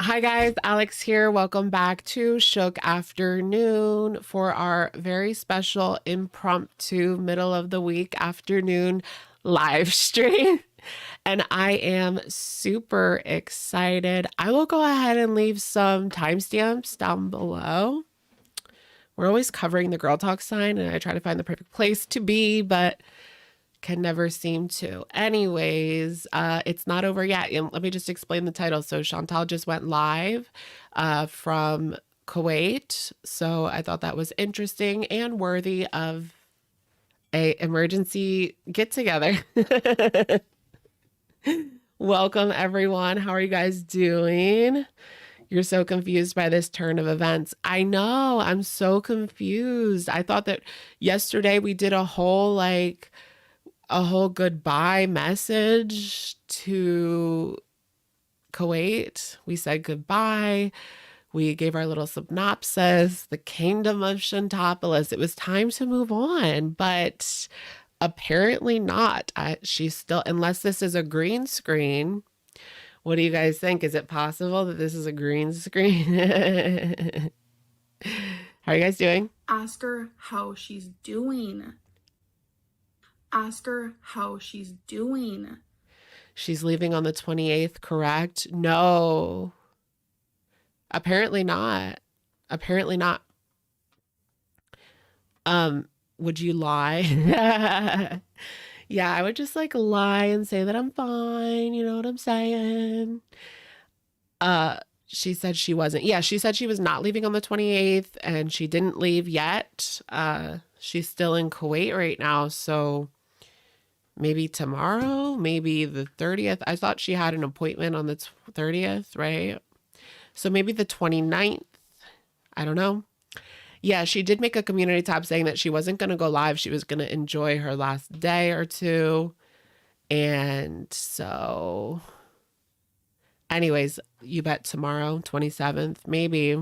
Hi guys, Alex here. Welcome back to Shook Afternoon for our very special impromptu middle of the week afternoon live stream. And I am super excited. I will go ahead and leave some timestamps down below. We're always covering the girl talk sign and I try to find the perfect place to be, but can never seem to. Anyways, it's not over yet. And let me just explain the title. So Chantal just went live from Kuwait. So I thought that was interesting and worthy of a emergency get together. Welcome everyone. How are you guys doing? You're so confused by this turn of events. I know, I'm so confused. I thought that yesterday we did a whole goodbye message to Kuwait. We said goodbye. We gave our little synopsis, the kingdom of Shantopolis. It was time to move on, but apparently not. She's still, unless this is a green screen. What do you guys think? Is it possible that this is a green screen? How are you guys doing? Ask her how she's doing. Ask her how she's doing. She's leaving on the 28th, correct? No. Apparently not. Apparently not. Would you lie? Yeah, I would just lie and say that I'm fine, you know what I'm saying? She said she wasn't. Yeah, she said she was not leaving on the 28th and she didn't leave yet. She's still in Kuwait right now, so maybe tomorrow, maybe the 30th. I thought she had an appointment on the 30th, right? So maybe the 29th. I don't know. Yeah, she did make a community tab saying that she wasn't going to go live. She was going to enjoy her last day or two. And so, anyways, you bet tomorrow, 27th, maybe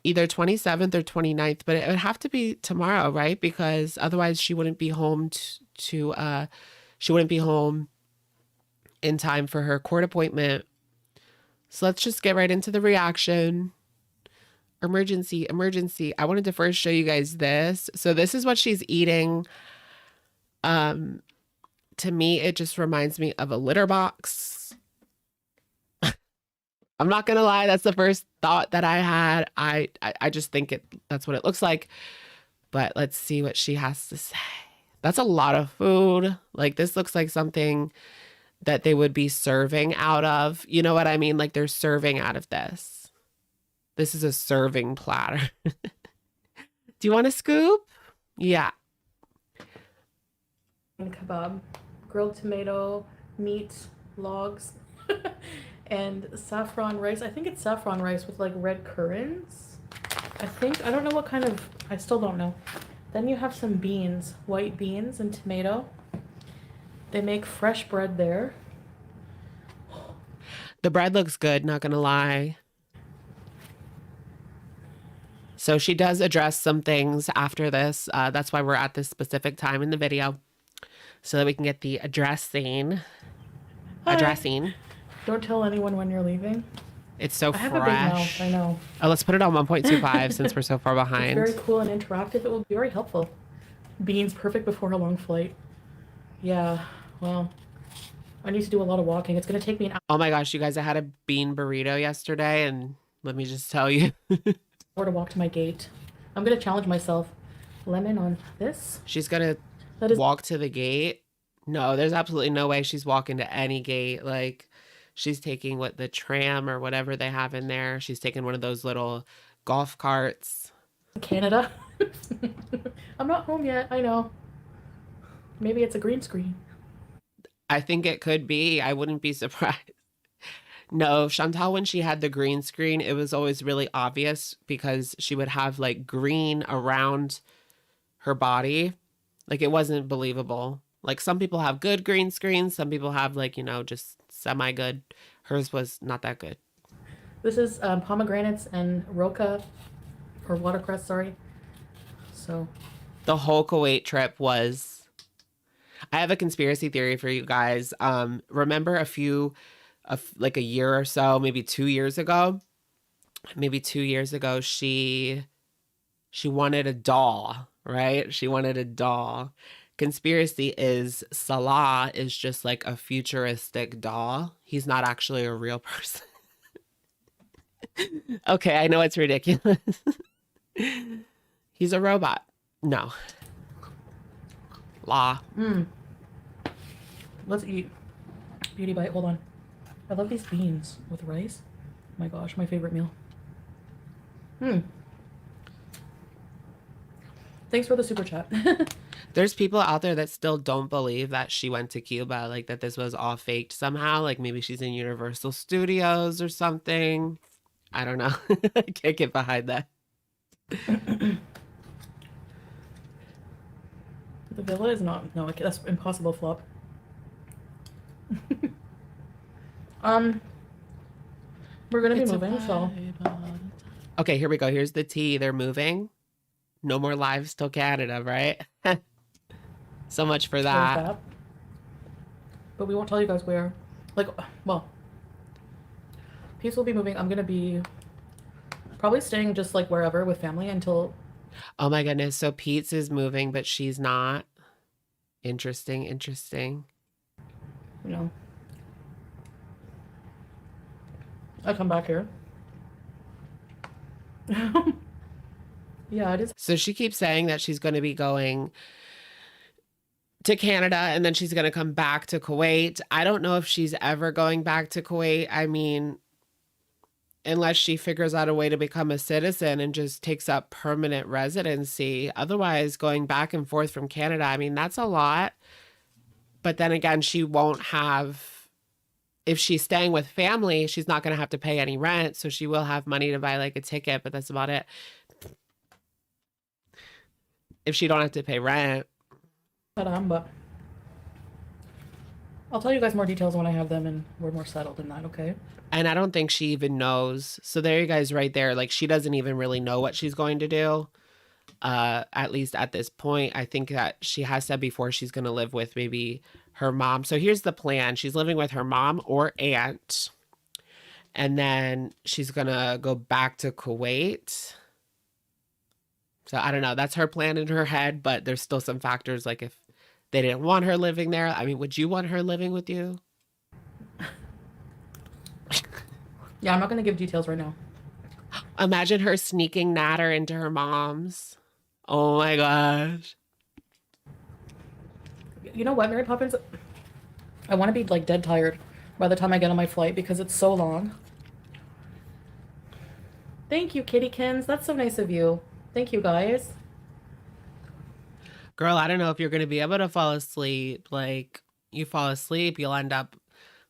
either 27th or 29th, but it would have to be tomorrow, right? Because otherwise she wouldn't be home she wouldn't be home in time for her court appointment. So let's just get right into the reaction. Emergency, emergency. I wanted to first show you guys this. So this is what she's eating. To me, it just reminds me of a litter box. I'm not gonna lie, that's the first thought that I had. I just think that's what it looks like. But let's see what she has to say. That's a lot of food. This looks like something that they would be serving out of. You know what I mean? They're serving out of this. This is a serving platter. Do you want a scoop? Yeah. Kebab, grilled tomato, meat, logs, and saffron rice. I think it's saffron rice with red currants. I don't know what kind of, I still don't know. Then you have some beans, white beans and tomato. They make fresh bread there. The bread looks good, not gonna lie. So she does address some things after this. That's why we're at this specific time in the video, so that we can get the addressing. Hi. Addressing. Don't tell anyone when you're leaving. It's so I have fresh. a big mouth, I know. Oh, let's put it on 1.25 since we're so far behind. It's very cool and interactive. It will be very helpful. Beans, perfect before a long flight. Yeah, well, I need to do a lot of walking. It's going to take me an hour. Oh my gosh, you guys, I had a bean burrito yesterday, and let me just tell you. Or to walk to my gate. I'm gonna challenge myself. Lemon on this. She's gonna walk to the gate. No, there's absolutely no way she's walking to any gate. She's taking the tram or whatever they have in there. She's taking one of those little golf carts. Canada. I'm not home yet, I know. Maybe it's a green screen. I think it could be. I wouldn't be surprised. No, Chantal, when she had the green screen, it was always really obvious because she would have green around her body. It wasn't believable. Some people have good green screens. Some people have just semi-good. Hers was not that good. This is pomegranates and roca, or watercress, sorry. So. The whole Kuwait trip was, I have a conspiracy theory for you guys. Remember a few like a year or so, maybe 2 years ago. Maybe 2 years ago, she wanted a doll, right? She wanted a doll. Conspiracy is Salah is just like a futuristic doll. He's not actually a real person. Okay, I know it's ridiculous. He's a robot. No. Law. Let's eat. Beauty bite. Hold on. I love these beans with rice. Oh my gosh, my favorite meal. Thanks for the super chat. There's people out there that still don't believe that she went to Cuba, like that this was all faked somehow. Like maybe she's in Universal Studios or something. I don't know. I can't get behind that. The villa is not. No, that's impossible flop. We're gonna be moving, so. Okay, here we go. Here's the tea. They're moving. No more lives till Canada, right? So much for There's that. that. But we won't tell you guys where. Like, well, Peetz will be moving. I'm gonna be probably staying just like wherever with family until. Oh my goodness. So Peetz is moving, but she's not. Interesting. You know, I come back here. Yeah, it is. So she keeps saying that she's going to be going to Canada and then she's going to come back to Kuwait. I don't know if she's ever going back to Kuwait. I mean, unless she figures out a way to become a citizen and just takes up permanent residency. Otherwise, going back and forth from Canada, I mean, that's a lot. But then again, she won't have, if she's staying with family, she's not going to have to pay any rent. So she will have money to buy like a ticket, but that's about it. If she don't have to pay rent. But I'll tell you guys more details when I have them and we're more settled in that, okay? And I don't think she even knows. So there you guys right there. Like she doesn't even really know what she's going to do. At least at this point, I think that she has said before she's going to live with maybe her mom. So here's the plan. She's living with her mom or aunt. And then she's going to go back to Kuwait. So I don't know. That's her plan in her head, but there's still some factors like if they didn't want her living there. I mean, would you want her living with you? Yeah, I'm not going to give details right now. Imagine her sneaking Natter into her mom's. Oh my gosh. You know what, Mary Poppins? I want to be like dead tired by the time I get on my flight because it's so long. Thank you, Kittykins. That's so nice of you. Thank you, guys. Girl, I don't know if you're going to be able to fall asleep. Like, you fall asleep, you'll end up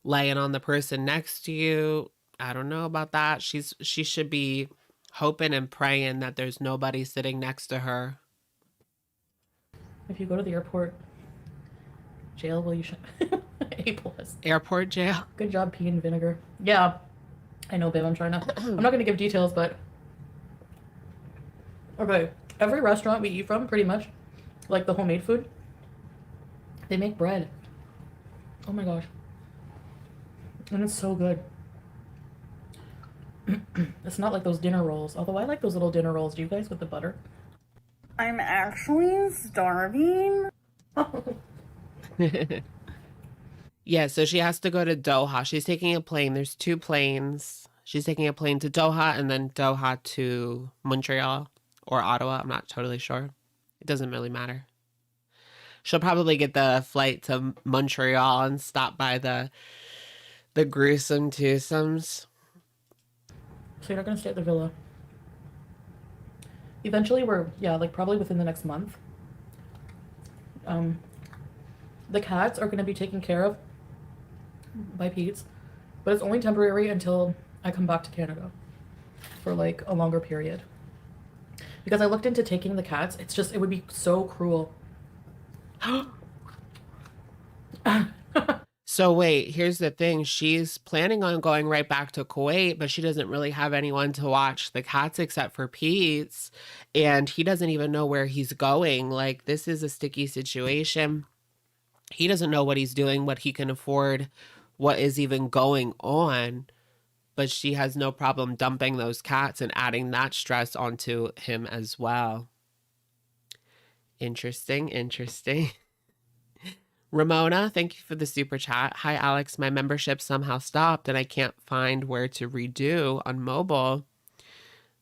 laying on the person next to you. I don't know about that. She should be hoping and praying that there's nobody sitting next to her. If you go to the airport jail, will you A+. Airport jail? Good job, pea and vinegar. Yeah, I know, babe. I'm trying to. I'm not going to give details, but. Okay, every restaurant we eat from, pretty much, like the homemade food, they make bread. Oh my gosh. And it's so good. It's not like those dinner rolls, although I like those little dinner rolls. Do you guys with the butter? I'm actually starving. Yeah, so she has to go to Doha. She's taking a plane. There's 2 planes. She's taking a plane to Doha and then Doha to Montreal or Ottawa. I'm not totally sure. It doesn't really matter. She'll probably get the flight to Montreal and stop by the gruesome twosomes. So you're not going to stay at the villa? Eventually like probably within the next month. The cats are going to be taken care of by Peetz, but it's only temporary until I come back to Canada for like a longer period. Because I looked into taking the cats, it would be so cruel. So wait, here's the thing. She's planning on going right back to Kuwait, but she doesn't really have anyone to watch the cats except for Peetz. And he doesn't even know where he's going. Like, this is a sticky situation. He doesn't know what he's doing, what he can afford what is even going on, but she has no problem dumping those cats and adding that stress onto him as well. Interesting, interesting. Ramona, thank you for the super chat. Hi, Alex. My membership somehow stopped and I can't find where to redo on mobile.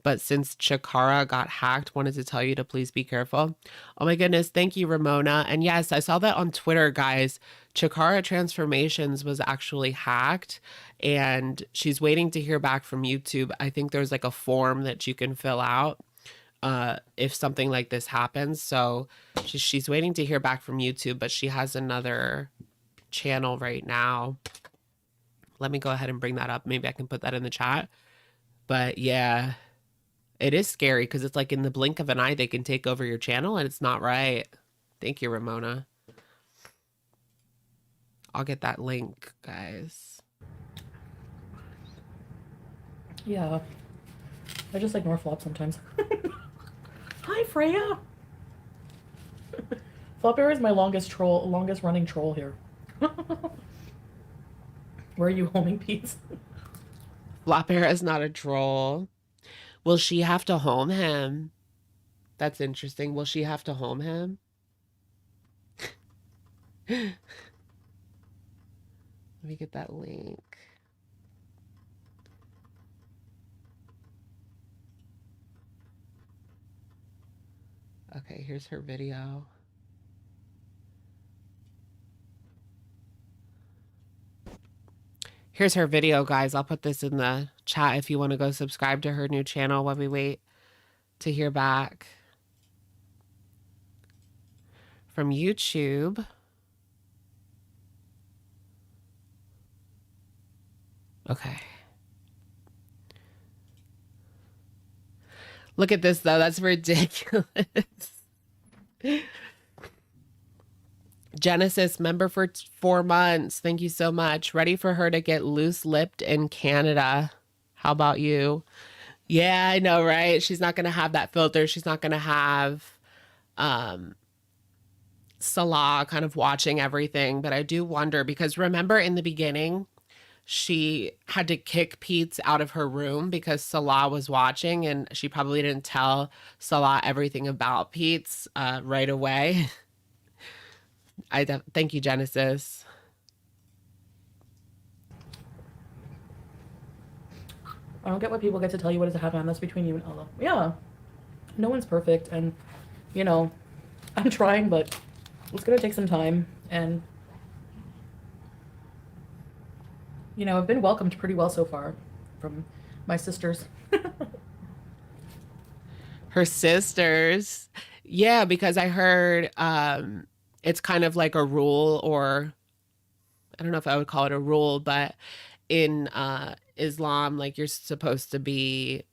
But since Chikara got hacked, wanted to tell you to please be careful. Oh my goodness. Thank you, Ramona. And yes, I saw that on Twitter, guys. Chikara Transformations was actually hacked and she's waiting to hear back from YouTube. I think there's like a form that you can fill out if something like this happens. So she's waiting to hear back from YouTube, but she has another channel right now. Let me go ahead and bring that up. Maybe I can put that in the chat. But yeah, it is scary because it's like in the blink of an eye, they can take over your channel and it's not right. Thank you, Ramona. I'll get that link, guys. Yeah. I just ignore flop sometimes. Hi, Freya. Flopper is my longest running troll here. Where are you homing, Peetz? Flopper is not a troll. Will she have to home him? That's interesting. Will she have to home him? Let me get that link. Okay, here's her video. Here's her video, guys. I'll put this in the chat if you want to go subscribe to her new channel while we wait to hear back from YouTube. Okay. Look at this, though. That's ridiculous. Genesis, member for 4 months. Thank you so much. Ready for her to get loose-lipped in Canada. How about you? Yeah, I know, right? She's not going to have that filter. She's not going to have Salah kind of watching everything. But I do wonder, because remember in the beginning, she had to kick Peetz out of her room because Salah was watching, and she probably didn't tell Salah everything about Peetz right away. Thank you, Genesis. I don't get why people get to tell you what is happening. That's between you and Allah. Yeah. No one's perfect, and, you know, I'm trying, but it's gonna take some time, and, you know, I've been welcomed pretty well so far from my sisters. Her sisters. Yeah, because I heard it's kind of like a rule, or I don't know if I would call it a rule, but in Islam, like you're supposed to be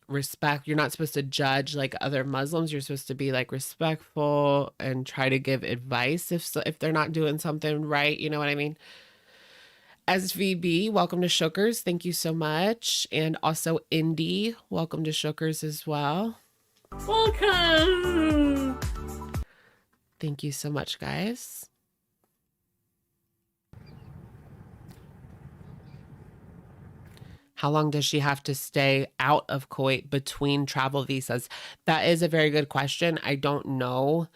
you're not supposed to judge like other Muslims. You're supposed to be like respectful and try to give advice if they're not doing something right. You know what I mean? SVB, welcome to Shookers. Thank you so much. And also Indy, welcome to Shookers as well. Welcome! Thank you so much, guys. How long does she have to stay out of Kuwait between travel visas? That is a very good question. I don't know.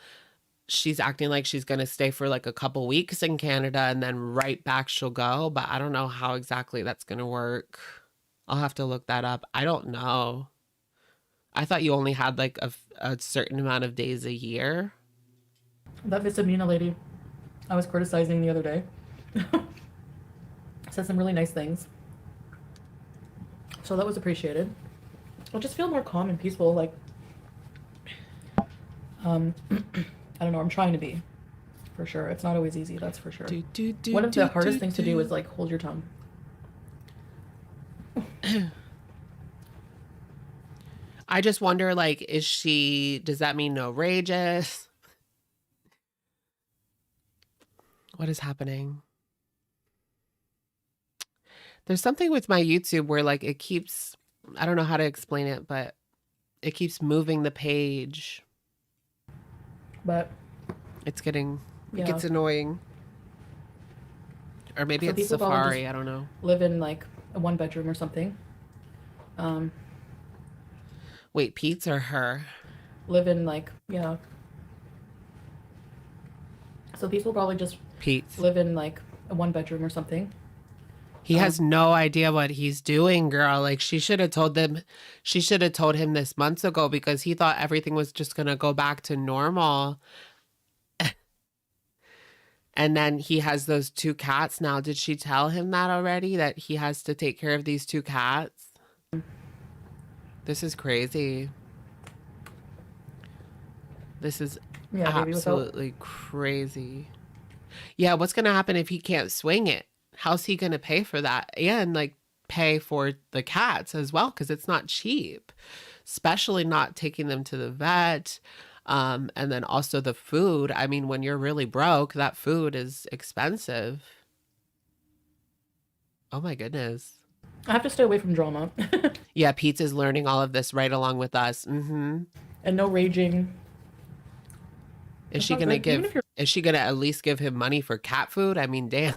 She's acting like she's going to stay for like a couple weeks in Canada and then right back she'll go, but I don't know how exactly that's going to work. I'll have to look that up. I don't know. I thought you only had like a certain amount of days a year. That Visamina lady I was criticizing the other day said some really nice things. So that was appreciated. I'll just feel more calm and peaceful, like, I don't know, I'm trying to be, for sure. It's not always easy, that's for sure. One of the hardest things to do is, like, hold your tongue. I just wonder, like, does that mean no rages? What is happening? There's something with my YouTube where, like, it keeps, I don't know how to explain it, but it keeps moving the page. But it gets yeah. annoying. Or maybe So it's these will probably just Safari. I don't know. live in like a 1 bedroom or something. Um, Wait, Pete's or her? live in like, yeah. So these will probably just Pete's. live in like a 1 bedroom or something. He Um, has no idea what he's doing, girl. Like she should have told them, she should have told him this months ago because he thought everything was just gonna go back to normal. And then he has those two cats now. Did she tell him that already? That he has to take care of these two cats? This is crazy. This is yeah, baby without. absolutely crazy. Yeah, what's gonna happen if he can't swing it? How's he gonna pay for that? And like pay for the cats as well, because it's not cheap, especially not taking them to the vet. And then also the food. I mean, when you're really broke, that food is expensive. Oh my goodness. I have to stay away from drama. Yeah, Pete's is learning all of this right along with us. Mm-hmm. And no raging. Is That's she not gonna good. Even give? if you're Is she gonna at least give him money for cat food? I mean, damn.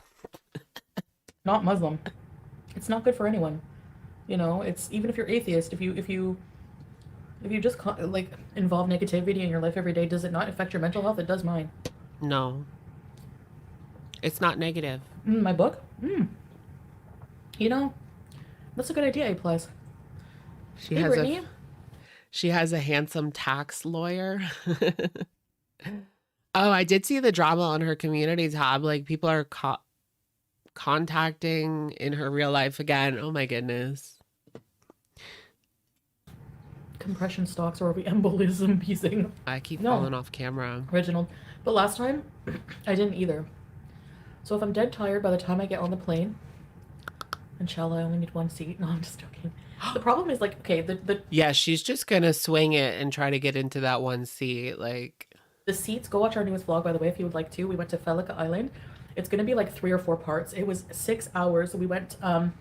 not Muslim, it's not good for anyone. You know, it's even if you're atheist, if you just like involve negativity in your life every day, does it not affect your mental health? It does mine. No, it's not negative. My book. You know, that's a good idea. A plus. She Hey, has Brittany. she has a handsome tax lawyer. Oh, I did see the drama on her community tab. Like people are contacting in her real life again. Oh my goodness. Compression stocks or embolism piecing. I keep No. falling off camera. Original. But last time, I didn't either. So if I'm dead tired by the time I get on the plane, inshallah, I only need 1 seat. No, I'm just joking. The problem is like, okay, the Yeah, she's just gonna swing it and try to get into that one seat. Like, the seats. Go watch our newest vlog, by the way, if you would like to. We went to Felika Island. It's gonna be like 3 or 4 parts. It was 6 hours. We went. Oh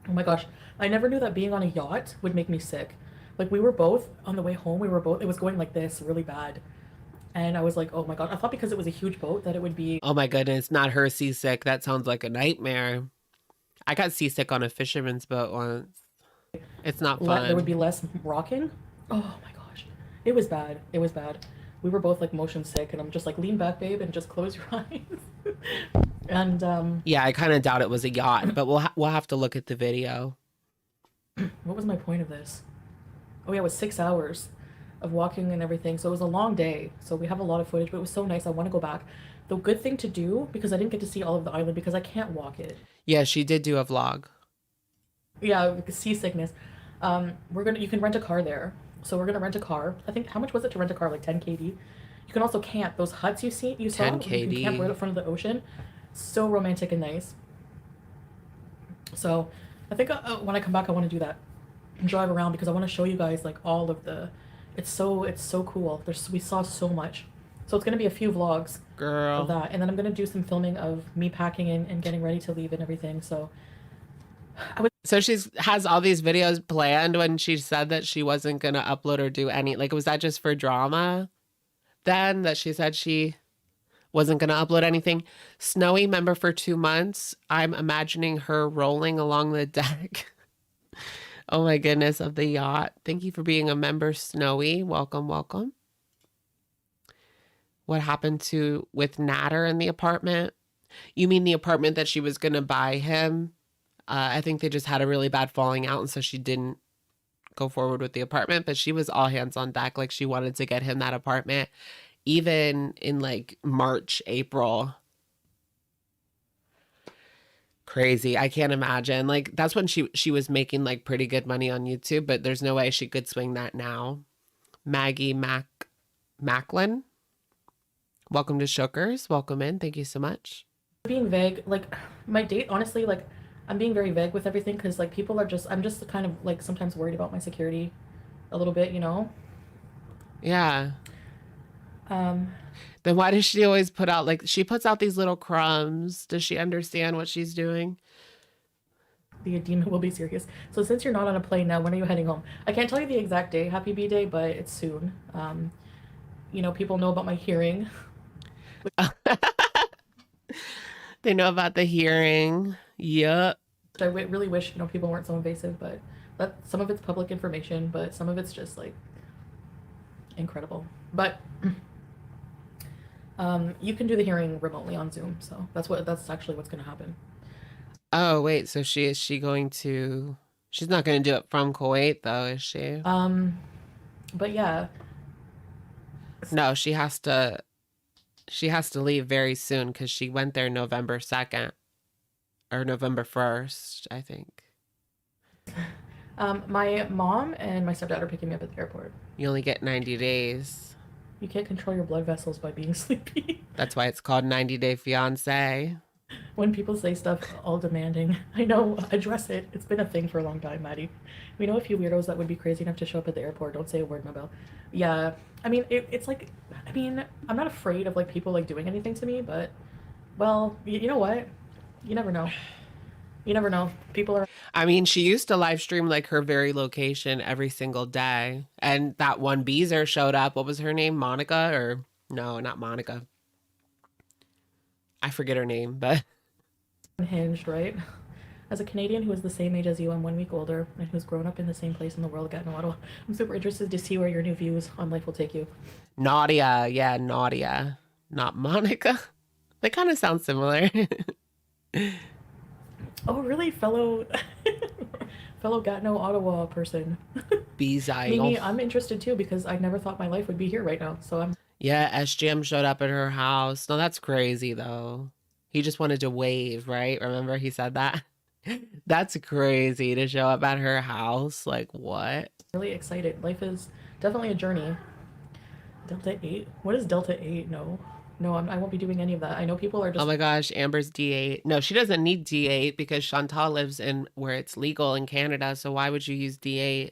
my gosh, I never knew that being on a yacht would make me sick. Like we were both on the way home. We were both. It was going like this, really bad. And I was like, oh my god. I thought because it was a huge boat that it would be. oh my goodness, not her seasick. That sounds like a nightmare. I got seasick on a fisherman's boat once. It's not fun. There would be less rocking. Oh my gosh, it was bad. It was bad. We were both like motion sick, and I'm just like, lean back, babe, and just close your eyes. And Yeah, I kind of doubt it was a yacht, but we'll have to look at the video. what was my point of this? Oh yeah, it was 6 hours of walking and everything. So it was a long day. So we have a lot of footage, but it was so nice. I want to go back. The good thing to do, because I didn't get to see all of the island because I can't walk it. Yeah, she did do a vlog. Yeah, because seasickness. You can rent a car there. So we're gonna rent a car. I think how much was it to rent a car? Like 10 KD. You can also camp. Those huts you saw, 10 you can KD. camp right in front of the ocean. So romantic and nice. So I think when I come back, I want to do that and drive around because I want to show you guys like all of the. It's so cool. We saw so much. So it's gonna be a few vlogs of Girl. that, and then I'm gonna do some filming of me packing and getting ready to leave and everything. So So has all these videos planned when she said that she wasn't going to upload or do any, like, was that just for drama then that she said she wasn't going to upload anything? Snowy member for 2 months. I'm imagining her rolling along the deck. Oh my goodness, of the yacht. Thank you for being a member, Snowy. Welcome, welcome. What happened with Natter in the apartment? You mean the apartment that she was going to buy him? I think they just had a really bad falling out, and so she didn't go forward with the apartment, but she was all hands on deck. Like, she wanted to get him that apartment, even in, like, March, April. Crazy. I can't imagine. Like, that's when she was making, like, pretty good money on YouTube, but there's no way she could swing that now. Maggie Macklin, welcome to Shookers. Welcome in. Thank you so much. being vague, like my date, honestly, like I'm being very vague with everything because like I'm just kind of like sometimes worried about my security a little bit, you know? Yeah. Um, Then why does she always put out, like, she puts out these little crumbs? Does she understand what she's doing? the demon will be serious. So since you're not on a plane now, when are you heading home? I can't tell you the exact day, happy B-Day, but it's soon. You know, people know about my hearing. They know about the hearing. Yup. I really wish, you know, people weren't so invasive, but that some of it's public information, but some of it's just like incredible. But you can do the hearing remotely on Zoom, so that's actually what's going to happen. Oh, wait. So is she going to, she's not going to do it from Kuwait though, is she? But yeah, No, she has to leave very soon because she went there November 2nd or November 1st, I think. my mom and my stepdad are picking me up at the airport. You only get 90 days. You can't control your blood vessels by being sleepy. That's why it's called 90 Day Fiancé. When people say stuff all demanding, I know, address it. It's been a thing for a long time, Maddie. We know a few weirdos that would be crazy enough to show up at the airport. Don't say a word, Mabel. Yeah, I mean, it's like, I mean, I'm not afraid of like people like doing anything to me, but, well, you know what? You never know. You never know. People are. I mean, she used to live stream like her very location every single day. And that one Beezer showed up. What was her name? Monica? Or no, not Monica. I forget her name, but Unhinged, right? As a Canadian who is the same age as you, I'm 1 week older, and who's grown up in the same place in the world, Gatineau, Ottawa. I'm super interested to see where your new views on life will take you. Nadia. Yeah, Nadia. Not Monica. They kind of sound similar. Oh, really? Fellow Gatineau, Ottawa person. Mimi, Beezile. I'm interested too because I never thought my life would be here right now. So I'm. Yeah, SGM showed up at her house. No, that's crazy though. He just wanted to wave, right? Remember he said that? That's crazy to show up at her house. Like, what? Really excited. Life is definitely a journey. Delta 8? What is Delta 8? No. No, I won't be doing any of that. I know people are Oh just. my gosh, Amber's D8. No, she doesn't need D8 because Chantal lives in where it's legal in Canada. So why would you use D8?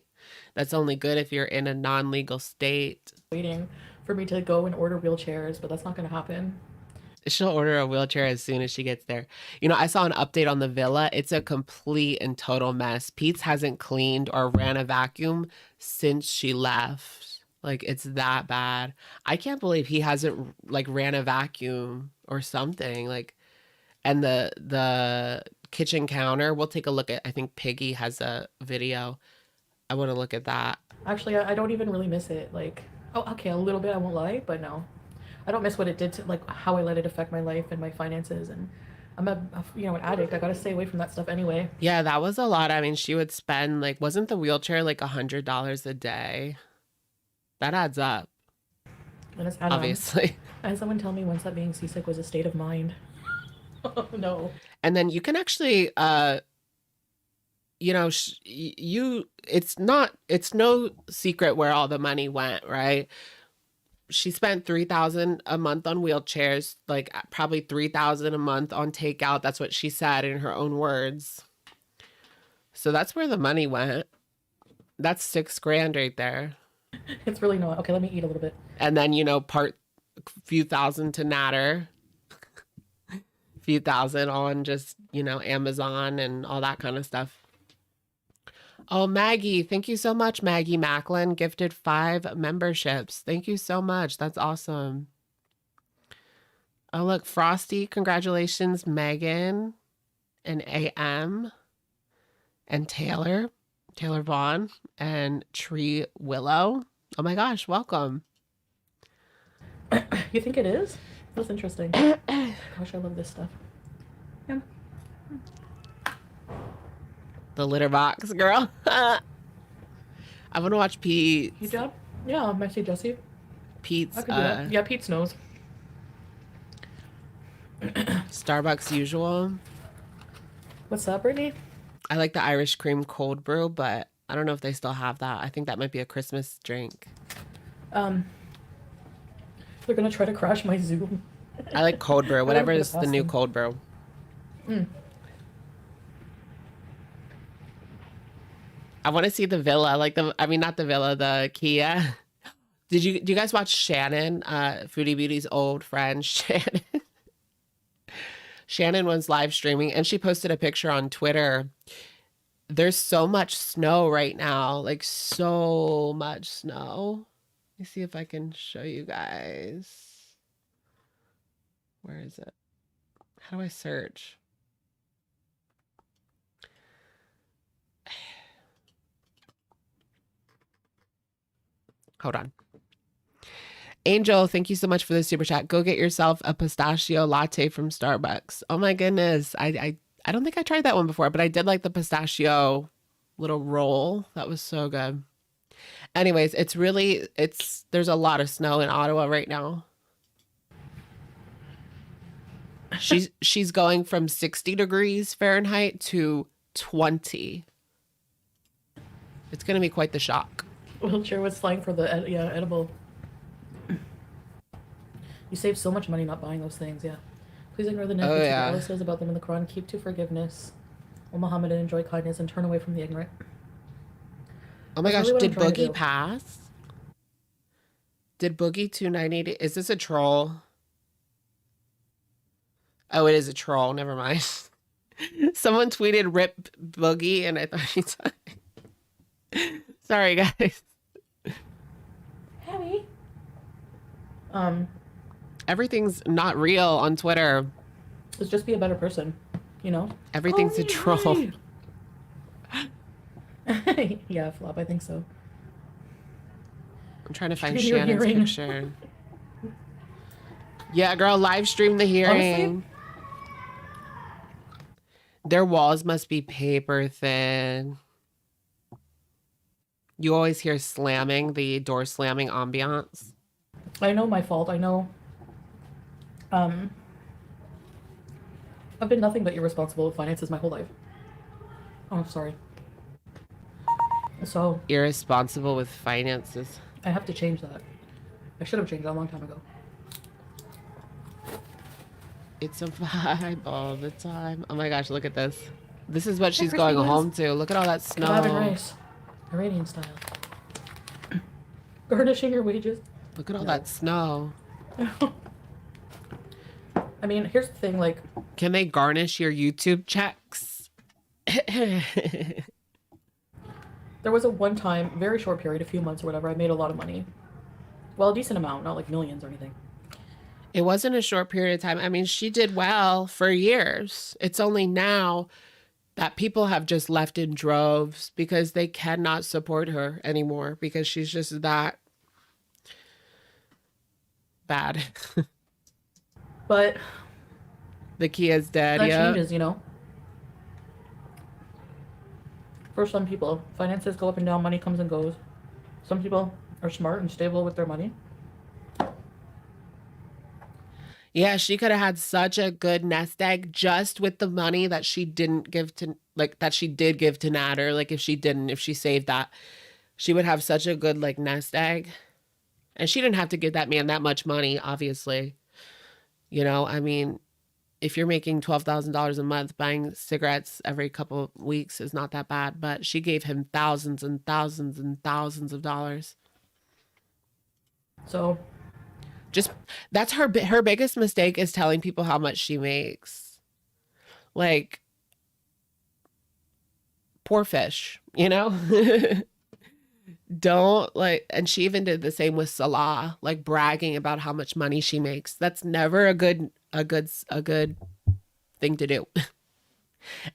That's only good if you're in a non-legal state. Waiting for me to go and order wheelchairs, but that's not going to happen. She'll order a wheelchair as soon as she gets there. You know, I saw an update on the villa. It's a complete and total mess. Peetz hasn't cleaned or ran a vacuum since she left. Like, it's that bad. I can't believe he hasn't like ran a vacuum or something. Like, and the kitchen counter, we'll take a look at, I think Piggy has a video. I want to look at that. Actually, I don't even really miss it. Like, oh, okay, a little bit, I won't lie, but no. I don't miss what it did to, like, how I let it affect my life and my finances. And I'm an addict. I gotta stay away from that stuff anyway. Yeah, that was a lot. I mean, she would spend like, wasn't the wheelchair like $100 a day? That adds up, And it's add-on. obviously. I had someone tell me once that being seasick was a state of mind. Oh, no. And then you can actually, you know, it's no secret where all the money went, right? She spent $3,000 a month on wheelchairs, like probably $3,000 a month on takeout. That's what she said in her own words. So that's where the money went. That's $6,000 right there. It's really not. Okay, let me eat a little bit. And then, you know, few thousand to Natter, few thousand on just, you know, Amazon and all that kind of stuff. Oh, Maggie, thank you so much. Maggie Macklin gifted 5 memberships. Thank you so much. That's awesome. Oh, look, Frosty, congratulations, Megan and AM and Taylor Vaughn and Tree Willow. Oh my gosh, welcome. You think it is? That's interesting. Gosh, I love this stuff. Yeah. The litter box, girl. I want to watch Pete. Hijab? Yeah, Messy Jessie. Pete's I could do that. Yeah, Pete's knows. Starbucks usual. What's up, Brittany? I like the Irish cream cold brew, but I don't know if they still have that. I think that might be a Christmas drink. They're gonna try to crash my Zoom. I like cold brew. Whatever is the new awesome. cold brew. I want to see the villa, like not the villa, the Kia. Do you guys watch Shannon, Foodie Beauty's old friend, Shannon? Shannon was live streaming and she posted a picture on Twitter. There's so much snow right now, like so much snow. Let me see if I can show you guys. Where is it? How do I search? Hold on. Angel, thank you so much for the super chat. Go get yourself a pistachio latte from Starbucks. Oh my goodness. I don't think I tried that one before, but I did like the pistachio little roll. That was so good. Anyways, there's a lot of snow in Ottawa right now. She's going from 60 degrees Fahrenheit to 20. It's going to be quite the shock. Wheelchair was slang for the edible. You save so much money not buying those things, yeah. Please ignore the negativity Allah says about them in the Quran. Keep to forgiveness, O Muhammad, and enjoy kindness, and turn away from the ignorant. Oh my gosh, did Boogie pass? Did Boogie 290? Is this a troll? Oh, it is a troll. Never mind. Someone tweeted "Rip Boogie," and I thought he died. Sorry, guys. Heavy. Everything's not real on Twitter. Let's just be a better person, you know? Everything's a troll. Yeah, Flop, I think so. I'm trying to find Shannon's picture. Yeah, girl, live stream the hearing. Honestly? Their walls must be paper thin. You always hear slamming, the door slamming ambiance. I know my fault. I know. I've been nothing but irresponsible with finances my whole life. Oh, I'm sorry. So irresponsible with finances. I have to change that. I should have changed that a long time ago. It's a vibe all the time. Oh my gosh, look at this. This is what she's going home to. Look at all that snow. Rice. Iranian style. Garnishing your wages. Look at all that snow. I mean, here's the thing, like... Can they garnish your YouTube checks? There was a one-time, very short period, a few months or whatever, I made a lot of money. Well, a decent amount, not like millions or anything. It wasn't a short period of time. I mean, she did well for years. It's only now that people have just left in droves because they cannot support her anymore because she's just that bad. But the Kia's dead. That changes, you know. For some people, finances go up and down, money comes and goes. Some people are smart and stable with their money. Yeah, she could have had such a good nest egg just with the money that she didn't give to, like, that she did give to Natter. Like, if she saved that, she would have such a good, like, nest egg. And she didn't have to give that man that much money, obviously. You know, I mean, if you're making $12,000 a month, buying cigarettes every couple of weeks is not that bad. But she gave him thousands and thousands and thousands of dollars. So... just that's her biggest mistake is telling people how much she makes. Like, poor fish, you know? Don't like, and she even did the same with Salah, like bragging about how much money she makes. That's never a good thing to do.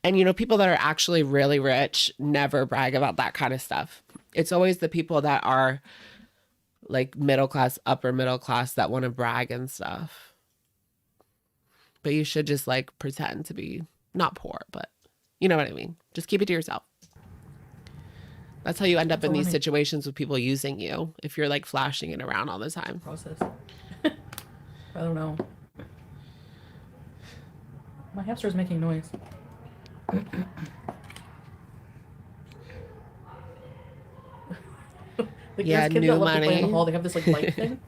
And you know, people that are actually really rich never brag about that kind of stuff. It's always the people that are like middle class, upper middle class that want to brag and stuff. But you should just like pretend to be not poor, but you know what I mean? Just keep it to yourself. That's how you end up in these situations with people using you if you're like flashing it around all the time. Process. I don't know. My hamster's making noise. Like, yeah, kids new that love money. To play in the hall, they have this like light thing.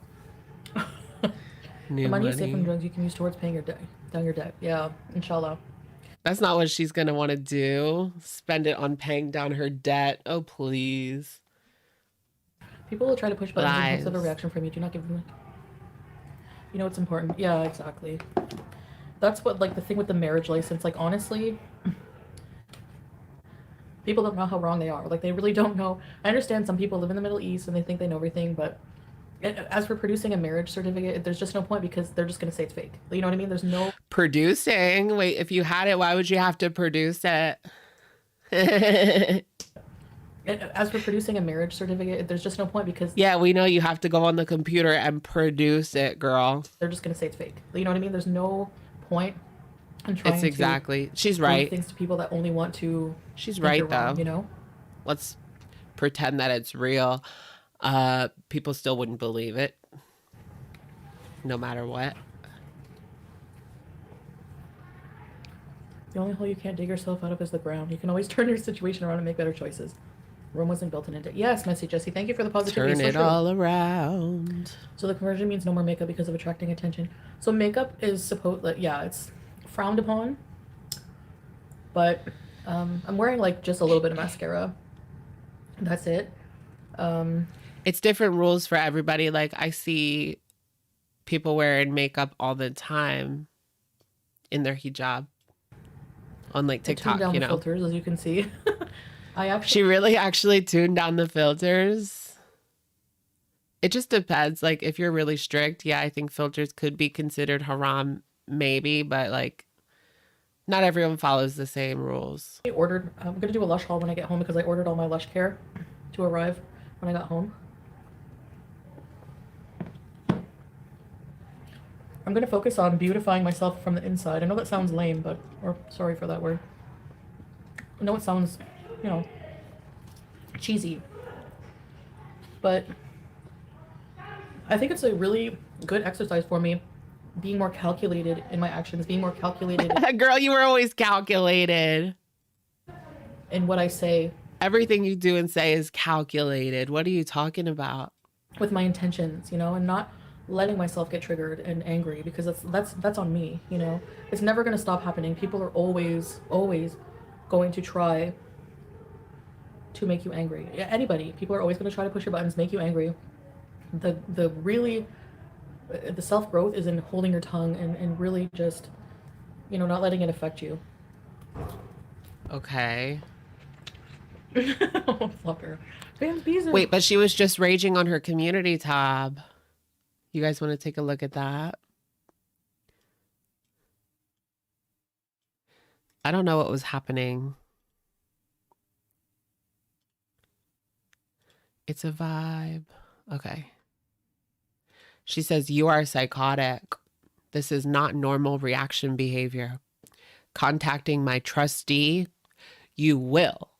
New the money money you save from drugs you can use towards paying your debt, down your debt. Yeah, inshallah. That's not what she's gonna want to do. Spend it on paying down her debt. Oh please. People will try to push buttons and hope of a reaction from you. Do not give them. Like, you know what's important. Yeah, exactly. That's what like the thing with the marriage license. Like honestly. People don't know how wrong they are. Like, they really don't know. I understand some people live in the Middle East and they think they know everything, but as for producing a marriage certificate, there's just no point because they're just going to say it's fake. You know what I mean? There's no... Producing. Wait, if you had it, why would you have to produce it? As for producing a marriage certificate, there's just no point because Yeah, we know you have to go on the computer and produce it, girl. they're just gonna say it's fake. You know what I mean? There's no point in It's trying to exactly. She's prove right. things to people that only want to She's think you're right, wrong, though. you know? Let's pretend that it's real. People still wouldn't believe it, no matter what. The only hole you can't dig yourself out of is the ground. You can always turn your situation around and make better choices. Rome wasn't built in a day. Yes, Messy Jessie. Thank you for the positivity. Turn So it true. all around. So the conversion means no more makeup because of attracting attention. So makeup is supposed, like, yeah, it's frowned upon. But I'm wearing like just a little bit of mascara. That's it. It's different rules for everybody. Like, I see people wearing makeup all the time in their hijab on like I tuned TikTok, down you the know. filters, as you can see. I actually She really actually tuned down the filters. It just depends. Like, if you're really strict, yeah, I think filters could be considered haram, maybe, but like, not everyone follows the same rules. ordered. I'm gonna do a Lush haul when I get home because I ordered all my Lush care to arrive when I got home. I'm gonna focus on beautifying myself from the inside. I know that sounds lame, but or sorry for that word. I know it sounds, you know, cheesy, but I think it's a really good exercise for me, being more calculated in my actions, being more calculated Girl, you were always calculated. in what I say Everything you do and say is calculated. What are you talking about? with my intentions, you know, and not letting myself get triggered and angry because that's on me, you know. It's never going to stop happening. People are always going to try to make you angry. Yeah, anybody, people are always going to try to push your buttons, make you angry. The really the self-growth is in holding your tongue and really just, you know, not letting it affect you. Okay. Fucker. Bambiza. Wait, but she was just raging on her community tab. You guys want to take a look at that? I don't know what was happening. It's a vibe. Okay. She says, you are psychotic. This is not normal reaction behavior. Contacting my trustee, you will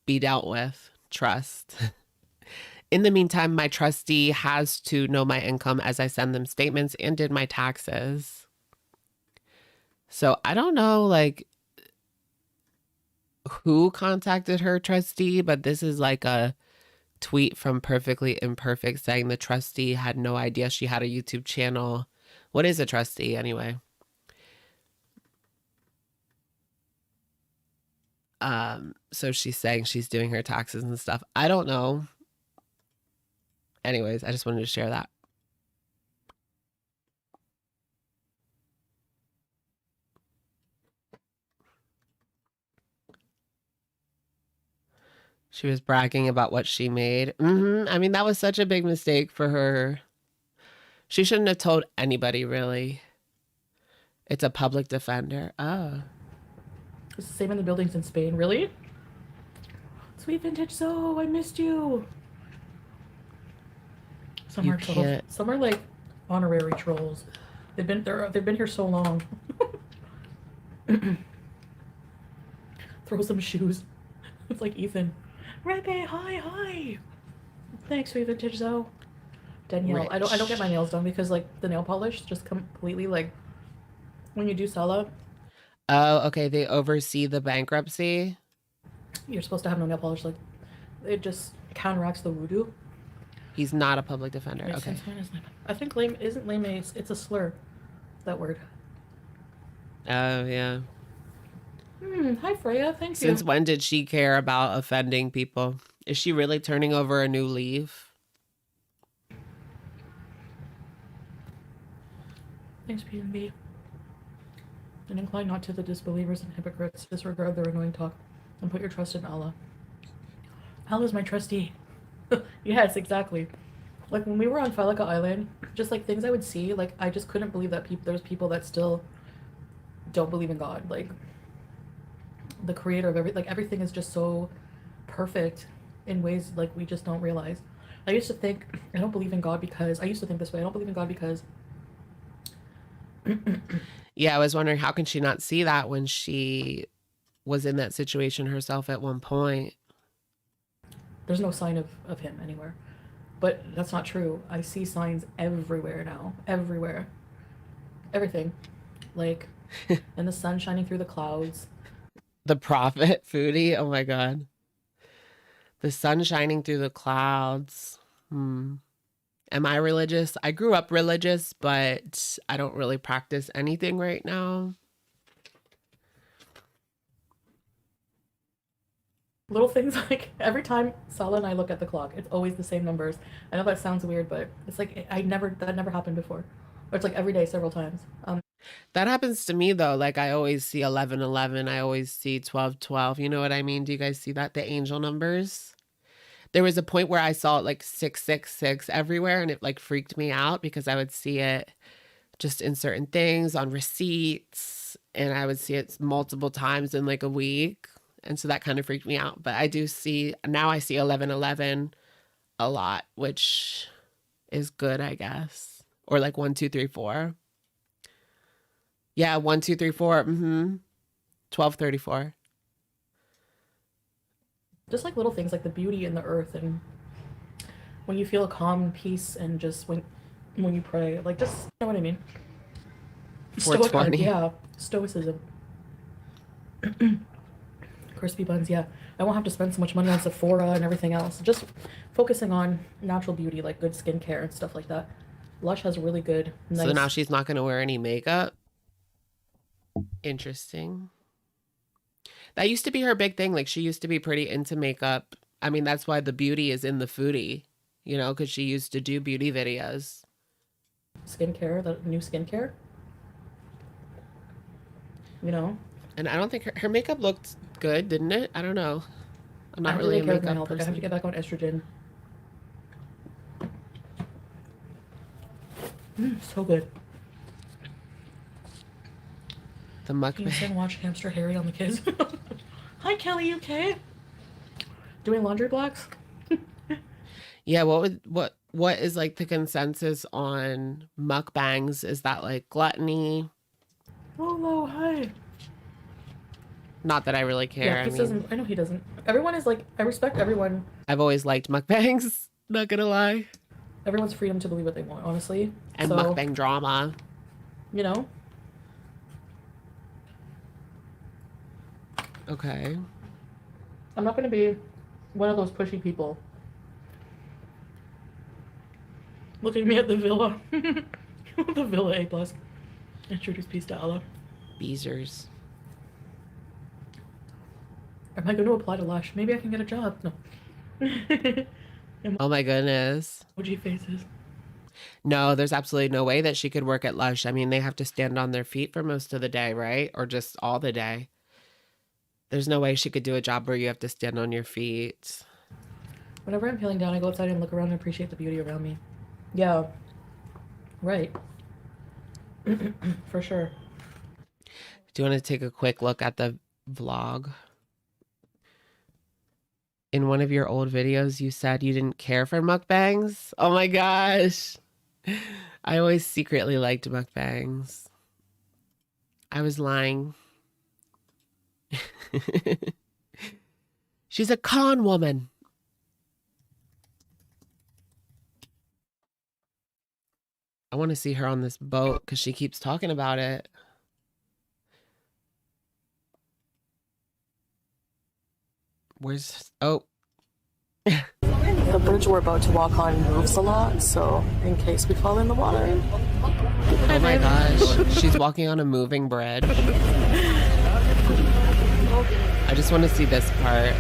be dealt with. Trust. In the meantime, my trustee has to know my income as I send them statements and did my taxes. So I don't know, like, who contacted her trustee, but this is like a tweet from Perfectly Imperfect saying the trustee had no idea she had a YouTube channel. What is a trustee anyway? So she's saying she's doing her taxes and stuff. I don't know. Anyways, I just wanted to share that. She was bragging about what she made. I mean, that was such a big mistake for her. She shouldn't have told anybody, really. It's a public defender. Oh. It's the same in the buildings in Spain. Really? Sweet vintage Zoe, I missed you. Some You are trolls. can't. Some are like honorary trolls. They've been here so long. Throw some shoes. It's like Ethan. Rebbe, hi. Thanks, sweet vintage Zoe. Danielle, I don't get my nails done because like the nail polish just completely like when you do Sala, Oh, okay. They oversee the bankruptcy. you're supposed to have no nail polish. Like it just counteracts the voodoo. He's not a public defender. Makes Okay. sense, mine is lame. I think lame isn't lame. It's a slur. That word. Oh, yeah. Hi Freya, thank Since you. when did she care about offending people? Is she really turning over a new leaf? Thanks, P&B. And incline not to the disbelievers and hypocrites. Disregard their annoying talk, and put your trust in Allah. Allah is my trustee. Yes, exactly. Like when we were on Falaka Island, just like things I would see, like I just couldn't believe that there's people that still don't believe in God. Like, the creator of everything is just so perfect in ways like we just don't realize. I used to think I don't believe in God because I used to think this way. I don't believe in God because Yeah, I was wondering how can she not see that when she was in that situation herself at one point. there's no sign of him anywhere. But that's not true. I see signs everywhere now. Everywhere. Everything. Like, and the sun shining through the clouds. The prophet foodie. Oh my God. The sun shining through the clouds. Am I religious? I grew up religious, but I don't really practice anything right now. Little things like every time Sala and I look at the clock, it's always the same numbers. I know that sounds weird, but it's like that never happened before. Or it's like every day, several times. That happens to me though. Like I always see 11:11. I always see 12:12. You know what I mean? Do you guys see that? The angel numbers. There was a point where I saw it like 666 everywhere, and it like freaked me out because I would see it just in certain things on receipts, and I would see it multiple times in like a week. And so that kind of freaked me out. But I do see, now I see 11:11 a lot, which is good, I guess. Or like 1, 2, 3, 4. Yeah, 1, 2, 3, 4. 12:34. Just like little things like the beauty in the earth, and when you feel a calm and peace, and just when you pray, like, just, you know what I mean? 420. Yeah, stoicism. Crispy buns, yeah. I won't have to spend so much money on Sephora and everything else. Just focusing on natural beauty, like good skincare and stuff like that. Lush has really good, nice... So now she's not going to wear any makeup? Interesting. That used to be her big thing. Like, she used to be pretty into makeup. I mean, that's why the beauty is in the foodie, you know, because she used to do beauty videos. Skincare, the new skincare. You know? And I don't think her makeup looked good, didn't it? I don't know. I'm not really a makeup person. I have to get back on estrogen. So good. The Can you mukbang. sit and watch Hamster Harry on the kids? Hi, Kelly, you okay? Doing laundry blocks? Yeah, what is like the consensus on mukbangs? Is that like gluttony? Hello, hi. Not that I really care. Yeah, I know he doesn't. Everyone is like, I respect everyone. I've always liked mukbangs, not gonna lie. Everyone's freedom to believe what they want, honestly. And mukbang drama. You know? Okay. I'm not gonna be one of those pushy people. Looking at me at the villa. The villa A+. Introduce peace to Allah. Beezers. Am I going to apply to Lush? Maybe I can get a job. No. Oh my goodness. Emoji faces. No, there's absolutely no way that she could work at Lush. I mean, they have to stand on their feet for most of the day, right? Or just all the day. There's no way she could do a job where you have to stand on your feet. Whenever I'm feeling down, I go outside and look around and appreciate the beauty around me. Yeah. Right. For sure. Do you want to take a quick look at the vlog? In one of your old videos, you said you didn't care for mukbangs. Oh my gosh. I always secretly liked mukbangs. I was lying. She's a con woman. I want to see her on this boat because she keeps talking about it. Where's... Oh. The bridge we're about to walk on moves a lot, so in case we fall in the water. Oh my gosh. She's walking on a moving bridge. I just want to see this part.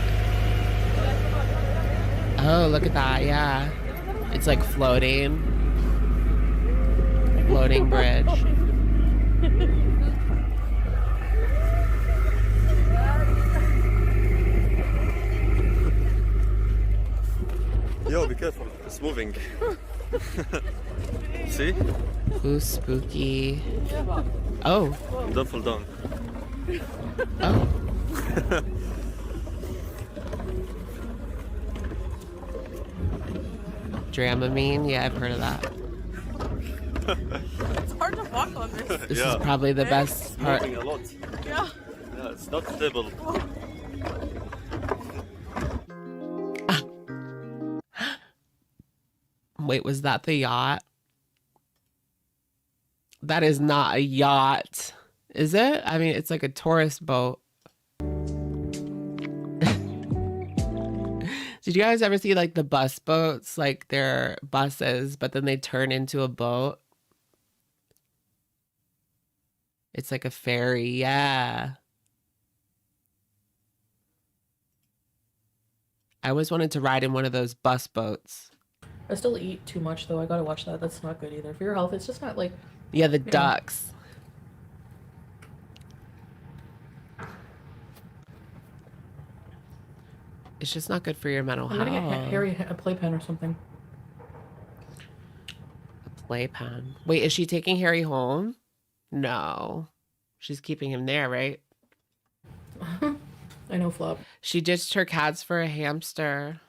Oh, look at that. Yeah. It's like floating. Floating bridge. Yo, be careful. It's moving. See? Ooh, spooky. Oh. Don't fall down. Oh. Dramamine? Yeah, I've heard of that. It's hard to walk on this. This Yeah. is probably the best It's part. moving a lot. Yeah. Yeah, it's not stable. Wait, was that the yacht? That is not a yacht. Is it? I mean, it's like a tourist boat. Did you guys ever see like the bus boats? Like they're buses, but then they turn into a boat. It's like a ferry. Yeah. I always wanted to ride in one of those bus boats. I still eat too much though. I gotta watch that. That's not good either. For your health, it's just not like... Yeah, the ducks. It's just not good for your mental I'm gonna get health. Harry a playpen or something. A playpen. Wait, is she taking Harry home? No. She's keeping him there, right? I know, Flop. She ditched her cats for a hamster.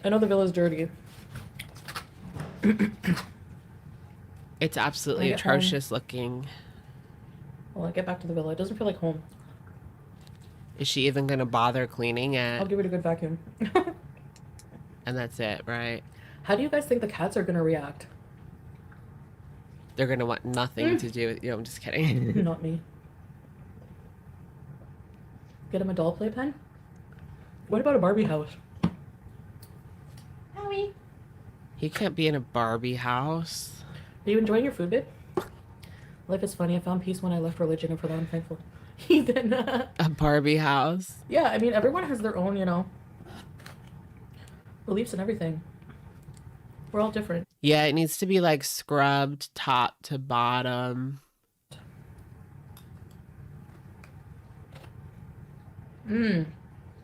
I know the villa's dirty. It's absolutely When I get home- atrocious looking. Well, I get back to the villa. It doesn't feel like home. Is she even going to bother cleaning I'll it? give it a good vacuum. And that's it, right? How do you guys think the cats are gonna react? They're going to want nothing to do with you. I'm just kidding. Not me. Get him a doll playpen? What about a Barbie house? Howie. He can't be in a Barbie house. Are you enjoying your food, babe? Life is funny. I found peace when I left religion, and for that I'm thankful. Heathen. A Barbie house? Yeah, I mean, everyone has their own, beliefs and everything. We're all different. Yeah, it needs to be like scrubbed top to bottom.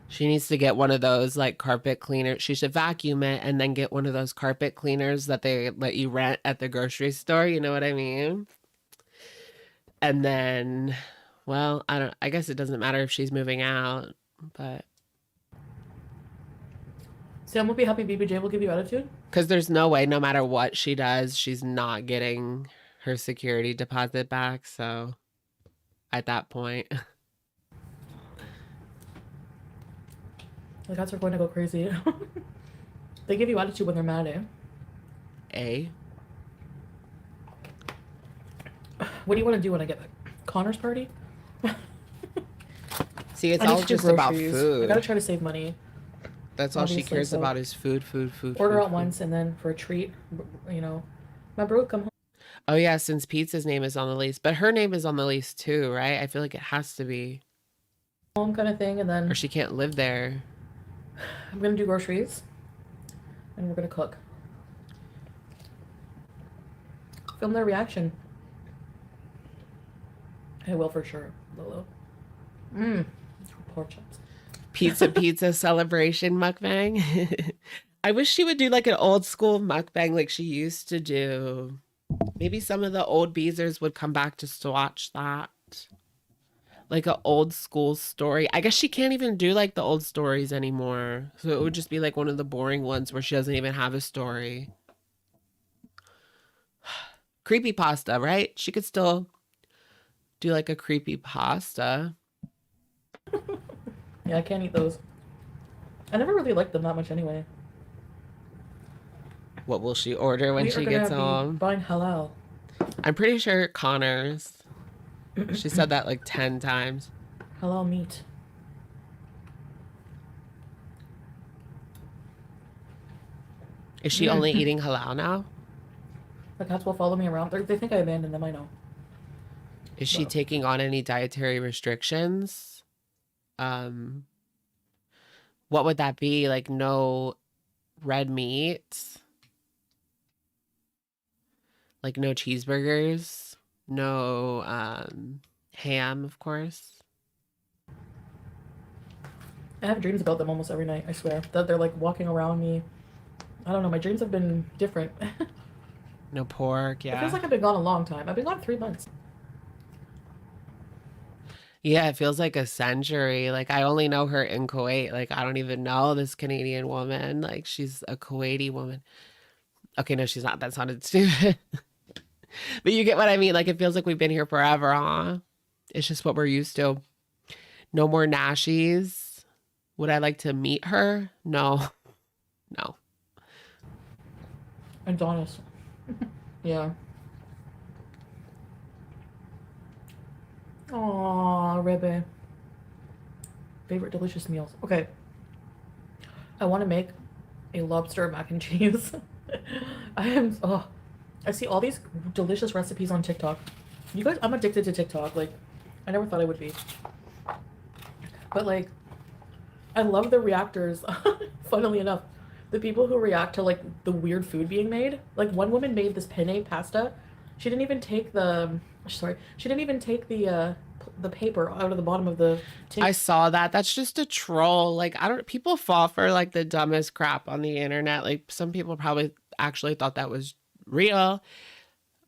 She needs to get one of those like carpet cleaners. She should vacuum it and then get one of those carpet cleaners that they let you rent at the grocery store. You know what I mean? And then, well, I guess it doesn't matter if she's moving out, but Sam will be happy BBJ will give you attitude. because there's no way, no matter what she does, she's not getting her security deposit back. So at that point, The cats are going to go crazy. They give you attitude when they're mad, eh? A. What do you want to do when I get back? Connor's party? See, it's I need all to do just about groceries. I food. gotta try to save money. That's all she obviously, cares so- about is food, food, food. Order food, out food. once and then for a treat, my bro would come Oh yeah, since Pete's name is on the lease, but her name is on the lease too, right? I feel like it has to be, home kind of thing, and then or she can't live there. I'm gonna do groceries and we're gonna cook. Film their reaction. I will for sure, Lolo. Pork chops. Pizza celebration mukbang. I wish she would do like an old school mukbang like she used to do. Maybe some of the old Beezers would come back just to watch that. Like an old school story. I guess she can't even do like the old stories anymore. So it would just be like one of the boring ones where she doesn't even have a story. Creepypasta, right? She could still do like a creepypasta. Yeah, I can't eat those. I never really liked them that much anyway. What will she order when We she are gonna gets be home? buying halal. I'm pretty sure Connor's. She said that like 10 times. Halal meat. Is she only eating halal now? The cats will follow me around. They think I abandoned them, I know. Is she taking on any dietary restrictions? What would that be? Like no red meat? Like no cheeseburgers? No ham, of course. I have dreams about them almost every night, I swear. That they're like walking around me. I don't know, my dreams have been different. No pork, It yeah. feels like I've been gone a long time. I've been gone 3 months. Yeah, it feels like a century. Like I only know her in Kuwait. Like I don't even know this Canadian woman. Like she's a Kuwaiti woman. Okay, no, she's not. That sounded stupid. But you get what I mean. Like it feels like we've been here forever, huh? It's just what we're used to. No more Nashies. Would I like to meet her? No. No. Adonis. Yeah. Aw, Rebe. Favorite delicious meals. Okay. I want to make a lobster mac and cheese. I see all these delicious recipes on TikTok. You guys, I'm addicted to TikTok. Like, I never thought I would be. But like, I love the reactors. Funnily enough, the people who react to like the weird food being made. Like one woman made this penne pasta. She didn't even take the the paper out of the bottom of the tin. I saw that. That's just a troll. Like I don't people fall for like the dumbest crap on the internet. Like some people probably actually thought that was real.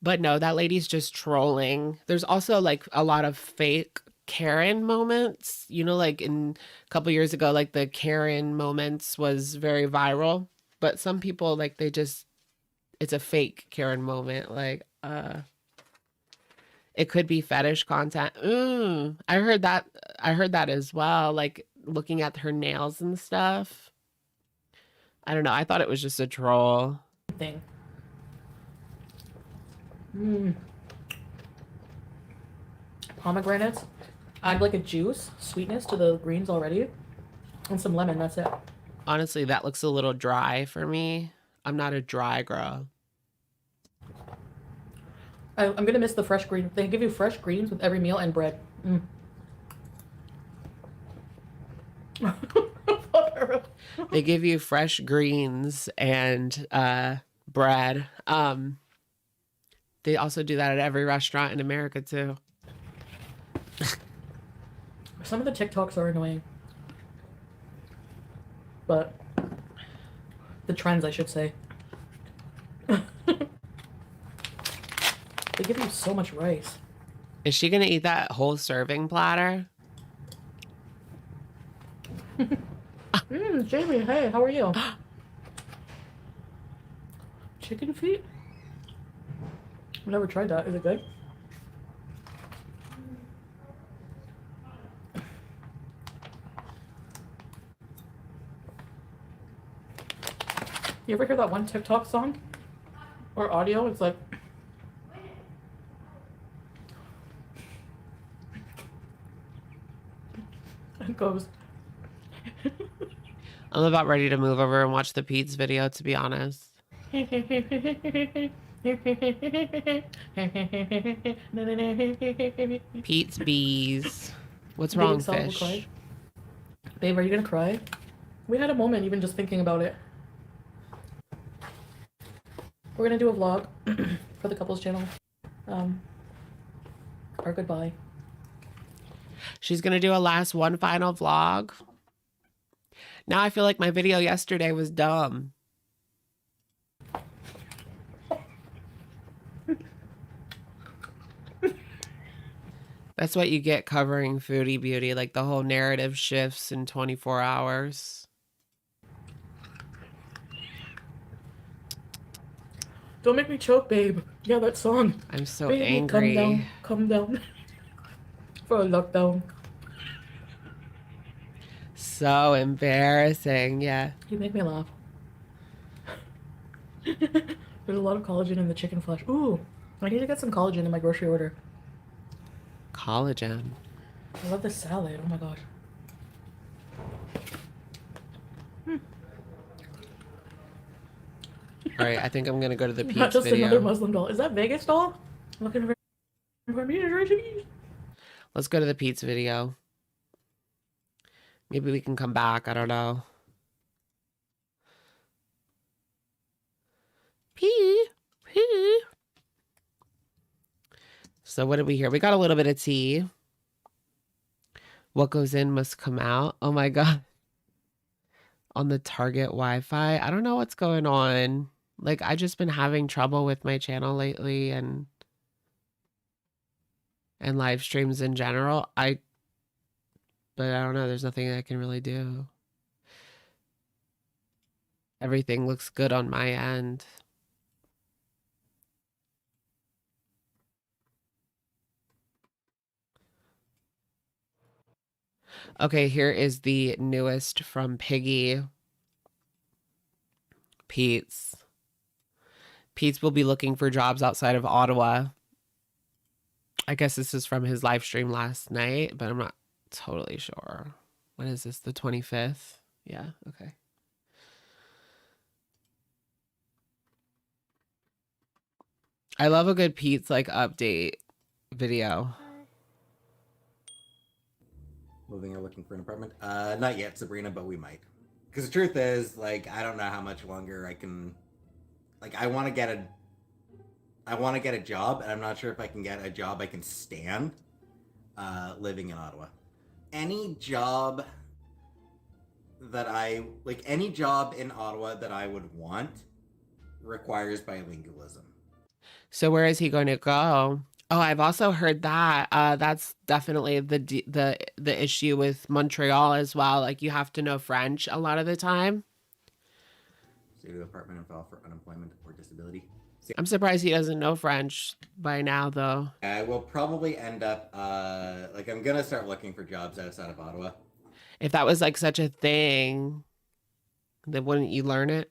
But no, that lady's just trolling. There's also like a lot of fake Karen moments. You know, like in a couple years ago, like the Karen moments was very viral. But some people like it's a fake Karen moment. Like it could be fetish content. I heard that as well. Like looking at her nails and stuff. I don't know. I thought it was just a troll. Thing. Pomegranates. Add like a juice, sweetness to the greens already, and some lemon. That's it. Honestly, that looks a little dry for me. I'm not a dry girl. I'm gonna miss the fresh greens. They give you fresh greens with every meal and bread. They give you fresh greens and bread. They also do that at every restaurant in America too. Some of the TikToks are annoying, but the trends, I should say. They give you so much rice. Is she gonna eat that whole serving platter? Jamie, hey, how are you? Chicken feet? I've never tried that. Is it good? You ever hear that one TikTok song? Or audio? It's like... It goes... I'm about ready to move over and watch the Pete's video, to be honest. Pete's bees. What's wrong, fish? Babe, are you gonna cry? We had a moment even just thinking about it. We're gonna do a vlog for the couples channel. Our goodbye. She's gonna do one final vlog. Now I feel like my video yesterday was dumb. That's what you get covering Foodie Beauty. Like the whole narrative shifts in 24 hours. Don't make me choke, babe. Yeah, that song. I'm so Baby, angry. Come down. For a lockdown. So embarrassing. Yeah. You make me laugh. There's a lot of collagen in the chicken flesh. Ooh, I need to get some collagen in my grocery order. Collagen. I love this salad. Oh my gosh. All right, I think I'm gonna go to the Not Pete's just video. another Muslim doll. Is that Vegas doll? I'm looking for me. Let's go to the Pete's video. Maybe we can come back. I don't know. Pee. So what did we hear? We got a little bit of tea. What goes in must come out. Oh my God. On the Target Wi-Fi. I don't know what's going on. Like I just been having trouble with my channel lately and live streams in general. I But I don't know. There's nothing I can really do. Everything looks good on my end. Okay, here is the newest from Piggy. Peetz. Peetz will be looking for jobs outside of Ottawa. I guess this is from his live stream last night, but I'm not totally sure. What is this, the 25th? Yeah, okay. I love a good Peetz like update video. Moving or looking for an apartment? Not yet, Sabrina, but we might. Because the truth is, like, I don't know how much longer I can. Like, I want to get a job, and I'm not sure if I can get a job I can stand living in Ottawa. Any job any job in Ottawa that I would want requires bilingualism. So where is he going to go? Oh, I've also heard that. That's definitely the issue with Montreal as well. Like you have to know French a lot of the time. Stay to apartment and file for unemployment or disability. I'm surprised he doesn't know French by now, though. I will probably end up I'm gonna start looking for jobs outside of Ottawa. If that was like such a thing, then wouldn't you learn it?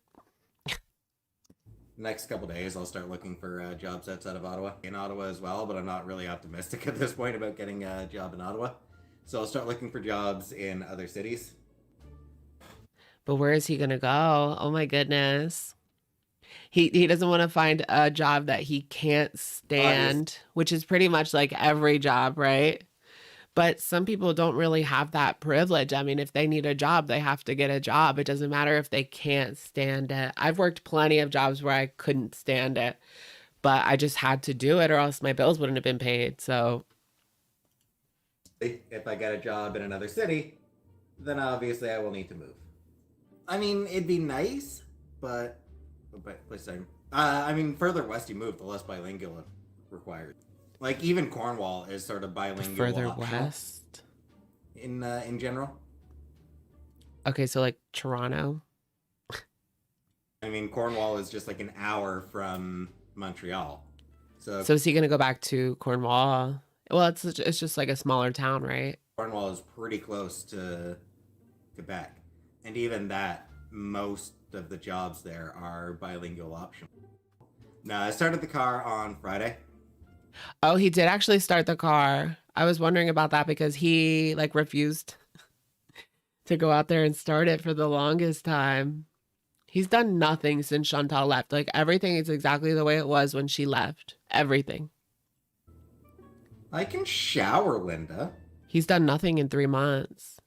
Next couple days, I'll start looking for jobs outside of Ottawa. In Ottawa as well, but I'm not really optimistic at this point about getting a job in Ottawa. So I'll start looking for jobs in other cities. But where is he gonna go? Oh my goodness. He doesn't want to find a job that he can't stand, which is pretty much like every job, right? But some people don't really have that privilege. I mean, if they need a job, they have to get a job. It doesn't matter if they can't stand it. I've worked plenty of jobs where I couldn't stand it, but I just had to do it or else my bills wouldn't have been paid. So if I get a job in another city, then obviously I will need to move. I mean, it'd be nice, but further west you move, the less bilingual required. Like even Cornwall is sort of bilingual. Further west in general. Okay, so like Toronto. I mean, Cornwall is just like an hour from Montreal. So is he gonna go back to Cornwall? Well, it's just like a smaller town, right? Cornwall is pretty close to Quebec, and even that, most of the jobs there are bilingual optional. Now, I started the car on Friday. Oh, he did actually start the car. I was wondering about that because he like refused to go out there and start it for the longest time. He's done nothing since Chantal left. Like everything is exactly the way it was when she left. Everything. I can shower, Linda. He's done nothing in 3 months.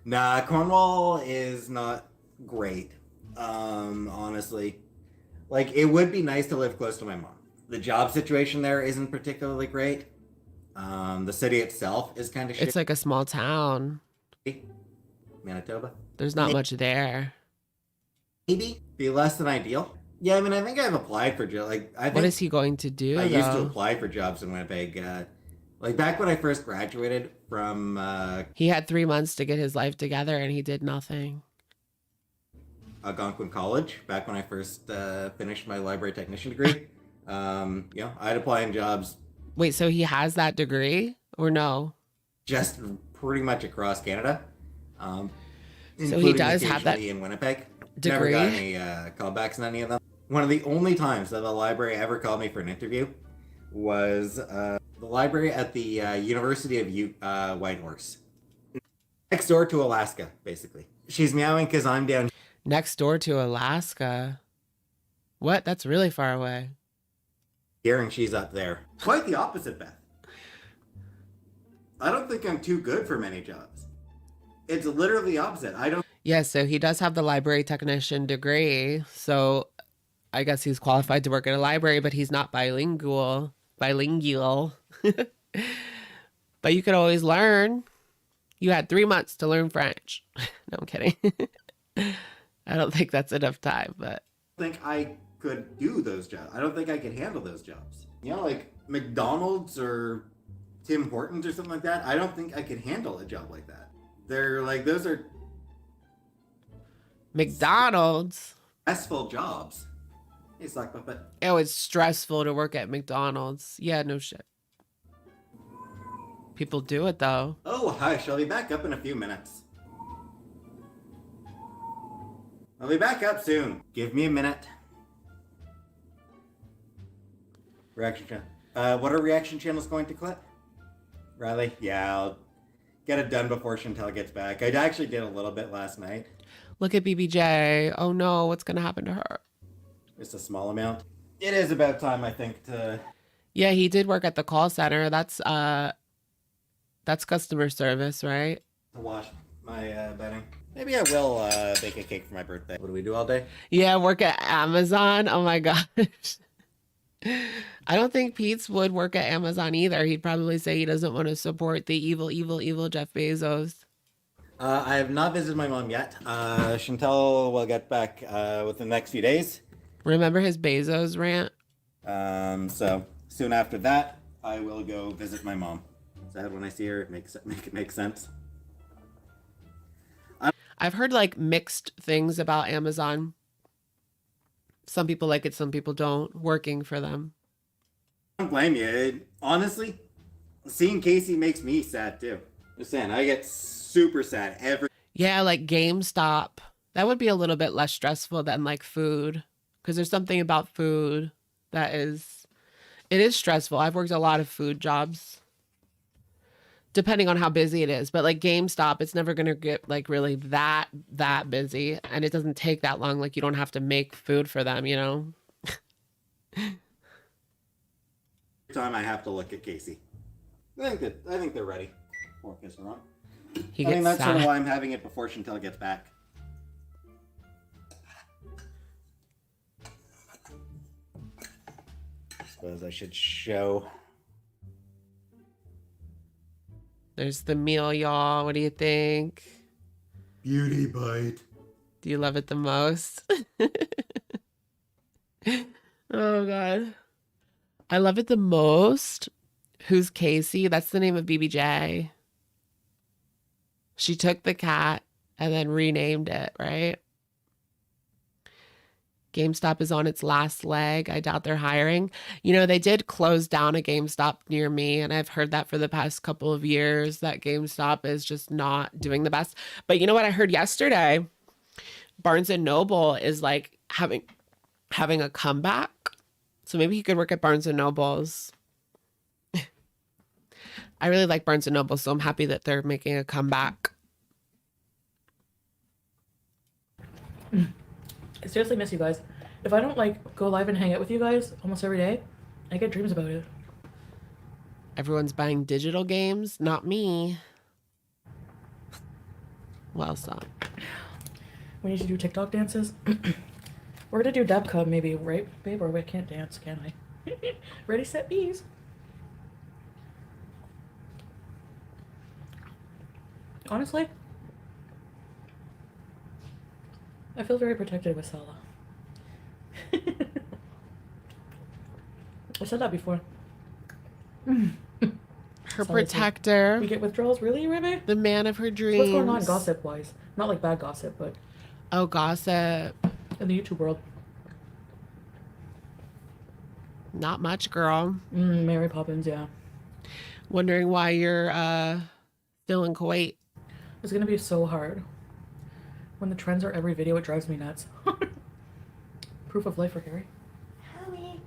Nah, Cornwall is not great. Honestly. Like, it would be nice to live close to my mom. The job situation there isn't particularly great. The city itself is kind of shit. It's like a small town. Manitoba. There's not much there. Maybe be less than ideal. Yeah, I mean, I think I've applied for jobs. Like, What is he going to do? I used to though? apply for jobs in Winnipeg. Like back when I first graduated from He had 3 months to get his life together and he did nothing. Algonquin College, back when I first finished my library technician degree. I'd apply in jobs. Wait, so he has that degree or no? Just pretty much across Canada. So he does have that in Winnipeg. degree? Never got any callbacks in any of them. One of the only times that the library ever called me for an interview was the library at the University of Whitehorse. Next door to Alaska, basically. She's meowing because I'm down Next door to Alaska. What? That's really far away. here and she's up there. Quite the opposite, Beth. I don't think I'm too good for many jobs. It's literally the opposite. Yeah, so he does have the library technician degree. So I guess he's qualified to work at a library, but he's not bilingual. Bilingual. But you could always learn. You had 3 months to learn French. No, I'm kidding. I don't think that's enough time, but I think I could do those jobs. I don't think I could handle those jobs. Like McDonald's or Tim Hortons or something like that, I don't think I could handle a job like that. They're like, those are McDonald's. stressful jobs. Hey, Sock Puppet. Oh, it's stressful to work at McDonald's. Yeah, no shit. People do it though. Oh, hush. I'll be back up in a few minutes. I'll be back up soon. Give me a minute. Reaction channel. What are reaction channels going to clip? Riley? Yeah, I'll get it done before Chantal gets back. I actually did a little bit last night. Look at BBJ. Oh no, what's gonna happen to her? Just a small amount. It is about time, I think, to... Yeah, he did work at the call center. That's customer service, right? to wash my bedding. Maybe I will bake a cake for my birthday. What do we do all day? Yeah, work at Amazon. Oh my gosh. I don't think Peetz would work at Amazon either. He'd probably say he doesn't want to support the evil, evil, evil Jeff Bezos. I have not visited my mom yet. Chantal will get back within the next few days. Remember his Bezos rant? So soon after that, I will go visit my mom. Sad when I see her, make it make sense. I've heard like mixed things about Amazon. Some people like it, some people don't. Working for them. I don't blame you. Honestly, seeing Casey makes me sad too. Just saying, I get super sad every. Yeah, like GameStop. That would be a little bit less stressful than like food, because there's something about food that it is stressful. I've worked a lot of food jobs, depending on how busy it is. But like GameStop, it's never gonna get like really that busy, and it doesn't take that long. Like you don't have to make food for them, you know. Every time I have to look at Casey, I think they're ready. Or is wrong. I think that's sort of why I'm having it before Chantal gets back. Suppose I should show. There's the meal, y'all. What do you think? Beauty bite. Do you love it the most? Oh God. I love it the most. Who's Casey? That's the name of BBJ. She took the cat and then renamed it, right? GameStop is on its last leg. I doubt they're hiring. You know, they did close down a GameStop near me, and I've heard that for the past couple of years, that GameStop is just not doing the best. But you know what I heard yesterday? Barnes & Noble is like having a comeback. So maybe he could work at Barnes & Noble's. I really like Barnes & Noble, so I'm happy that they're making a comeback. I seriously miss you guys. If I don't like go live and hang out with you guys almost every day, I get dreams about it. Everyone's buying digital games, not me. Well, so. We need to do TikTok dances. We're gonna do Deb Cub maybe, right, babe? Or we can't dance, can I? Ready, set, bees. Honestly, I feel very protected with Sala. I said that before. Her Sala's protector. like, we get withdrawals, really, Rebe? The man of her dreams. What's going on gossip-wise? Not like bad gossip, but Oh, gossip. in the YouTube world. Not much, girl. Mary Poppins, yeah. Wondering why you're still in Kuwait. It's gonna be so hard. When the trends are every video, it drives me nuts. Proof of life for Harry. Harry.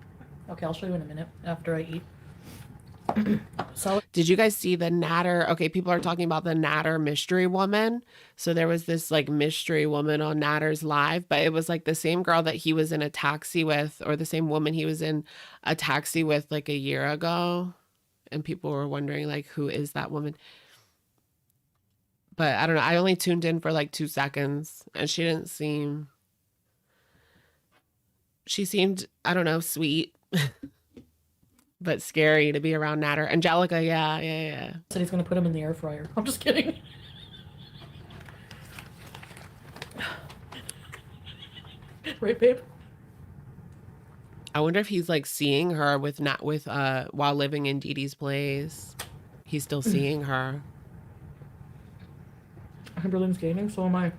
Okay, I'll show you in a minute after I eat. So Did you guys see the Natter? Okay, people are talking about the Natter mystery woman. So there was this like mystery woman on Natter's live, but it was like the same girl that he was in a taxi with, or the same woman he was in a taxi with like a year ago. And people were wondering like, who is that woman? But I don't know. I only tuned in for like 2 seconds, and she seemed, I don't know, sweet. But scary to be around Natter. Angelica, yeah. said he's gonna put him in the air fryer. I'm just kidding. Right, babe? I wonder if he's like seeing her while living in Dee Dee's place. he's still seeing her. Berlin's gaining, so am I.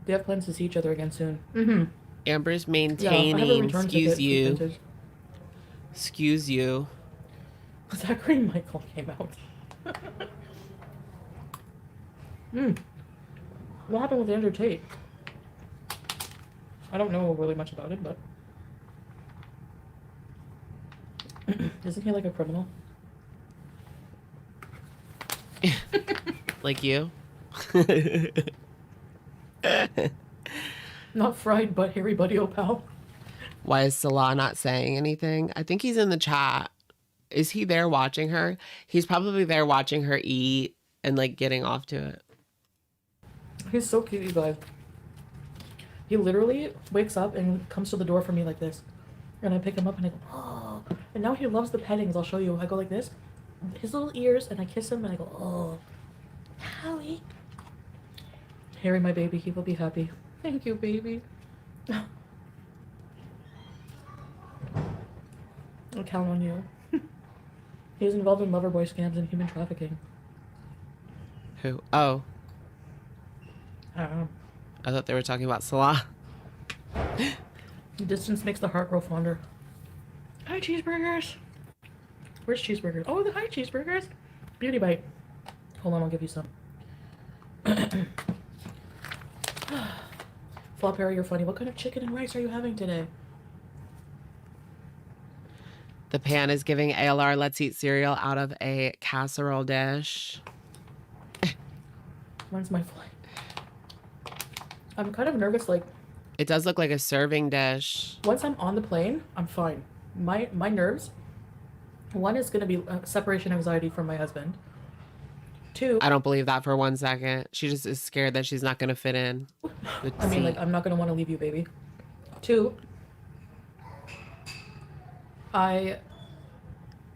They have plans to see each other again soon. Mm-hmm. Amber's Yeah, I have a maintaining. return Excuse ticket. you. Excuse you. Zachary and Michael came out. What happened with Andrew Tate? I don't know really much about it, but isn't he like a criminal? Like you? Not fried, but hairy buddy pal. Why is Salah not saying anything? I think he's in the chat. Is he there watching her? He's probably there watching her eat and like getting off to it. He's so cute, you guys. He literally wakes up and comes to the door for me like this. And I pick him up and I go, oh. And now he loves the pettings. I'll show you. I go like this. His little ears, and I kiss him and I go, oh. Howie. Harry, my baby, he will be happy. Thank you, baby. I'll count on you. He is involved in lover boy scams and human trafficking. Who? Oh, I don't know. I thought they were talking about Salah. Distance makes the heart grow fonder. Hi, cheeseburgers. Where's cheeseburgers? Oh, the hi, cheeseburgers. Beauty bite. Hold on, I'll give you some. Flop Harry, you're funny. What kind of chicken and rice are you having today? The pan is giving ALR let's eat cereal out of a casserole dish. When's my flight? I'm kind of nervous, like, It does look like a serving dish. once I'm on the plane, I'm fine. My nerves, one is going to be separation anxiety from my husband. Two, I don't believe that for 1 second. She just is scared that she's not going to fit in. I mean, like, I'm not going to want to leave you, baby. Two,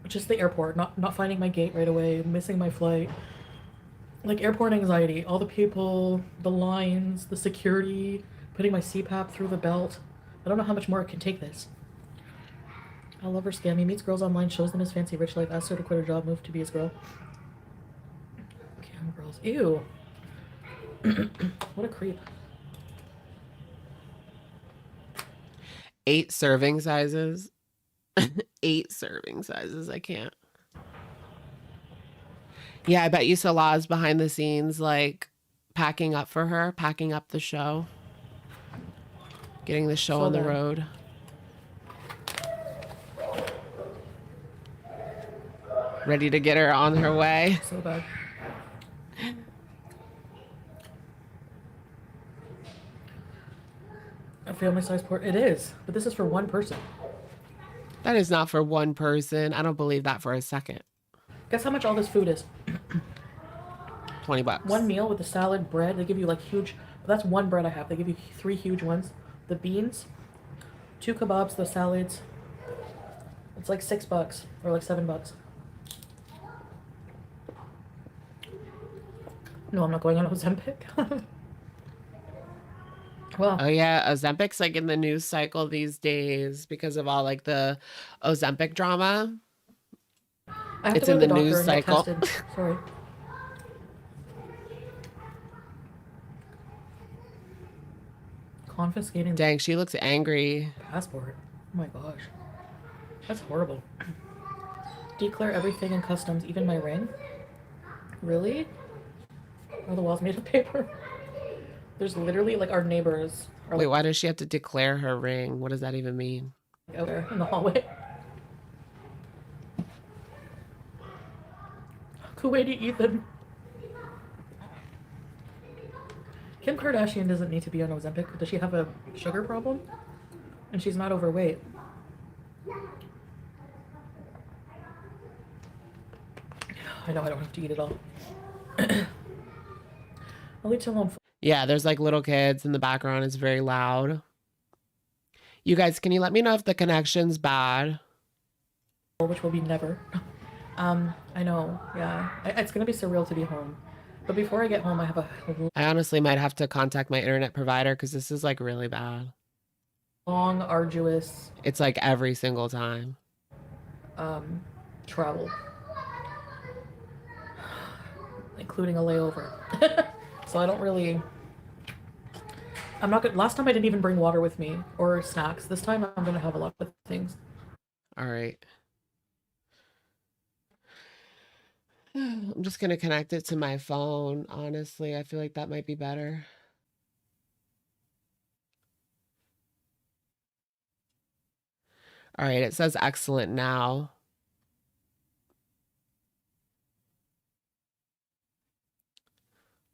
just the airport, not finding my gate right away, missing my flight. Like, airport anxiety, all the people, the lines, the security, putting my CPAP through the belt. I don't know how much more I can take this. I love her scam. He meets girls online, shows them his fancy rich life, asks her to quit her job, move to be his girl. Cam girls. Ew. What a creep. 8 serving sizes. 8 serving sizes. I can't. Yeah, I bet you Salah's behind the scenes, like, packing up for her, packing up the show. Getting the show So on the bad. road. Ready to get her on her way. So bad. A family size port. It is, but this is for one person. That is not for one person. I don't believe that for a second. Guess how much all this food is? $20. One meal with the salad, bread. They give you like huge. That's one bread I have. They give you 3 huge ones. The beans, 2 kebabs, the salads. It's like $6 or like $7. No, I'm not going on Ozempic. Well, Oh yeah, Ozempic's like in the news cycle these days because of all like the Ozempic drama. I have it's to go in to the doctor news and get cycle. tested. Sorry. Confiscating the Dang, she looks angry. passport. Oh my gosh. That's horrible. Declare everything in customs, even my ring? Really? Are the walls made of paper? There's literally, like, our neighbors are Wait, like why does she have to declare her ring? What does that even mean? out there in the hallway. Kuwaiti Ethan. Kim Kardashian doesn't need to be on Ozempic. Does she have a sugar problem? And she's not overweight. I know I don't have to eat it all. I'll leave it alone. Yeah, there's like little kids in the background. It's very loud. You guys, can you let me know if the connection's bad? Which will be never. I know. Yeah, it's gonna be surreal to be home. But before I get home, I have a I honestly might have to contact my internet provider because this is like really bad. long, arduous It's like every single time. travel. including a layover. So I don't really. I'm not good. Last time I didn't even bring water with me or snacks. This time I'm gonna have a lot of things. All right. I'm just gonna connect it to my phone. Honestly, I feel like that might be better. All right, it says excellent now.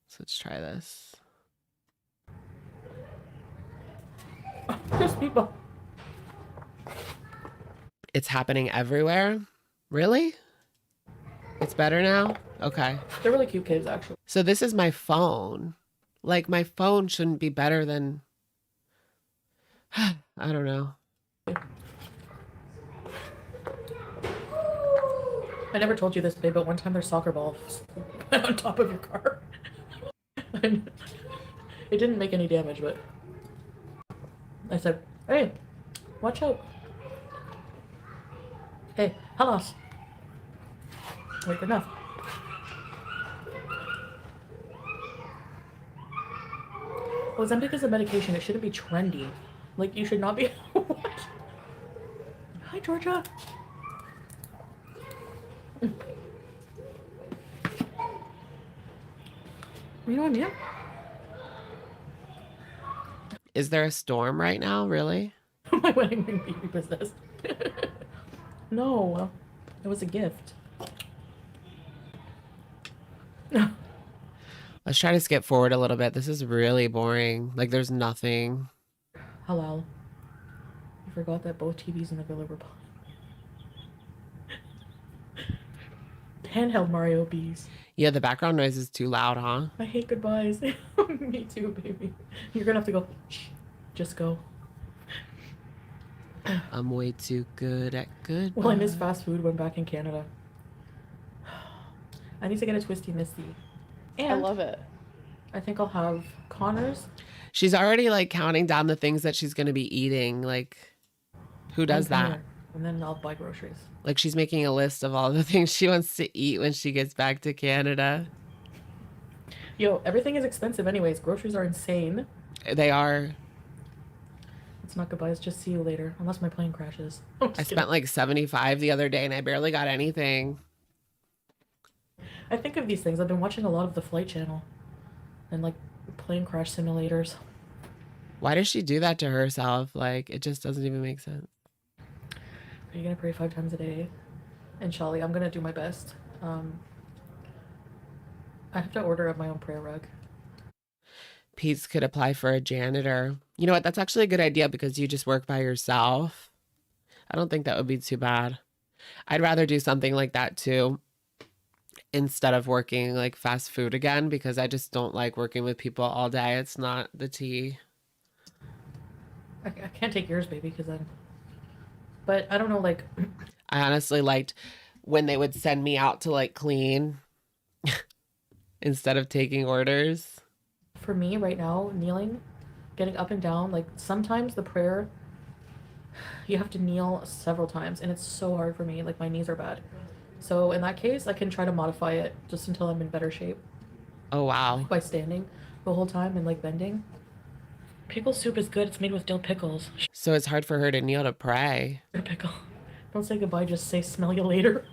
So let's try this. There's people. It's happening everywhere? Really? It's better now? Okay. They're really cute kids, actually. So this is my phone. Like, my phone shouldn't be better than... I don't know. I never told you this, babe, but one time their soccer ball went on top of your car. It didn't make any damage, but I said, hey, watch out. Hey, halas. Wait, enough. Ozempic is a medication. It shouldn't be trendy. Like, you should not be... What? Hi, Georgia. You know what I mean? Is there a storm right now? Really? My wedding ring baby possessed. No, it was a gift. Let's try to skip forward a little bit. This is really boring. Like, there's nothing. Halal. You forgot that both TVs in the villa were bought. Handheld Mario bees. Yeah, the background noise is too loud, huh? I hate goodbyes. Me too, baby. You're gonna have to go. Shh. Just go. I'm way too good at good. Well, I miss fast food when back in Canada. I need to get a Twisty Misty. And I love it. I think I'll have Connor's. She's already like counting down the things that she's going to be eating. Like, who does that? Connor, and then I'll buy groceries. Like, she's making a list of all the things she wants to eat when she gets back to Canada. Yo, everything is expensive anyways. Groceries are insane. They are. It's not goodbye, it's just see you later. Unless my plane crashes. I'm just I kidding. spent like 75 the other day and I barely got anything. I think of these things. I've been watching a lot of the Flight Channel. And like plane crash simulators. Why does she do that to herself? Like, it just doesn't even make sense. Are you gonna pray 5 times a day? And Shelly, I'm gonna do my best. I have to order up my own prayer rug. Peetz could apply for a janitor. You know what? That's actually a good idea because you just work by yourself. I don't think that would be too bad. I'd rather do something like that too instead of working like fast food again because I just don't like working with people all day. It's not the tea. I can't take yours, baby, because then... But I don't know, like... I honestly liked when they would send me out to like clean instead of taking orders. For me right now, kneeling, getting up and down, like sometimes the prayer, you have to kneel several times and it's so hard for me. Like my knees are bad. So in that case, I can try to modify it just until I'm in better shape Oh, wow. by standing the whole time and like bending. Pickle soup is good. It's made with dill pickles. So it's hard for her to kneel to pray. Pickle. Don't say goodbye, just say smell you later.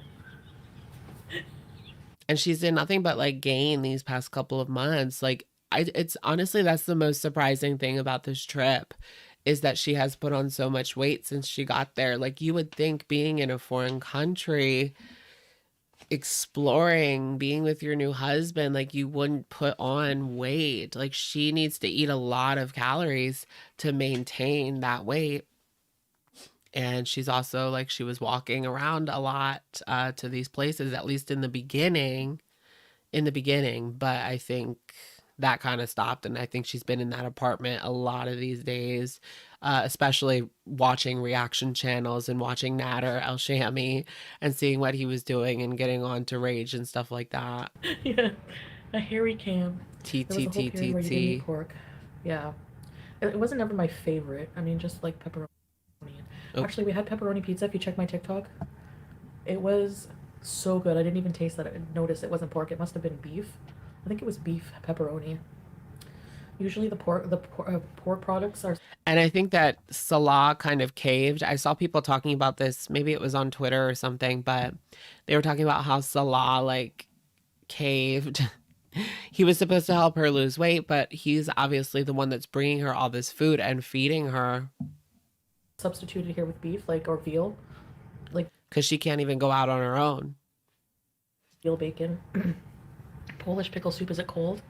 And she's did nothing but like gain these past couple of months. Like, it's honestly, that's the most surprising thing about this trip is that she has put on so much weight since she got there. Like, you would think being in a foreign country, exploring, being with your new husband, like you wouldn't put on weight. Like, she needs to eat a lot of calories to maintain that weight. And she's also like, she was walking around a lot to these places, at least in the beginning. But I think that kind of stopped. And I think she's been in that apartment a lot of these days, especially watching reaction channels and watching Nader El Shami and seeing what he was doing and getting on to Rage and stuff like that. Yeah, a hairy cam. T There was T a whole T period where T you didn't eat T. pork. Yeah. It wasn't ever my favorite. I mean, just like pepperoni. Oh. Actually, we had pepperoni pizza. If you check my TikTok, it was so good. I didn't even taste that. I noticed it wasn't pork. It must have been beef. I think it was beef pepperoni. Usually the pork products are. And I think that Salah kind of caved. I saw people talking about this. Maybe it was on Twitter or something, but they were talking about how Salah like caved. He was supposed to help her lose weight, but he's obviously the one that's bringing her all this food and feeding her Substituted here with beef, like, or veal, like because she can't even go out on her own. veal bacon. Polish pickle soup, is it cold?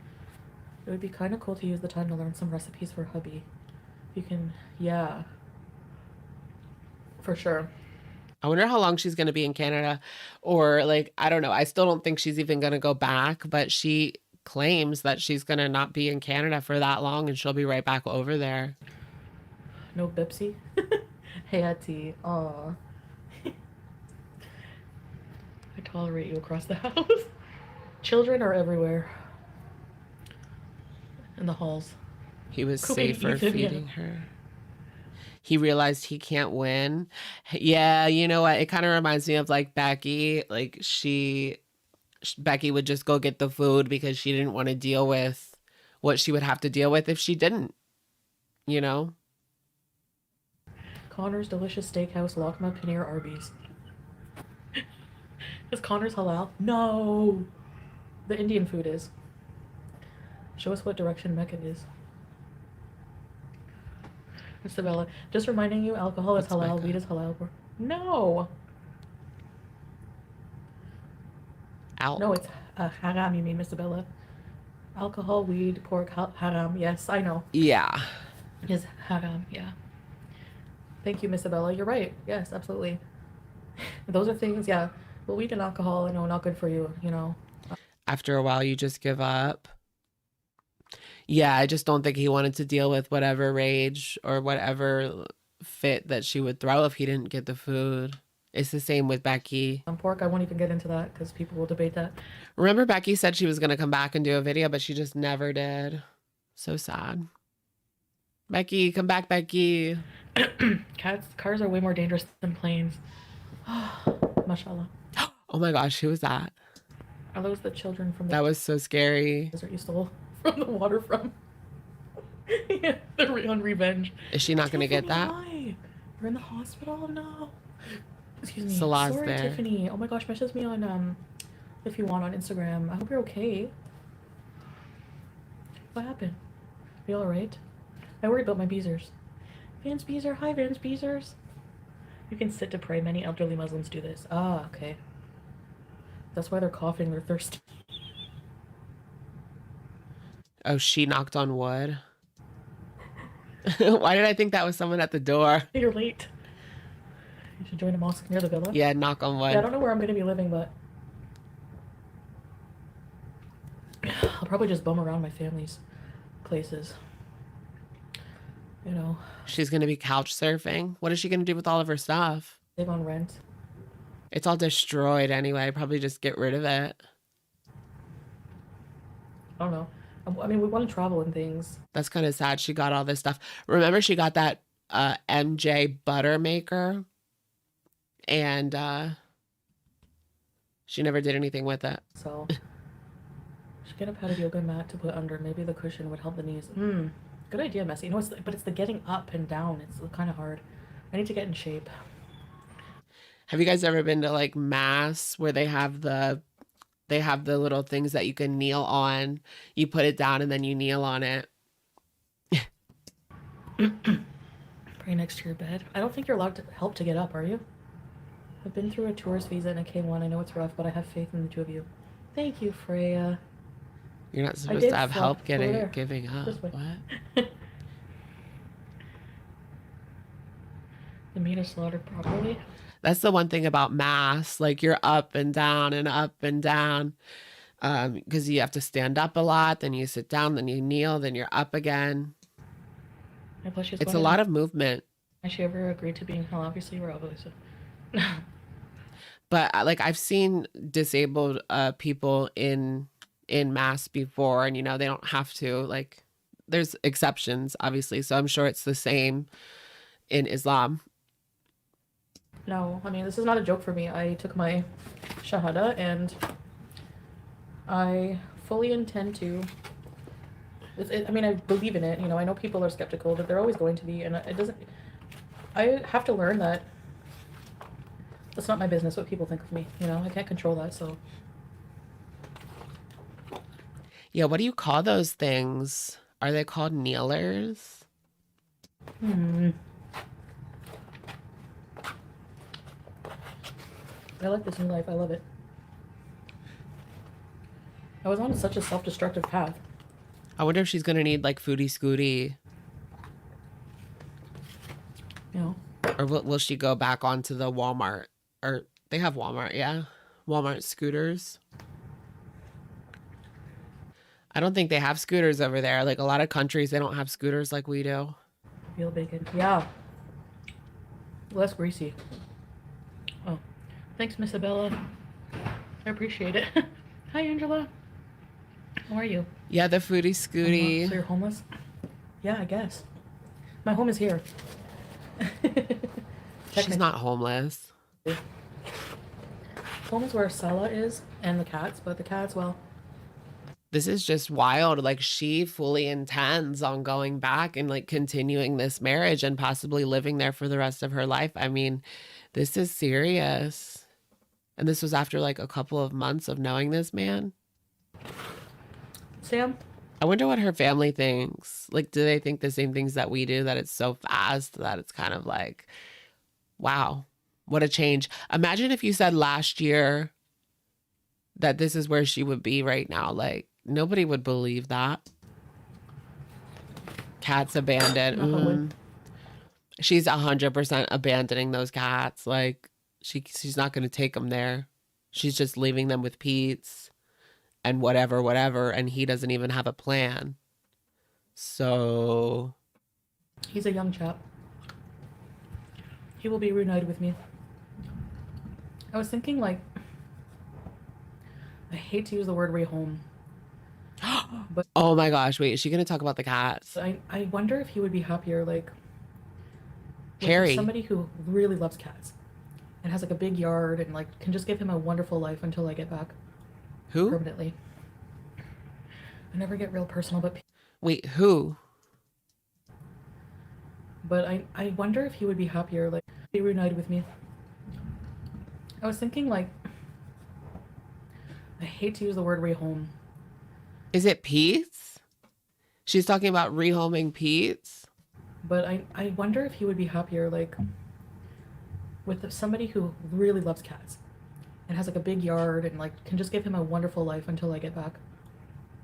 It would be kind of cool to use the time to learn some recipes for hubby. You can, yeah, for sure. I wonder how long she's going to be in Canada, or like, I don't know. I still don't think she's even going to go back, but she claims that she's going to not be in Canada for that long and she'll be right back over there. No Bipsy. Hey, Auntie. Aw. I tolerate you across the house. Children are everywhere. In the halls. He was Cooping safer Ethan, feeding her. He realized he can't win. Yeah, you know what? It kind of reminds me of like Becky. Like Becky would just go get the food because she didn't want to deal with what she would have to deal with if she didn't, you know? Connor's Delicious Steakhouse, Lakma, Paneer, Arby's. Is Connor's halal? No! The Indian food is. Show us what direction Mecca is. Mr. Bella, just reminding you, alcohol is What's halal, Mecca? weed is halal. No! No, it's haram, you mean, Mr. Bella. Alcohol, weed, pork, haram. Yes, I know. Yeah. Is haram, yeah. Thank you, Miss Isabella. You're right. Yes, absolutely. Those are things, yeah. Well, weed and alcohol, I know, not good for you, you know. After a while, you just give up. Yeah, I just don't think he wanted to deal with whatever rage or whatever fit that she would throw if he didn't get the food. It's the same with Becky. On pork, I won't even get into that because people will debate that. Remember, Becky said she was going to come back and do a video, but she just never did. So sad. Becky, come back, Becky. Cars are way more dangerous than planes. Mashallah. Oh my gosh, who was that? Are those the children from the That was so scary. desert you stole from the water from? Yeah, they're on revenge. Is she not going to get Tiffany, that? why? You're in the hospital? No. Excuse me. Salah's Sorry, there. Tiffany. Oh my gosh, message me on if you want on Instagram. I hope you're okay. What happened? Are you alright? I worry about my Beezers. Vance Beezer, hi Vance Beezers. You can sit to pray. Many elderly Muslims do this. Ah, okay. That's why they're coughing, they're thirsty. Oh, she knocked on wood. Why did I think that was someone at the door? You're late. You should join a mosque near the villa. Yeah, knock on wood. Yeah, I don't know where I'm gonna be living, but I'll probably just bum around my family's places. You know, She's going to be couch surfing. What is she going to do with all of her stuff? save on rent. It's all destroyed anyway. Probably just get rid of it. I don't know. I mean, we want to travel and things. That's kind of sad. She got all this stuff. Remember, she got that MJ butter maker, and she never did anything with it. So, should get a padded yoga mat to put under. Maybe the cushion would help the knees. Good idea, Messy. No, but it's the getting up and down. It's kind of hard. I need to get in shape. Have you guys ever been to like mass where they have the little things that you can kneel on? You put it down and then you kneel on it. Pray next to your bed. I don't think you're allowed to help to get up, are you? I've been through a tourist visa and a K1. I know it's rough, but I have faith in the two of you. Thank you, Freya. You're not supposed did to have flop help over there. giving up. This way. What? The meat is slaughtered properly. That's the one thing about mass. Like you're up and down and up and down. Because you have to stand up a lot, then you sit down, then you kneel, then you're up again. And plus she's It's a going lot in. of movement. Has she ever agreed to being held? Obviously, we're obviously. But like I've seen disabled people in mass before, and they don't have to. Like there's exceptions, obviously. So I'm sure it's the same in Islam. No, I mean, this is not a joke for me. I took my Shahada and I fully intend to. I mean, I believe in it. You know, I know people are skeptical, but they're always going to be, and it doesn't. I have to learn that it's not my business what people think of me. You know, I can't control that. So Yeah, what do you call those things? Are they called kneelers? I like this new life. I love it. I was on such a self-destructive path. I wonder if she's gonna need like Foodie Scooty, You know, or will she go back onto the Walmart? Or they have Walmart, yeah, Walmart scooters. I don't think they have scooters over there. Like a lot of countries, they don't have scooters like we do. veal bacon. Yeah, less greasy. Oh, thanks, Miss Abella. I appreciate it. Hi, Angela. How are you? Yeah, the Foodie Scooty. So you're homeless? Yeah, I guess. My home is here. She's not homeless. Home is where Sella is and the cats, but the cats, well, This is just wild. Like she fully intends on going back and like continuing this marriage and possibly living there for the rest of her life. I mean, this is serious. And this was after like a couple of months of knowing this man. Sam, I wonder what her family thinks. Like, do they think the same things that we do, that it's so fast that it's kind of like, wow, what a change. Imagine if you said last year that this is where she would be right now. Like, nobody would believe that. Cats abandoned. She's 100% abandoning those cats. Like, she's not going to take them there. She's just leaving them with Peetz and whatever, and he doesn't even have a plan. So he's a young chap. He will be reunited with me. I was thinking, like, I hate to use the word rehome, but oh my gosh, wait, is she gonna talk about the cats? I wonder if he would be happier, like, with Harry. somebody who really loves cats and has like a big yard and like can just give him a wonderful life until I get back Who? permanently. I never get real personal, Wait, who? but I wonder if he would be happier, like, be reunited with me. I was thinking, like, I hate to use the word rehome. Is it Peetz? She's talking about rehoming Peetz? But I wonder if he would be happier, like, with somebody who really loves cats and has like a big yard and like can just give him a wonderful life until I get back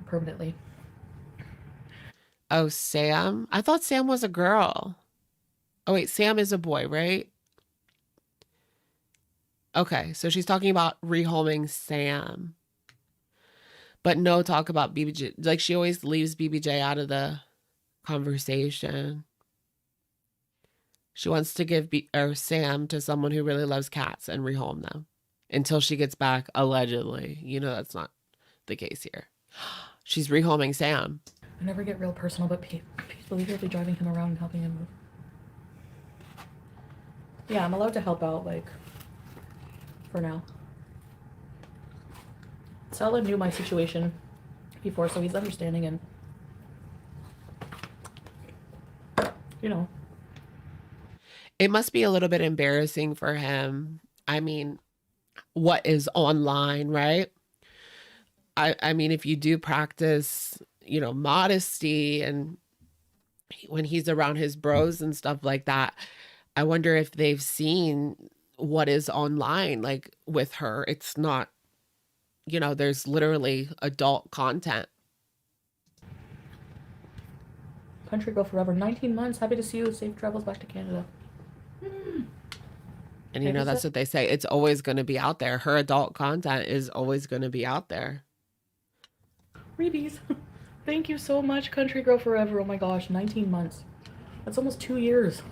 permanently. Oh, Sam? I thought Sam was a girl. Oh, wait, Sam is a boy, right? Okay, so she's talking about rehoming Sam. But no talk about BBJ. Like, she always leaves BBJ out of the conversation. She wants to give Sam to someone who really loves cats and rehome them until she gets back, allegedly. You know that's not the case here. She's rehoming Sam. I never get real personal, but please believe you'll be driving him around and helping him move. Yeah, I'm allowed to help out, like, for now. Sala knew my situation before, so he's understanding and, you know. It must be a little bit embarrassing for him. I mean, what is online, right? I mean, if you do practice, you know, modesty and when he's around his bros and stuff like that, I wonder if they've seen what is online, like with her. It's not, you know, there's literally adult content. Country girl forever. 19 months. Happy to see you. Safe travels back to Canada. And you know, that's what they say. It's always going to be out there. Her adult content is always going to be out there. Freebies. Thank you so much, Country Girl Forever. Oh my gosh, 19 months. That's almost 2 years.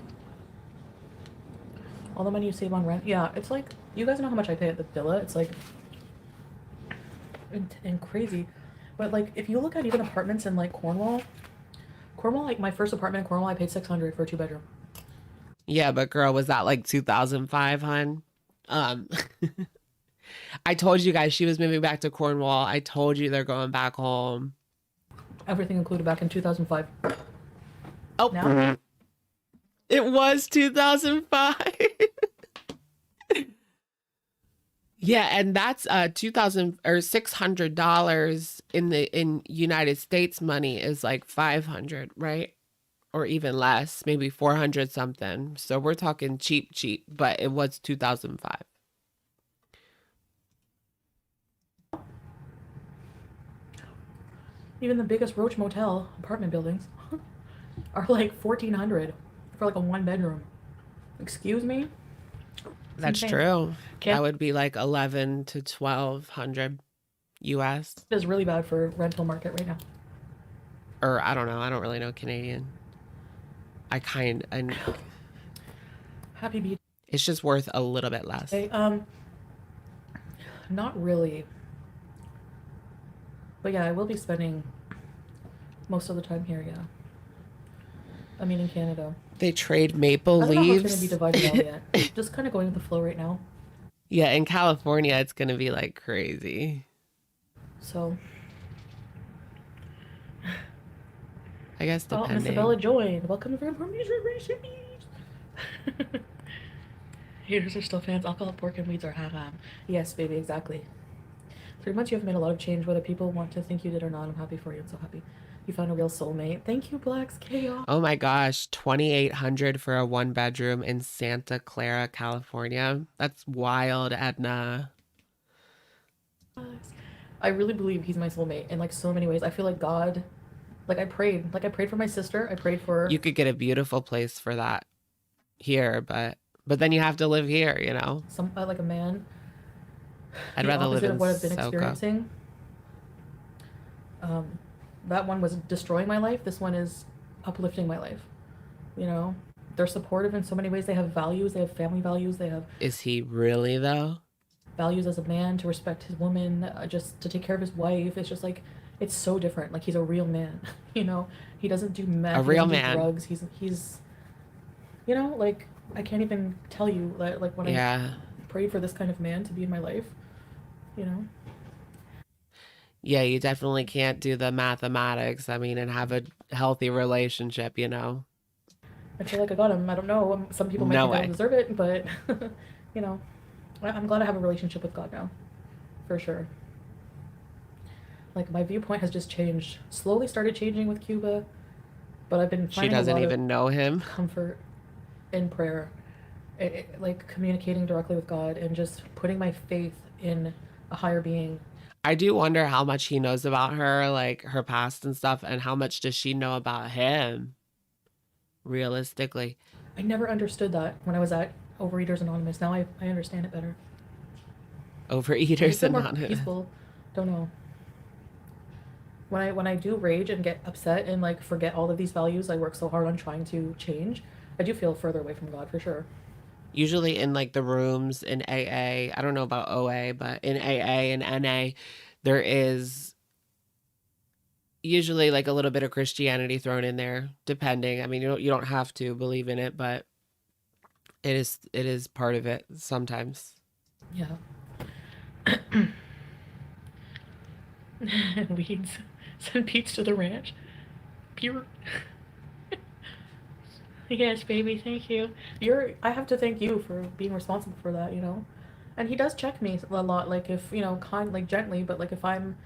All the money you save on rent. Yeah, it's like, you guys know how much I pay at the villa. It's like, and crazy. But like, if you look at even apartments in like Cornwall, like my first apartment in Cornwall, I paid $600 for a 2-bedroom. Yeah, but girl, was that like 2005, hun? I told you guys she was moving back to Cornwall. I told you they're going back home. Everything included back in 2005. Oh, Now, it was 2005. Yeah, and that's 2000 or $600 in United States money is like 500, right? Or even less, maybe 400 something. So we're talking cheap, but it was 2005. even the biggest Roach Motel apartment buildings are like 1,400 for like a 1 bedroom. Excuse me? That's insane. true. Can't- That would be like 11 to 1200 US. It is really bad for rental market right now. Or I don't know. I don't really know Canadian. And Happy beach. it's just worth a little bit less. Okay, not really. But yeah, I will be spending most of the time here, yeah. I mean, in Canada. They trade maple I don't know how it's going to be leaves. divided out yet. Just kind of going with the flow right now. Yeah, in California, it's going to be like crazy. So, I guess oh, Miss depending. Isabella joined. Welcome to Information Recipes. Haters are still fans. Alcohol, pork, and weeds are ham. Yes, baby, exactly. Pretty much you have made a lot of change, whether people want to think you did or not. I'm happy for you. I'm so happy. You found a real soulmate. Thank you, Black's Chaos. Oh my gosh, 2,800 for a 1 bedroom in Santa Clara, California. That's wild, Edna. I really believe he's my soulmate in like so many ways. I feel like God, like I prayed for my sister. I prayed for You could get a beautiful place for that here, but then you have to live here, you know. some like a man. I'd The rather live opposite in of what I've been Soka. experiencing. That one was destroying my life. This one is uplifting my life. You know, they're supportive in so many ways. They have values. They have family values. They have Is he really though? values as a man to respect his woman, just to take care of his wife. It's just like it's so different. Like he's a real man. You know, he doesn't do meth. A he real doesn't do man. drugs. He's, you know, like I can't even tell you like when I Yeah. prayed for this kind of man to be in my life. You know. Yeah, you definitely can't do the mathematics, I mean, and have a healthy relationship, you know. I feel like I got him. I don't know. Some people might No think I way. don't deserve it, but you know, I'm glad I have a relationship with God now, for sure. Like my viewpoint has just changed. Slowly started changing with Cuba, but I've been She finding a doesn't lot of even know him. comfort in prayer, like communicating directly with God and just putting my faith in a higher being. I do wonder how much he knows about her, like her past and stuff, and how much does she know about him, realistically. I never understood that when I was at Overeaters Anonymous. Now I understand it better. Overeaters It's a bit more Anonymous. peaceful. Don't know. When I do rage and get upset and like forget all of these values I work so hard on trying to change, I do feel further away from God for sure. Usually in like the rooms in AA, I don't know about OA, but in AA and NA, there is usually like a little bit of Christianity thrown in there, depending. I mean, you don't have to believe in it, but it is part of it sometimes. Yeah. Weeds. Send Pete's to the ranch. Pure. Yes, baby, thank you. I have to thank you for being responsible for that, you know? And he does check me a lot, like if, you know, like gently, but like if I'm,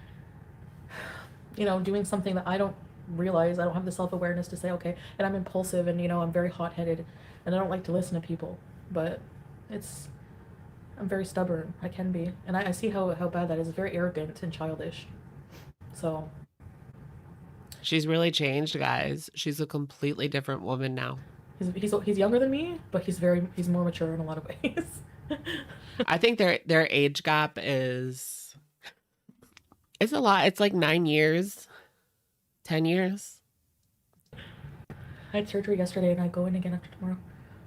you know, doing something that I don't realize, I don't have the self-awareness to say, okay, and I'm impulsive and, you know, I'm very hot-headed and I don't like to listen to people, but I'm very stubborn. I can be. And I see how bad that is. It's very arrogant and childish. So, She's really changed, guys. She's a completely different woman now. he's younger than me, but he's more mature in a lot of ways. I think their age gap it's a lot. It's like 9 years, 10 years. I had surgery yesterday and I go in again after tomorrow.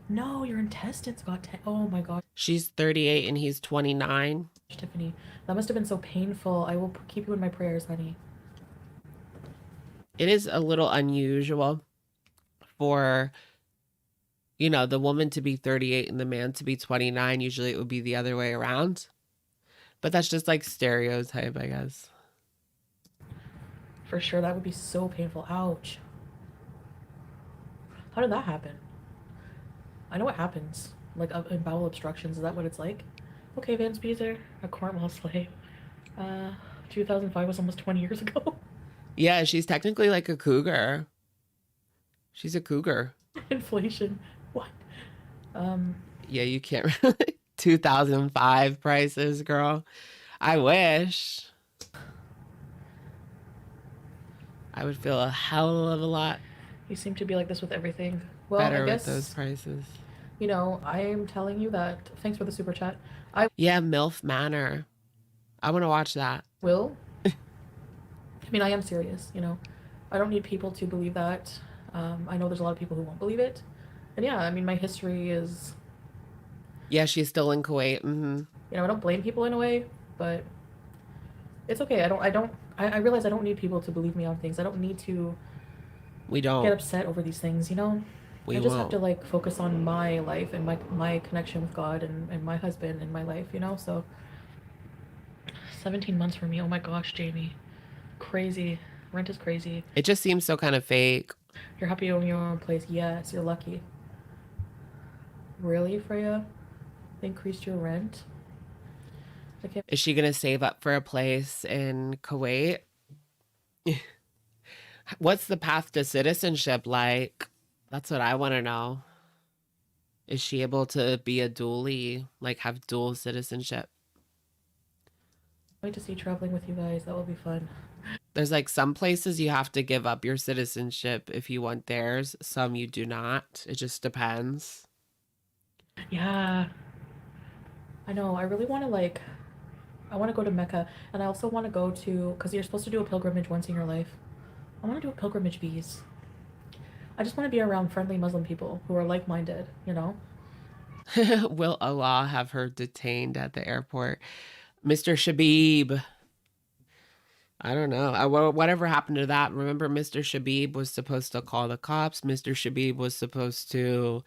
No, your intestines got oh my god. She's 38 and he's 29. Tiffany, that must have been so painful. I will keep you in my prayers, honey. It is a little unusual for, you know, the woman to be 38 and the man to be 29. Usually it would be the other way around. But that's just like stereotype, I guess. For sure, that would be so painful. Ouch. How did that happen? I know what happens. Like in bowel obstructions, is that what it's like? Okay, Vance Beezer, a Cornwall slave. 2005 was almost 20 years ago. Yeah, she's technically like a cougar. She's a cougar. Inflation. What? Yeah, you can't really. 2005 prices, girl. I wish. I would feel a hell of a lot You seem to be like this with everything. Well, better I guess, with those prices. you know, I'm telling you that. Thanks for the super chat. I Yeah, MILF Manor. I want to watch that. will. I mean, I am serious, you know. I don't need people to believe that. I know there's a lot of people who won't believe it. And yeah, I mean, my history is, Yeah, she's still in Kuwait. you know, I don't blame people in a way, but it's okay. I realize I don't need people to believe me on things. I don't need to We get don't. upset over these things, you know? We I just have won't. to like focus on my life and my connection with God and my husband and my life, you know? So 17 months for me. Oh my gosh, Jamie. Crazy. Rent is crazy. It just seems so kind of fake. You're happy to own your own place. Yes, you're lucky. Really, Freya? They increased your rent? Okay. Is she going to save up for a place in Kuwait? What's the path to citizenship like? That's what I want to know. Is she able to be a dually, like have dual citizenship? Wait to see traveling with you guys. That will be fun. There's like some places you have to give up your citizenship if you want theirs. Some you do not. It just depends. Yeah. I know. I really want to like, I want to go to Mecca, and I also want to go to, because you're supposed to do a pilgrimage once in your life. I want to do a pilgrimage, bees. I just want to be around friendly Muslim people who are like-minded, you know? Will Allah have her detained at the airport? Mr. Shabib. I don't know. Whatever happened to that? Remember, Mr. Shabib was supposed to call the cops. Mr. Shabib was supposed to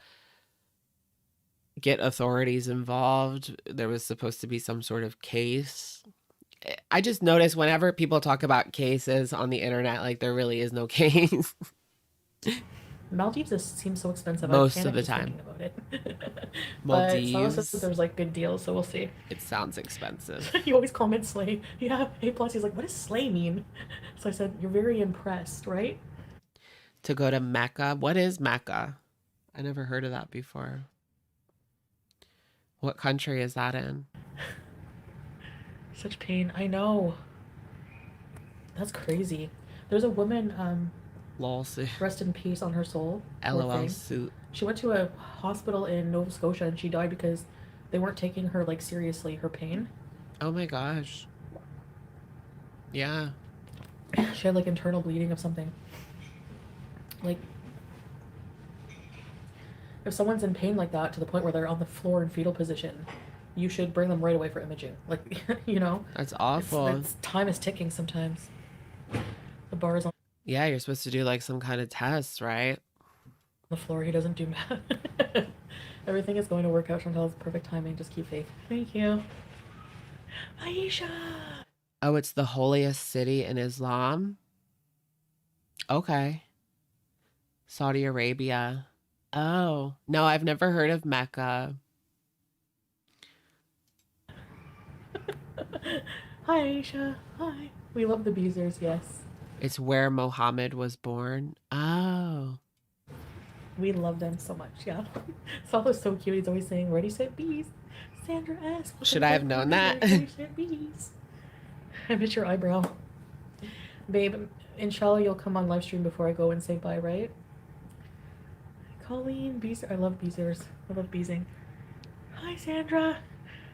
get authorities involved. There was supposed to be some sort of case. I just notice whenever people talk about cases on the internet, like there really is no case. Maldives seems so expensive. Most I of can't the just time. thinking about it. Maldives. But Sala says there's like good deals, so we'll see. It sounds expensive. You always comment slay. Yeah, A+. He's like, what does slay mean? So I said, you're very impressed, right? To go to Mecca. What is Mecca? I never heard of that before. What country is that in? Such pain. I know. That's crazy. There's a woman, Lol. rest in peace on her soul. Poor LOL thing. suit. She went to a hospital in Nova Scotia and she died because they weren't taking her like seriously, her pain. Oh my gosh. Yeah. She had like internal bleeding of something. Like, if someone's in pain like that to the point where they're on the floor in fetal position, you should bring them right away for imaging. Like, you know? That's awful. Time is ticking sometimes. The bar is on Yeah, you're supposed to do like some kind of test, right? the floor. He doesn't do math. Everything is going to work out, Chantal. It's perfect timing. Just keep faith. Thank you. Aisha! Oh, it's the holiest city in Islam? Okay. Saudi Arabia. Oh, no, I've never heard of Mecca. Hi, Aisha. Hi. We love the Beezers, yes. It's where Muhammad was born. Oh. We love them so much, yeah. Saul is so cute. He's always saying, ready, set, bees. Sandra S. Should I have known that? Ready, set, bees. I miss your eyebrow. Babe, inshallah you'll come on live stream before I go and say bye, right? Colleen, bees. I love beezers. I love beezing. Hi, Sandra.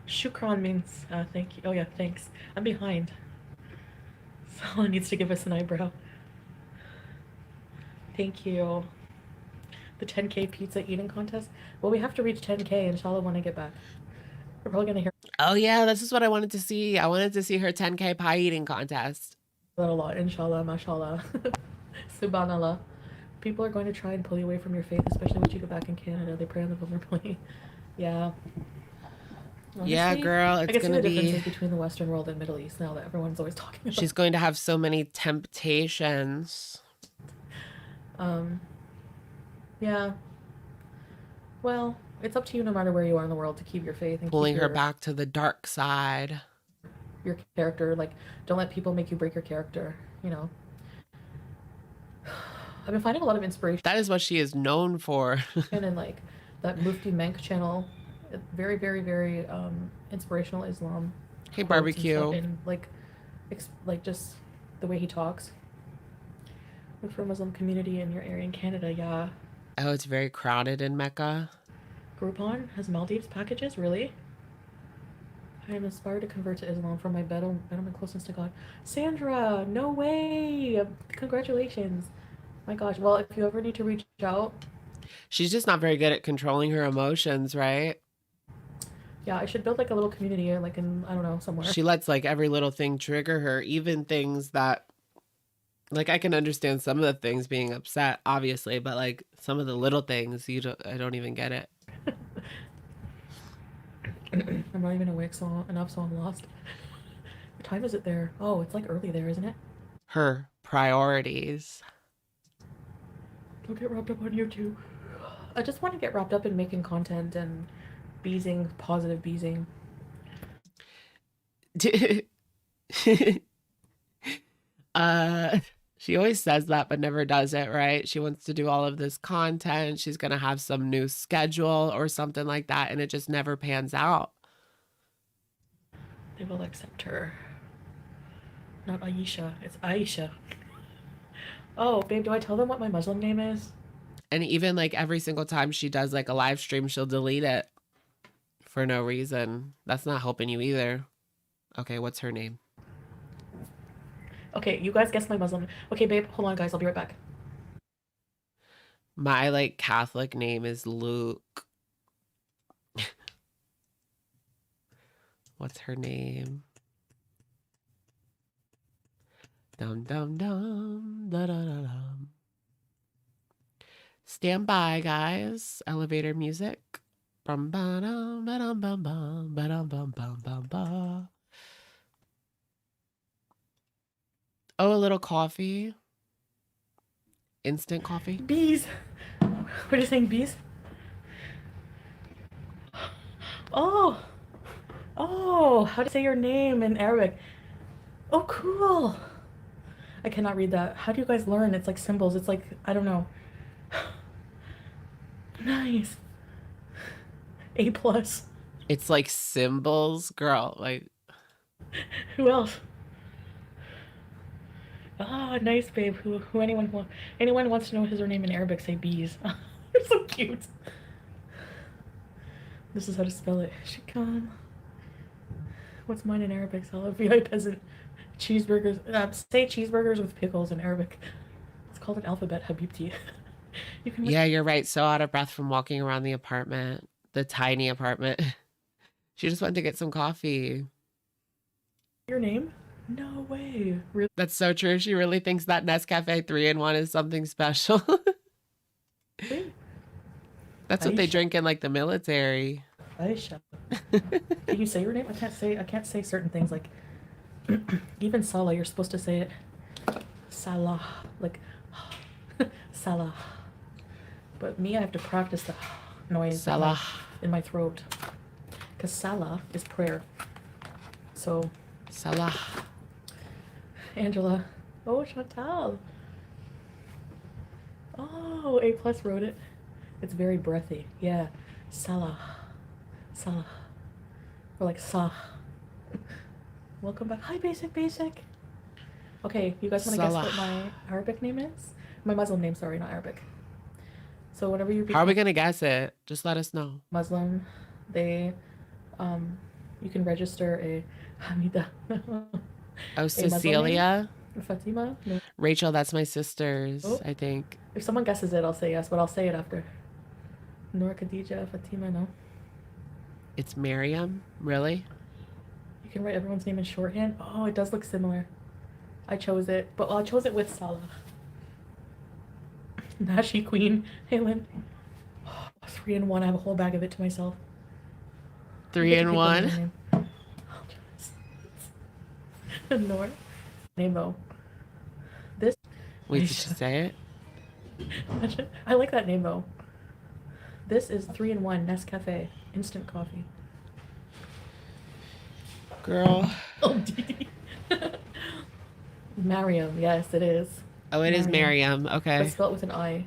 Shukran means thank you. Oh, yeah, thanks. I'm behind. Someone needs to give us an eyebrow. Thank you. The 10K pizza eating contest. Well, we have to reach 10K, inshallah, when I get back. We're probably going to hear Oh, yeah, this is what I wanted to see. I wanted to see her 10K pie eating contest. that a lot, inshallah, mashallah. Subhanallah. People are going to try and pull you away from your faith, especially once you go back in Canada. They pray on the vulnerability. Yeah. Yeah, Honestly, girl, I it's can see gonna the differences be. between the Western world and Middle East now that everyone's always talking about. She's going to have so many temptations. Um, yeah. Well, it's up to you no matter where you are in the world to keep your faith and keep Pulling her back to the dark side. your character. Like, don't let people make you break your character, you know. I've been finding a lot of inspiration That is what she is known for. in like that Mufti Menk channel. Very, very, very inspirational Islam. Hey, quotes and barbecue. stuff, and like just the way he talks. Look for a Muslim community in your area in Canada, yeah. Oh, it's very crowded in Mecca. Groupon has Maldives packages, really? I am inspired to convert to Islam for my betterment closeness to God. Sandra, no way! Congratulations. My gosh. Well, if you ever need to reach out, She's just not very good at controlling her emotions, right? yeah, I should build like a little community, like in, I don't know, somewhere. She lets like every little thing trigger her, even things that, like, I can understand some of the things being upset, obviously, but like some of the little things, I don't even get it. I'm not even awake enough, so I'm lost. What time is it there? Oh, it's like early there, isn't it? Her priorities. Don't get wrapped up on YouTube. I just want to get wrapped up in making content and beezing, positive beezing. She always says that, but never does it, right? She wants to do all of this content. She's going to have some new schedule or something like that, and it just never pans out. They will accept her. Not Aisha, it's Aisha. Oh, babe, do I tell them what my Muslim name is? And even like every single time she does like a live stream, she'll delete it for no reason. That's not helping you either. Okay, what's her name? Okay, you guys guess my Muslim. Okay, babe, hold on, guys. I'll be right back. My like Catholic name is Luke. What's her name? Dum dum dum da da da dum. Stand by, guys. Elevator music. Bum ba dum ba dum bum bum ba dum bum bum bum ba. Oh, a little coffee. Instant coffee. Bees. What are you saying, bees? Oh. Oh, how to say your name in Arabic? Oh, cool. I cannot read that. How do you guys learn? It's like symbols. It's like, I don't know. Nice. A plus. It's like symbols, girl. Like, Who else? Ah, nice, babe. Who anyone wants to know his or her name in Arabic, say bees. You're so cute. This is how to spell it. Shikam. What's mine in Arabic? Salafi peasant. Cheeseburgers. Say cheeseburgers with pickles in Arabic. It's called an alphabet, Habibti. You can. yeah, you're right. So out of breath from walking around the apartment, the tiny apartment. She just went to get some coffee. Your name? No way. Really? That's so true. She really thinks that Nescafe 3-in-1 is something special. That's what they Aisha. drink in like the military. Aisha. Can you say your name? I can't say certain things like even Salah, you're supposed to say it Salah, like Salah. But me, I have to practice the noise Salah. in my throat. Because Salah is prayer. So, Salah. Angela. Oh, Chantal. Oh, A plus wrote it. It's very breathy. Yeah. Salah. Salah. Or like Sah. Welcome back. Hi, Basic. Okay, you guys want to guess Salah. what my Arabic name is? My Muslim name, sorry, not Arabic. So whenever you How are we become going to guess it? Just let us know. Muslim, they, you can register a Hamida. Oh, Cecilia. Fatima? No. Rachel, that's my sister's, Oh. I think. If someone guesses it, I'll say yes, but I'll say it after. Noor Khadija, Fatima, no. It's Miriam. Really? You can write everyone's name in shorthand. Oh, it does look similar. I chose it, but I chose it with Salah. Nashi Queen, Halen. Oh, 3-in-1, I have a whole bag of it to myself. 3 in 1. Nor Nemo. This. Wait, did she say it? I like that Nemo. This is 3 in 1 Nescafe instant coffee. Girl. Oh, Dee. Mariam, yes, it is. Oh, it is Miriam. Okay. But spelled with an I.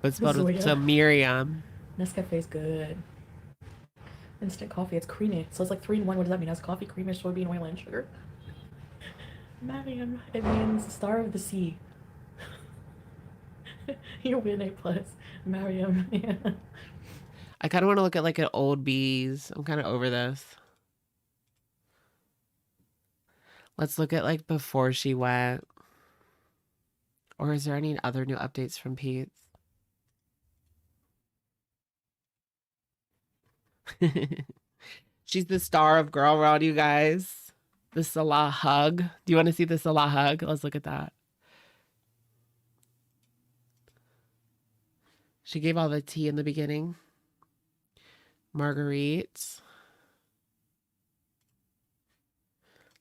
But spelled with Zoya. so Miriam. Nescafe's good. Instant coffee, it's creamy. So it's like 3 in 1. What does that mean? It has coffee, cream, soybean oil, and sugar. Mariam, it means star of the sea. You win A+. Mariam, yeah. I kind of want to look at like an old bees. I'm kind of over this. Let's look at like before she went. Or is there any other new updates from Peetz? She's the star of Girl World, you guys. The Salah hug. Do you want to see the Salah hug? Let's look at that. She gave all the tea in the beginning. Marguerite.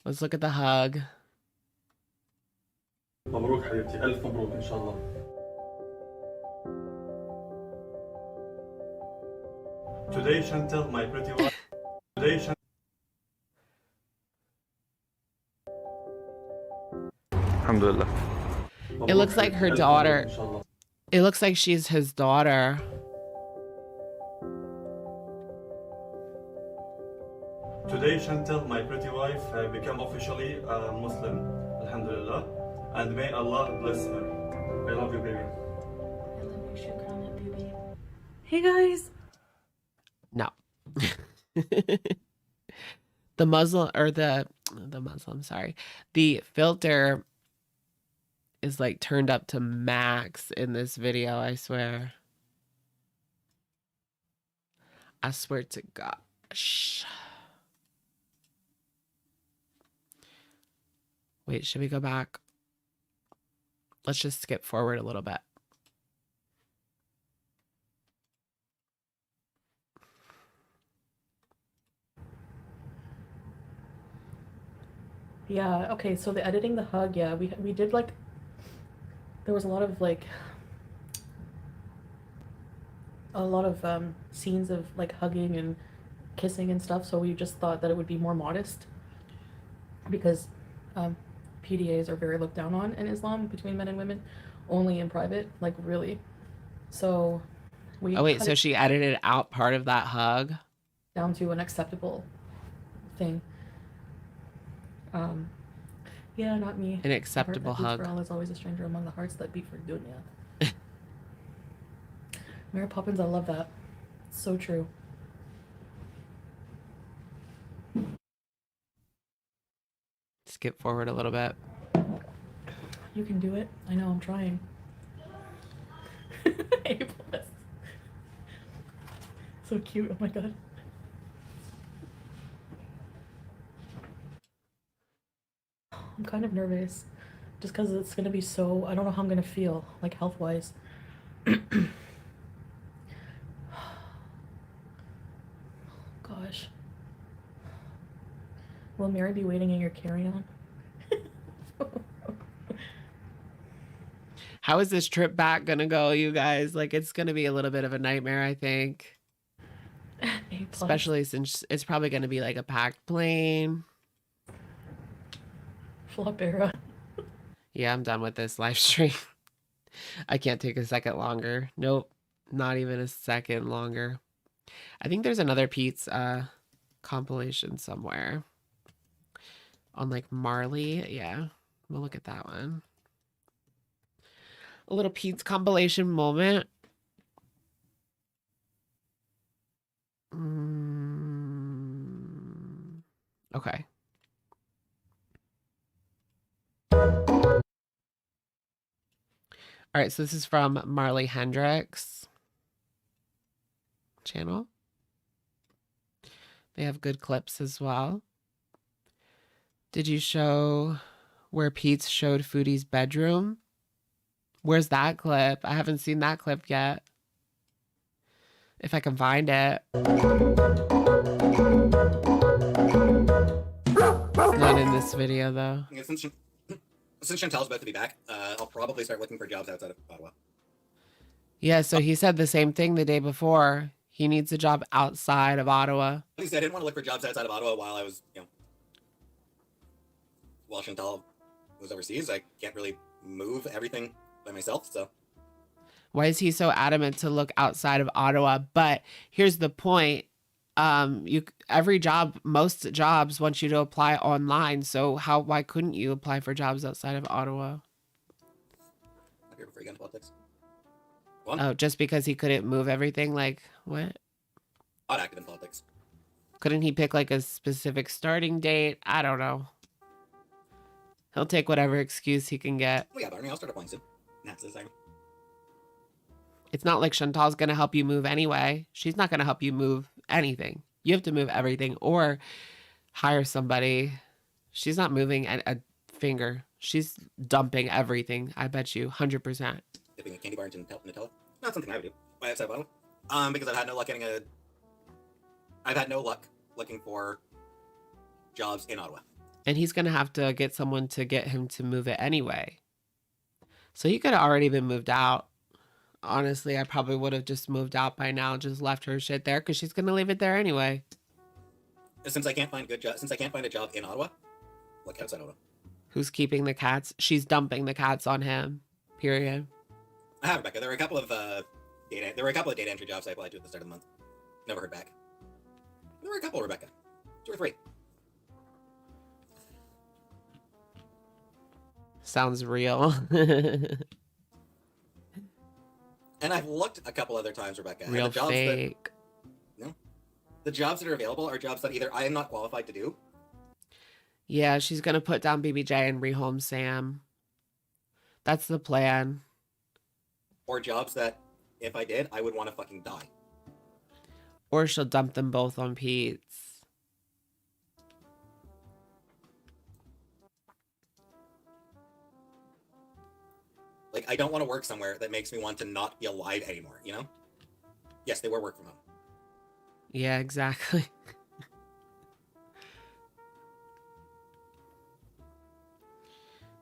Let's look at the hug. مبروك حبيبتي ألف مبروك إن شاء الله. Today Chantal, my pretty wife. Today Chantal. Alhamdulillah. It looks like her daughter. It looks like she's his daughter. Today Chantal, my pretty wife, become officially a Muslim. Alhamdulillah. And may Allah bless her. I love you, baby. I love you, shukran, baby. Hey guys. No. The Muslim, sorry. The filter is like turned up to max in this video, I swear. I swear to gosh. Wait, should we go back? Let's just skip forward a little bit. Yeah, okay, so the editing the hug, yeah, we did like, there was a lot of like, scenes of like hugging and kissing and stuff, so we just thought that it would be more modest because PDAs are very looked down on in Islam between men and women, only in private, like really. So we Oh wait, so she edited out part of that hug? Down to an acceptable thing. Yeah, not me. An acceptable hug. hug. For Allah is always a stranger among the hearts that beat for dunya. Mary Poppins, I love that. It's so true. Skip forward a little bit. You can do it. I know, I'm trying. A+. So cute, oh my god. I'm kind of nervous. Just because it's going to be so... I don't know how I'm going to feel, like, health-wise. Gosh. Will Mary be waiting in your carry-on? How is this trip back gonna go, you guys? Like, it's gonna be a little bit of a nightmare, I think. Especially since it's probably gonna be like a packed plane. Flop era. Yeah, I'm done with this live stream. I can't take a second longer. Nope, not even a second longer. I think there's another Peetz compilation somewhere on like Marley. Yeah, we'll look at that one. A little Peetz compilation moment. Okay. All right, so this is from Marley Hendrix channel. They have good clips as well. Did you show where Peetz showed Foodie's bedroom? Where's that clip? I haven't seen that clip yet. If I can find it. It's not in this video though. Yeah, since Chantal's about to be back, I'll probably start looking for jobs outside of Ottawa. Yeah, so he said the same thing the day before. He needs a job outside of Ottawa. At least I didn't want to look for jobs outside of Ottawa while I was, while Chantal was overseas. I can't really move everything by myself, so. Why is he so adamant to look outside of Ottawa? But here's the point. Most jobs want you to apply online. So why couldn't you apply for jobs outside of Ottawa? Not here before you get into politics. Oh, just because he couldn't move everything? Like, what? Not active in politics. Couldn't he pick like a specific starting date? I don't know. He'll take whatever excuse he can get. Oh yeah, Barney, I'll start applying soon. That's the same. It's not like Chantal's going to help you move anyway. She's not going to help you move anything. You have to move everything or hire somebody. She's not moving a finger. She's dumping everything. I bet you 100%. Dipping a candy bar into Nutella? Not something I would do. Why outside of Ottawa? Because I've had no luck looking for jobs in Ottawa. And he's going to have to get someone to get him to move it anyway. So he could have already been moved out. Honestly, I probably would have just moved out by now, just left her shit there because she's going to leave it there anyway. Since I can't find a job in Ottawa, look outside Ottawa. Who's keeping the cats? She's dumping the cats on him. Period. I have, Rebecca. There were a couple of data entry jobs I applied to at the start of the month. Never heard back. There were a couple, Rebecca. 2 or 3. Sounds real. And I've looked a couple other times, Rebecca. Real and fake. The jobs that are available are jobs that either I am not qualified to do. Yeah, she's going to put down BBJ and rehome Sam. That's the plan. Or jobs that, if I did, I would want to fucking die. Or she'll dump them both on Peetz. Like, I don't want to work somewhere that makes me want to not be alive anymore, you know? Yes, they were work from home. Yeah, exactly.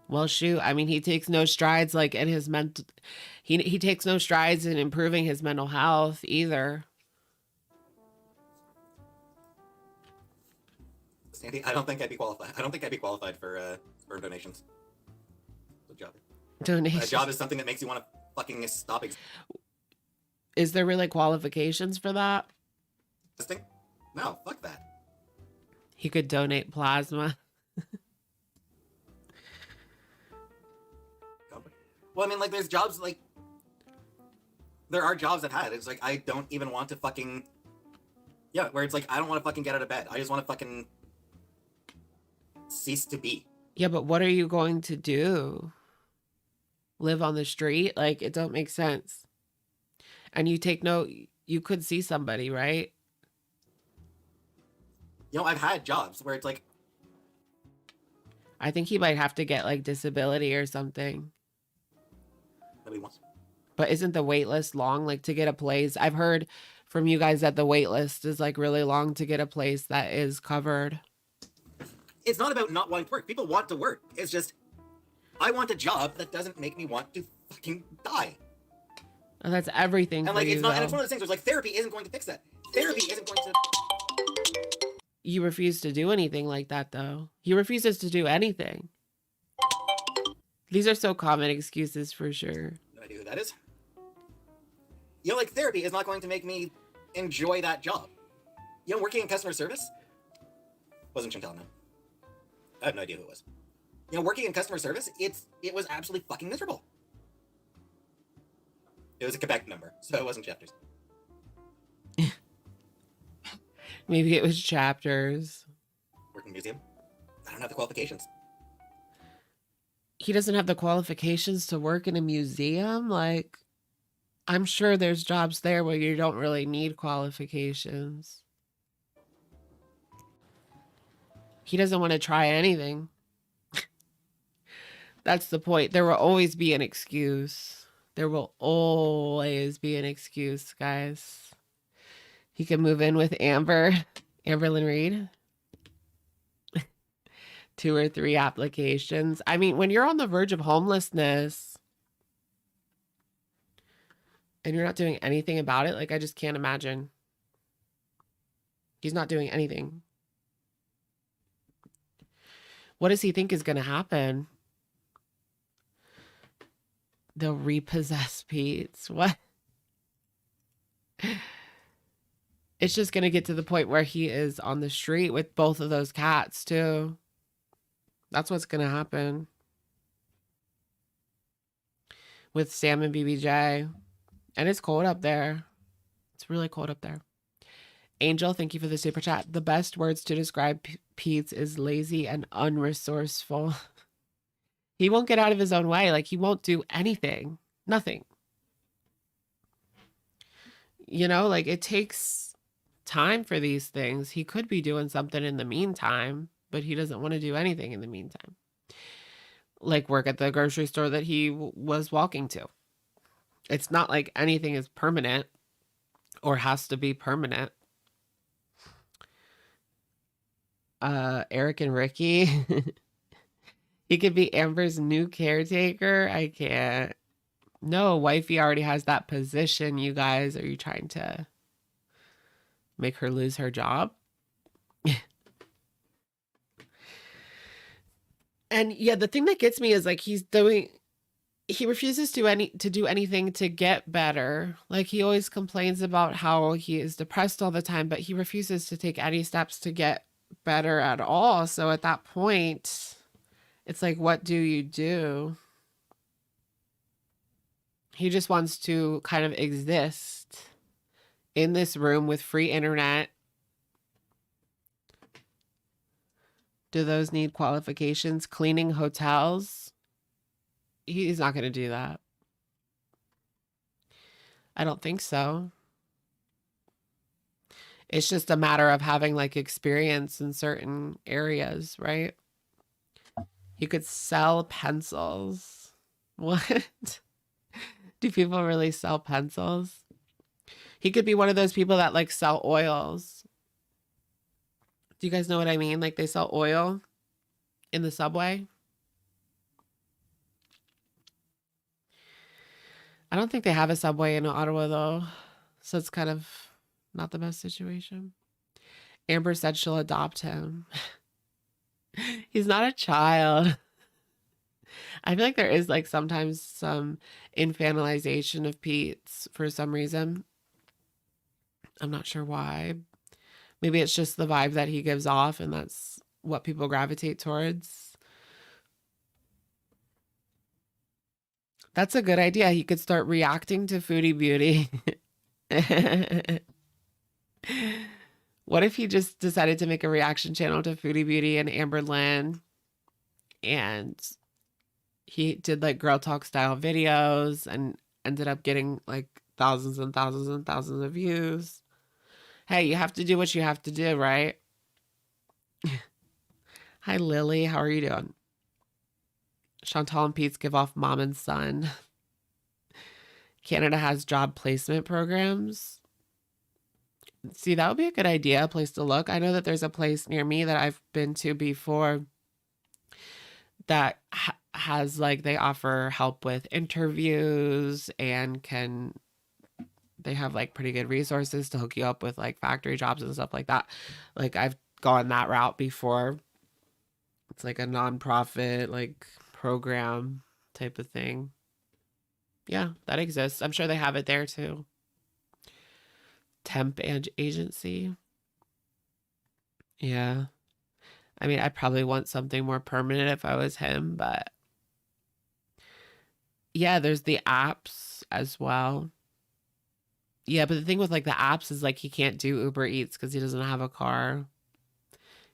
Well, shoot. I mean, he takes no strides like in his mental. He takes no strides in improving his mental health either. Sandy, I don't think I'd be qualified. I don't think I'd be qualified for sperm donations. Good job. Donations. A job is something that makes you want to fucking stop Is there really qualifications for that? existing. No, fuck that. He could donate plasma. Well, I mean, like, there's jobs, like, there are jobs I've had. It's like, I don't even want to fucking, yeah, where it's like, I don't want to fucking get out of bed. I just want to fucking cease to be. Yeah, but what are you going to do? Live on the street? Like, it don't make sense. And you could see somebody, right? You know, I've had jobs where it's like, I think he might have to get like disability or something. nobody wants. But isn't the wait list long? Like to get a place? I've heard from you guys that the wait list is like really long to get a place that is covered. It's not about not wanting to work. People want to work. It's just, I want a job that doesn't make me want to fucking die. And that's everything And for like, you, it's not, and though. it's one of those things where it's like, therapy isn't going to fix that. Therapy isn't going to. You refuse to do anything like that, though. He refuses to do anything. These are so common excuses for sure. No idea who that is. You know, like, therapy is not going to make me enjoy that job. You know, working in customer service wasn't Chantal, no. I have no idea who it was. You know, working in customer service, it was absolutely fucking miserable. It was a Quebec number, so it wasn't Chapters. Maybe it was Chapters. Working museum, I don't have the qualifications. He doesn't have the qualifications to work in a museum? Like, I'm sure there's jobs there where you don't really need qualifications. He doesn't want to try anything. That's the point. There will always be an excuse. There will always be an excuse, guys. He can move in with Amber. Amberlyn Reed, 2 or 3 applications. I mean, when you're on the verge of homelessness and you're not doing anything about it, like I just can't imagine. He's not doing anything. What does he think is going to happen? They'll repossess Pete's. What? It's just going to get to the point where he is on the street with both of those cats, too. That's what's going to happen with Sam and BBJ. And it's cold up there. It's really cold up there. Angel, thank you for the super chat. The best words to describe Pete's is lazy and unresourceful. He won't get out of his own way. Like, he won't do anything. Nothing. You know, like, it takes time for these things. He could be doing something in the meantime, but he doesn't want to do anything in the meantime. Like, work at the grocery store that he was walking to. It's not like anything is permanent or has to be permanent. Eric and Ricky. He could be Amber's new caretaker. I can't. No, wifey already has that position, you guys. Are you trying to make her lose her job? And yeah, the thing that gets me is like he refuses to do anything to get better. Like, he always complains about how he is depressed all the time, but he refuses to take any steps to get better at all. So at that point, it's like, what do you do? He just wants to kind of exist in this room with free internet. Do those need qualifications? Cleaning hotels? He's not going to do that. I don't think so. It's just a matter of having like experience in certain areas, right? You could sell pencils. What? Do people really sell pencils? He could be one of those people that like sell oils. Do you guys know what I mean? Like, they sell oil in the subway. I don't think they have a subway in Ottawa, though. So it's kind of not the best situation. Amber said she'll adopt him. He's not a child. I feel like there is like sometimes some infantilization of Pete's for some reason. I'm not sure why. Maybe it's just the vibe that he gives off, and that's what people gravitate towards. That's a good idea. He could start reacting to Foodie Beauty. What if he just decided to make a reaction channel to Foodie Beauty and Amber Lynn, and he did like girl talk style videos and ended up getting like thousands and thousands and thousands of views? Hey, you have to do what you have to do, right? Hi, Lily. How are you doing? Chantal and Peetz give off mom and son. Canada has job placement programs. See, that would be a good idea, a place to look. I know that there's a place near me that I've been to before that has like, they offer help with interviews and they have like pretty good resources to hook you up with like factory jobs and stuff like that. Like, I've gone that route before. It's like a nonprofit like program type of thing. Yeah, that exists. I'm sure they have it there too. Temp and agency. Yeah. I mean, I probably want something more permanent if I was him, but yeah, there's the apps as well. Yeah, but the thing with like the apps is like he can't do Uber Eats because he doesn't have a car.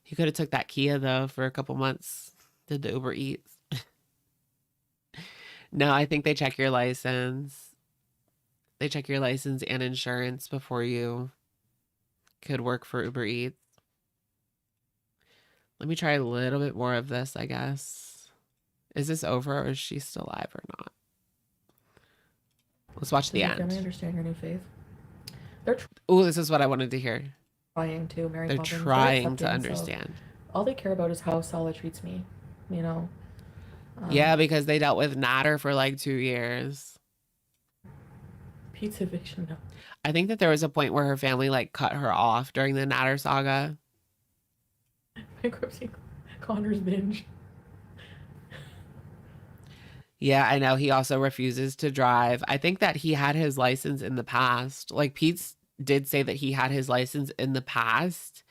He could have took that Kia though for a couple months, did the Uber Eats. No, I think they check your license. They check your license and insurance before you could work for Uber Eats. Let me try a little bit more of this, I guess. Is this over or is she still alive or not? Let's watch the Does your family end. understand your new faith? Oh, this is what I wanted to hear. trying to, Mary They're Poppins. They're trying to accepting, so understand. all they care about is how Sala treats me, you know. Yeah, because they dealt with Natter for like 2 years. Pete's eviction. No. I think that there was a point where her family like cut her off during the Natter saga. Bankruptcy. Connor's binge. Yeah, I know. He also refuses to drive. I think that he had his license in the past. Like Pete's did say that he had his license in the past,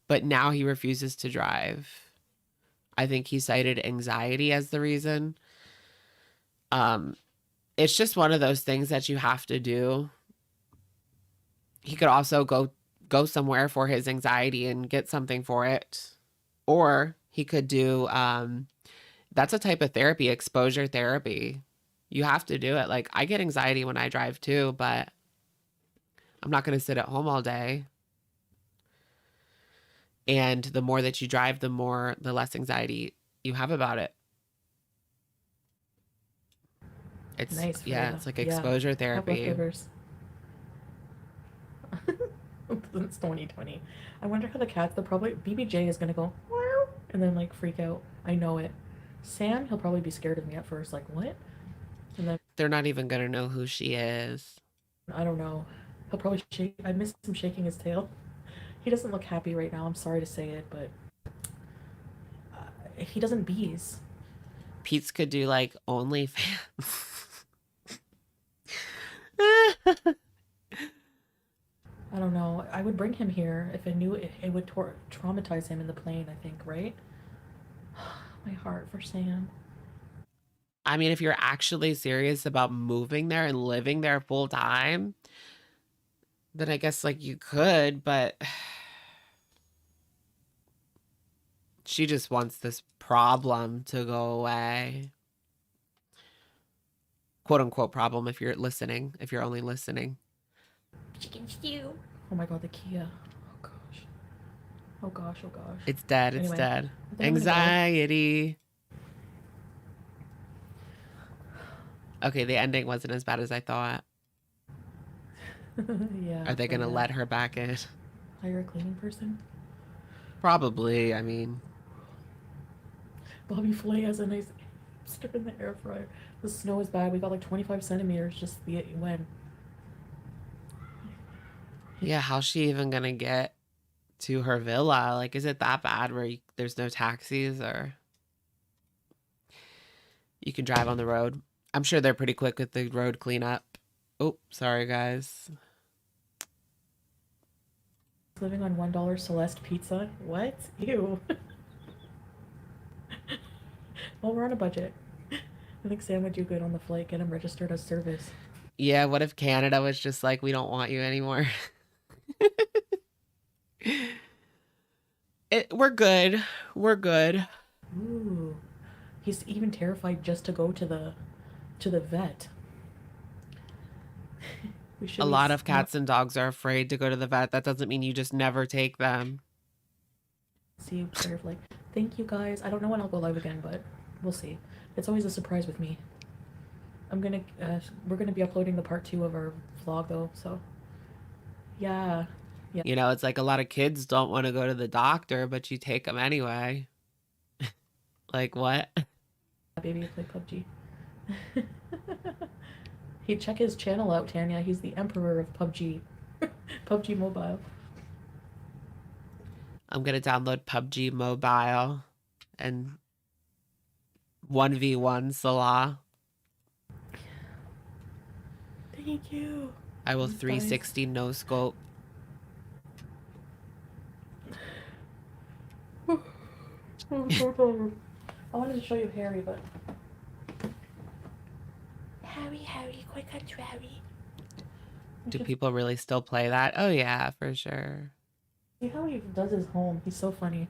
but now he refuses to drive. I think he cited anxiety as the reason. It's just one of those things that you have to do. He could also go somewhere for his anxiety and get something for it. Or he could do that's a type of therapy, exposure therapy. You have to do it. Like I get anxiety when I drive too, but I'm not going to sit at home all day. And the more that you drive, the less anxiety you have about it. It's Nice. yeah, it's like exposure Have therapy. leftovers. It's 2020. I wonder how the cats, they'll probably, BBJ is gonna go, wow, and then like freak out. I know it. Sam, he'll probably be scared of me at first, like, what? And then, They're not even going to know who she is. I don't know. He'll probably shake, I miss him shaking his tail. He doesn't look happy right now, I'm sorry to say it, but he doesn't bees. Pete's could do like OnlyFans. I don't know. I would bring him here if I knew it would traumatize him in the plane, I think, right? My heart for Sam. I mean, if you're actually serious about moving there and living there full time, then I guess like you could, but she just wants this problem to go away. Quote unquote problem if you're listening, if you're only listening. Chicken stew. Oh my god, the Kia. Oh gosh. Oh gosh, oh gosh. It's dead, it's Anyway, dead. I think I'm gonna go. Anxiety. Okay, the ending wasn't as bad as I thought. Yeah. Are they but gonna yeah. let her back in? Hire a cleaning person? Probably, I mean. Bobby Flay has a nice hamster in the air fryer. The snow is bad. We got like 25 centimeters just the when. Yeah, how's she even gonna get to her villa? Like, is it that bad where there's no taxis or you can drive on the road? I'm sure they're pretty quick with the road cleanup. Oh, sorry, guys. Living on $1 Celeste pizza? What? Ew. Well, we're on a budget. I think Sam would do good on the flight. Get him registered as service. Yeah, what if Canada was just like, we don't want you anymore? We're good. We're good. Ooh. He's even terrified just to go to the vet. We should A be lot of smart. cats and dogs are afraid to go to the vet. That doesn't mean you just never take them. See, sort of like, thank you guys. I don't know when I'll go live again, but we'll see. It's always a surprise with me. We're gonna be uploading the part 2 of our vlog though, so yeah. You know, it's like a lot of kids don't want to go to the doctor, but you take them anyway. Like what? Baby play PUBG. He'd check his channel out, Tanya. He's the emperor of PUBG. PUBG Mobile. I'm gonna download PUBG Mobile and 1v1 Salah. Thank you. I will Guys. 360 no scope. I'm so tired. I wanted to show you Harry, but Harry, quick and Harry. Do people really still play that? Oh yeah, for sure. See how he does his home. He's so funny.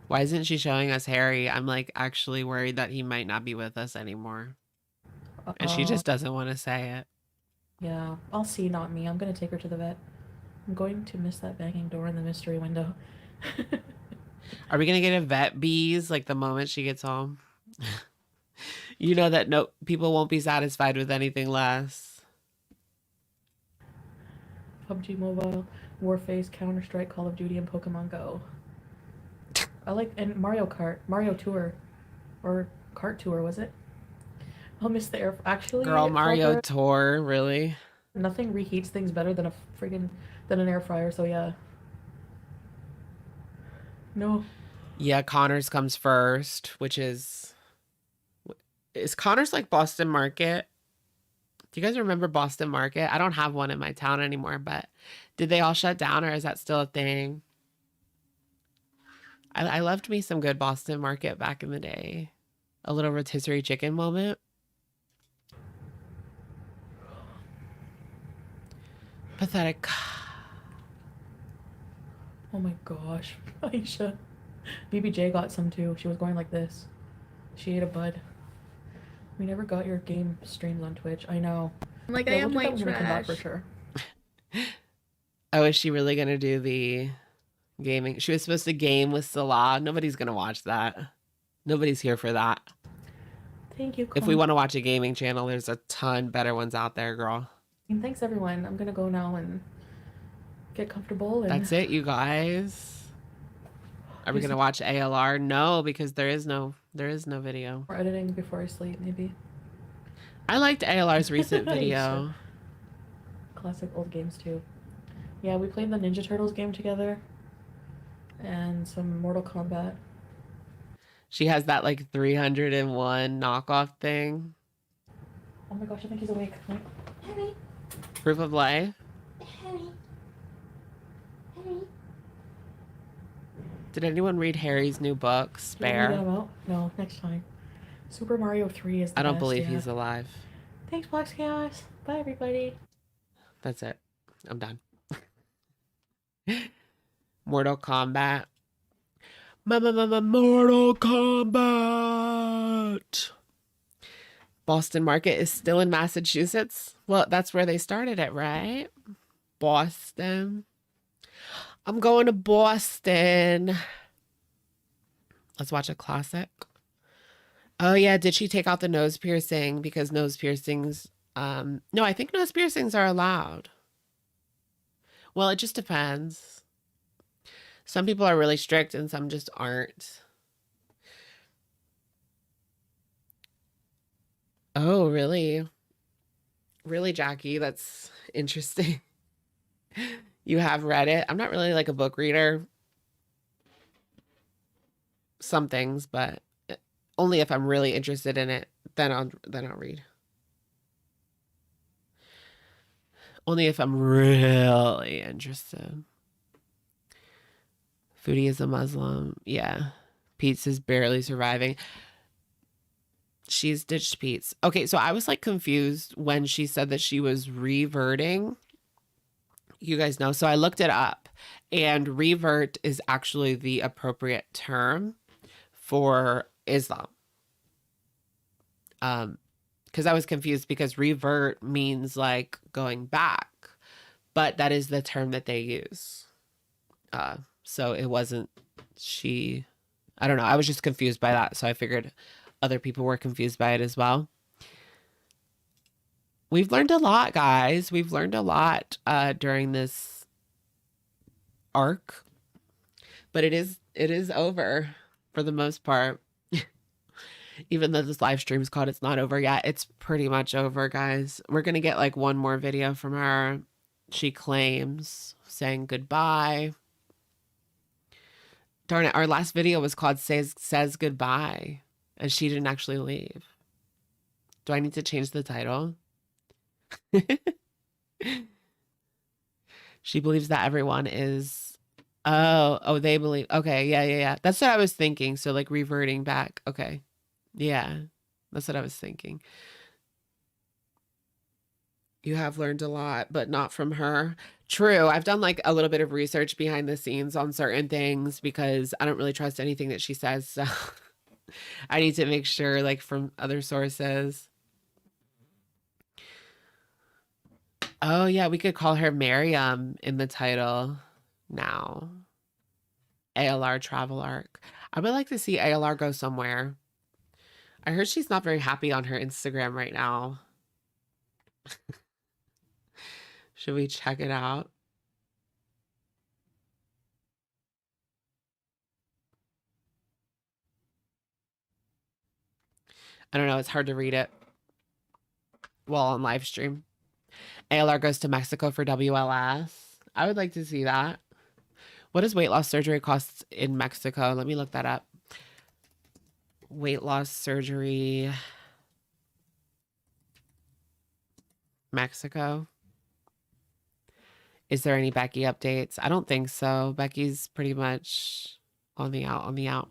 Why isn't she showing us Harry? I'm like actually worried that he might not be with us anymore. And she just doesn't want to say it. Yeah, I'll see, not me. I'm gonna take her to the vet. I'm going to miss that banging door in the mystery window. Are we gonna get a vet bees like the moment she gets home? You know that no people won't be satisfied with anything less. PUBG Mobile, Warface, Counter-Strike, Call of Duty, and Pokemon Go. I like, and Mario Kart, Mario Tour, or Kart Tour, was it? I'll miss the air. Actually, Girl, Mario Flubber, Tour, really? nothing reheats things better than than an air fryer. So yeah. No. Yeah, Connors comes first, which is Connors like Boston Market? Do you guys remember Boston Market? I don't have one in my town anymore, but did they all shut down or is that still a thing? I loved me some good Boston Market back in the day. A little rotisserie chicken moment. Pathetic. Oh my gosh, Aisha. BBJ got some too. She was going like this. She ate a bud. We never got your game streams on Twitch. I know. Like, Yeah, I we'll am do that white when we come back trash. for sure. Oh, is she really going to do the gaming? She was supposed to game with Salah. Nobody's going to watch that. Nobody's here for that. Thank you. If we want to watch a gaming channel, there's a ton better ones out there, girl. And thanks everyone. I'm gonna go now and get comfortable. And That's it, you guys. Are we going to watch ALR? No, because there is no video. We're editing before I sleep, maybe. I liked ALR's recent Aisha. video. Classic old games too. Yeah, we played the Ninja Turtles game together. And some Mortal Kombat. She has that like 301 knockoff thing. Oh my gosh, I think he's awake. Wait. Henry. Proof of life. Henry. Henry. Did anyone read Harry's new book, Do you want me to get Spare? him out? No, next time. Super Mario 3 is the I don't best, believe yeah. he's alive. Thanks, Black Chaos. Bye, everybody. That's it. I'm done. Mortal Kombat. Mortal Kombat. Boston Market is still in Massachusetts. Well, that's where they started it, right? Boston. I'm going to Boston. Let's watch a classic. Oh yeah, did she take out the nose piercing? Because nose piercings, no, I think nose piercings are allowed. Well, it just depends. Some people are really strict and some just aren't. Oh, really? Really, Jackie? That's interesting. You have read it. I'm not really like a book reader. Some things, but only if I'm really interested in it, then I'll read. Only if I'm really interested. Foodie is a Muslim. Yeah. Peetz is barely surviving. She's ditched Peetz. Okay, so I was like confused when she said that she was reverting. You guys know. So I looked it up, and revert is actually the appropriate term for Islam. Because I was confused because revert means like going back, but that is the term that they use. So it wasn't she. I don't know. I was just confused by that. So I figured other people were confused by it as well. We've learned a lot, guys. We've learned a lot during this arc, but it is over for the most part. Even though this live stream's called It's Not Over Yet, it's pretty much over, guys. We're going to get like one more video from her. She claims saying goodbye. Darn it. Our last video was called Says Goodbye, and she didn't actually leave. Do I need to change the title? She believes that everyone is... Oh, they believe... Okay, yeah. That's what I was thinking. So like reverting back. Okay. Yeah, that's what I was thinking. You have learned a lot, but not from her. True. I've done like a little bit of research behind the scenes on certain things because I don't really trust anything that she says. So I need to make sure like from other sources. Oh yeah, we could call her Miriam in the title now. ALR travel arc. I would like to see ALR go somewhere. I heard she's not very happy on her Instagram right now. Should we check it out? I don't know. It's hard to read it while on live stream. ALR goes to Mexico for WLS. I would like to see that. What does weight loss surgery cost in Mexico? Let me look that up. Weight loss surgery, Mexico. Is there any Becky updates? I don't think so. Becky's pretty much on the out.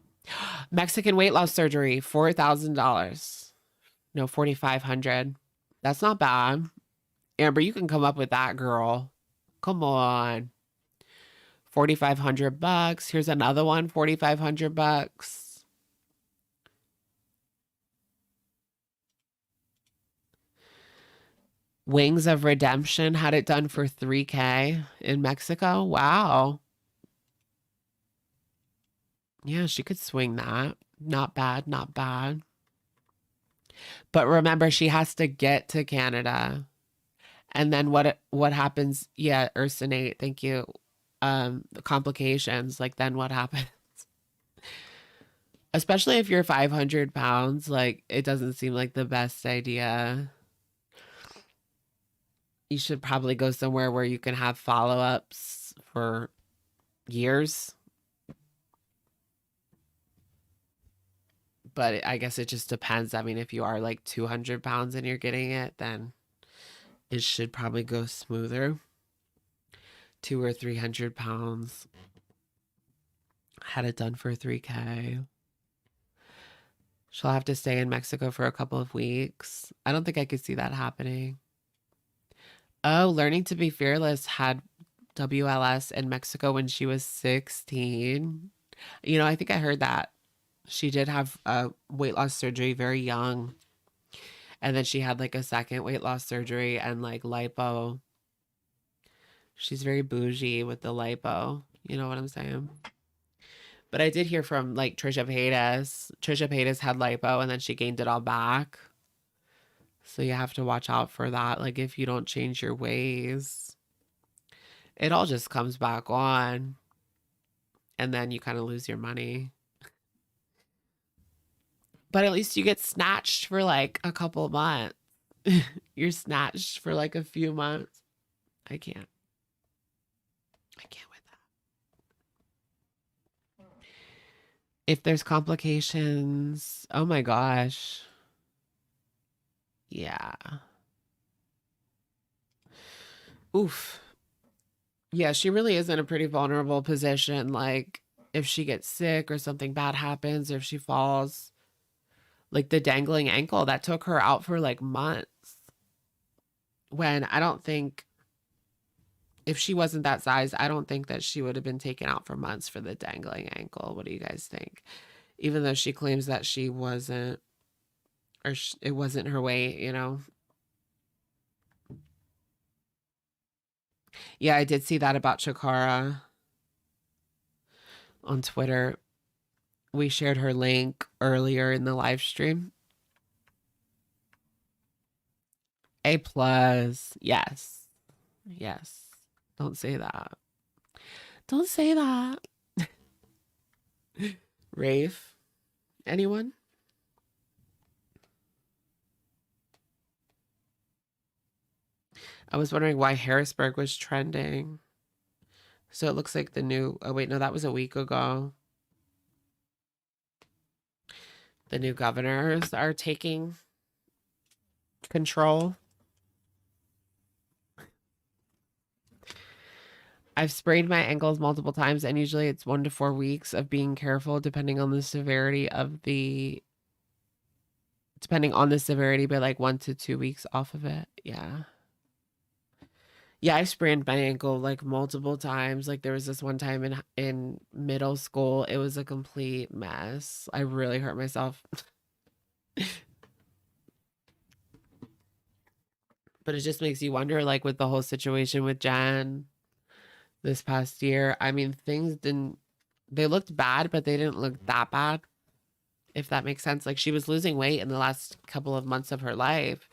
Mexican weight loss surgery, $4,000. No, $4,500. That's not bad. Amber, you can come up with that, girl. Come on. $4,500. Here's another one, $4,500. Wings of Redemption had it done for $3K in Mexico. Wow. Yeah, she could swing that. Not bad, not bad. But remember, she has to get to Canada. And then what happens? Yeah, Ursinate, thank you. The complications, like then what happens? Especially if you're 500 pounds, like it doesn't seem like the best idea. You should probably go somewhere where you can have follow-ups for years. But I guess it just depends. I mean, if you are like 200 pounds and you're getting it, then it should probably go smoother. 200 or 300 pounds. Had it done for $3K. She'll have to stay in Mexico for a couple of weeks. I don't think I could see that happening. Oh, Learning to Be Fearless had WLS in Mexico when she was 16. You know, I think I heard that. She did have a weight loss surgery very young. And then she had like a second weight loss surgery and like lipo. She's very bougie with the lipo. You know what I'm saying? But I did hear from like Trisha Paytas. Trisha Paytas had lipo and then she gained it all back. So you have to watch out for that. Like if you don't change your ways, it all just comes back on. And then you kind of lose your money. But at least you get snatched for like a couple months. You're snatched for like a few months. I can't with that. If there's complications, oh my gosh. Yeah. Oof. Yeah, she really is in a pretty vulnerable position. Like if she gets sick or something bad happens, or if she falls, like the dangling ankle, that took her out for like months. When I don't think, if she wasn't that size, I don't think that she would have been taken out for months for the dangling ankle. What do you guys think? Even though she claims that she wasn't, or it wasn't her weight, you know? Yeah, I did see that about Chikara on Twitter. We shared her link earlier in the live stream. A+. Yes. Yes. Don't say that. Don't say that. Rafe? Anyone? I was wondering why Harrisburg was trending. So it looks like the new... Oh, wait. No, that was a week ago. The new governors are taking control. I've sprained my ankles multiple times, and usually it's 1 to 4 weeks of being careful, depending on the severity of the... Depending on the severity, but like 1 to 2 weeks off of it. Yeah. Yeah, I've sprained my ankle like multiple times. Like there was this one time in middle school. It was a complete mess. I really hurt myself. But it just makes you wonder, like with the whole situation with Jen this past year. I mean, they looked bad, but they didn't look that bad, if that makes sense. Like she was losing weight in the last couple of months of her life,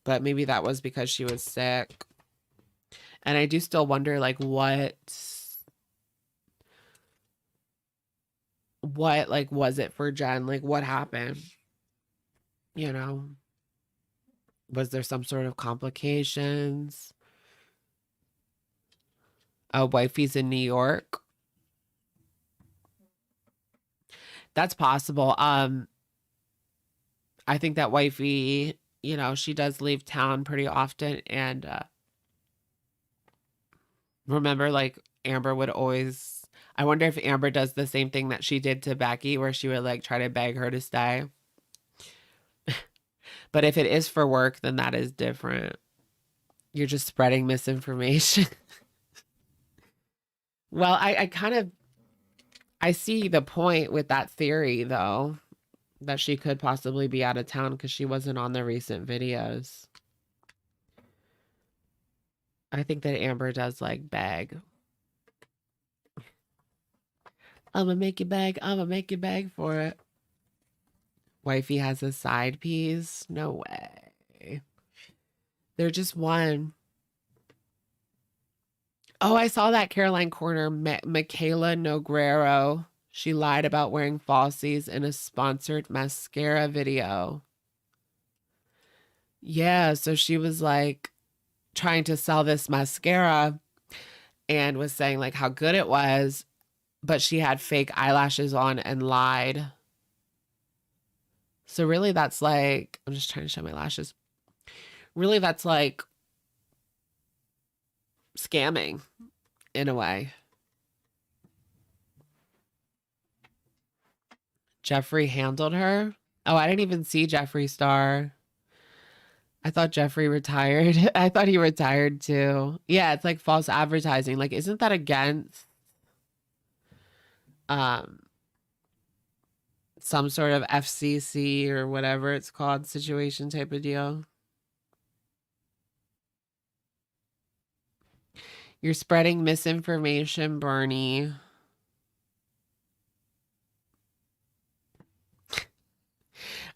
but maybe that was because she was sick. And I do still wonder, like, what like, was it for Jen? Like, what happened? You know, was there some sort of complications? Wifey's in New York. That's possible. I think that wifey, you know, she does leave town pretty often. And remember, like, Amber would always, I wonder if Amber does the same thing that she did to Becky, where she would like try to beg her to stay. But if it is for work, then that is different. You're just spreading misinformation. Well, I kind of, I see the point with that theory, though, that she could possibly be out of town because she wasn't on the recent videos. I think that Amber does like beg. I'm gonna make you beg. I'm gonna make you beg for it. Wifey has a side piece. No way. They're just one. Oh, I saw that Caroline Corner. Michaela Nogrero. She lied about wearing falsies in a sponsored mascara video. Yeah, so she was like trying to sell this mascara and was saying like how good it was, but she had fake eyelashes on and lied. So really that's like, I'm just trying to show my lashes. Really that's like scamming in a way. Jeffree handled her. Oh, I didn't even see Jeffree Star. I thought Jeffree retired. I thought he retired too. Yeah, it's like false advertising. Like, isn't that against some sort of FCC or whatever it's called situation type of deal? You're spreading misinformation, Bernie.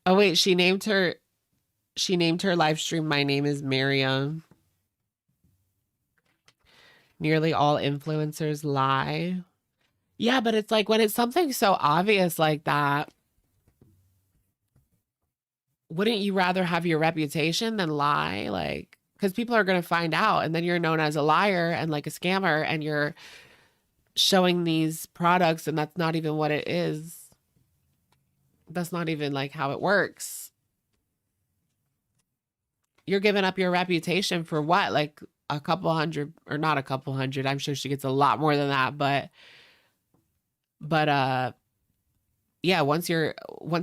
Oh wait, she named her live stream My Name is Miriam. Nearly all influencers lie. Yeah, but it's like when it's something so obvious like that, wouldn't you rather have your reputation than lie? Like, because people are going to find out and then you're known as a liar and like a scammer and you're showing these products and that's not even what it is. That's not even like how it works. You're giving up your reputation for what? Like a couple hundred, or not a couple hundred. I'm sure she gets a lot more than that, but yeah, once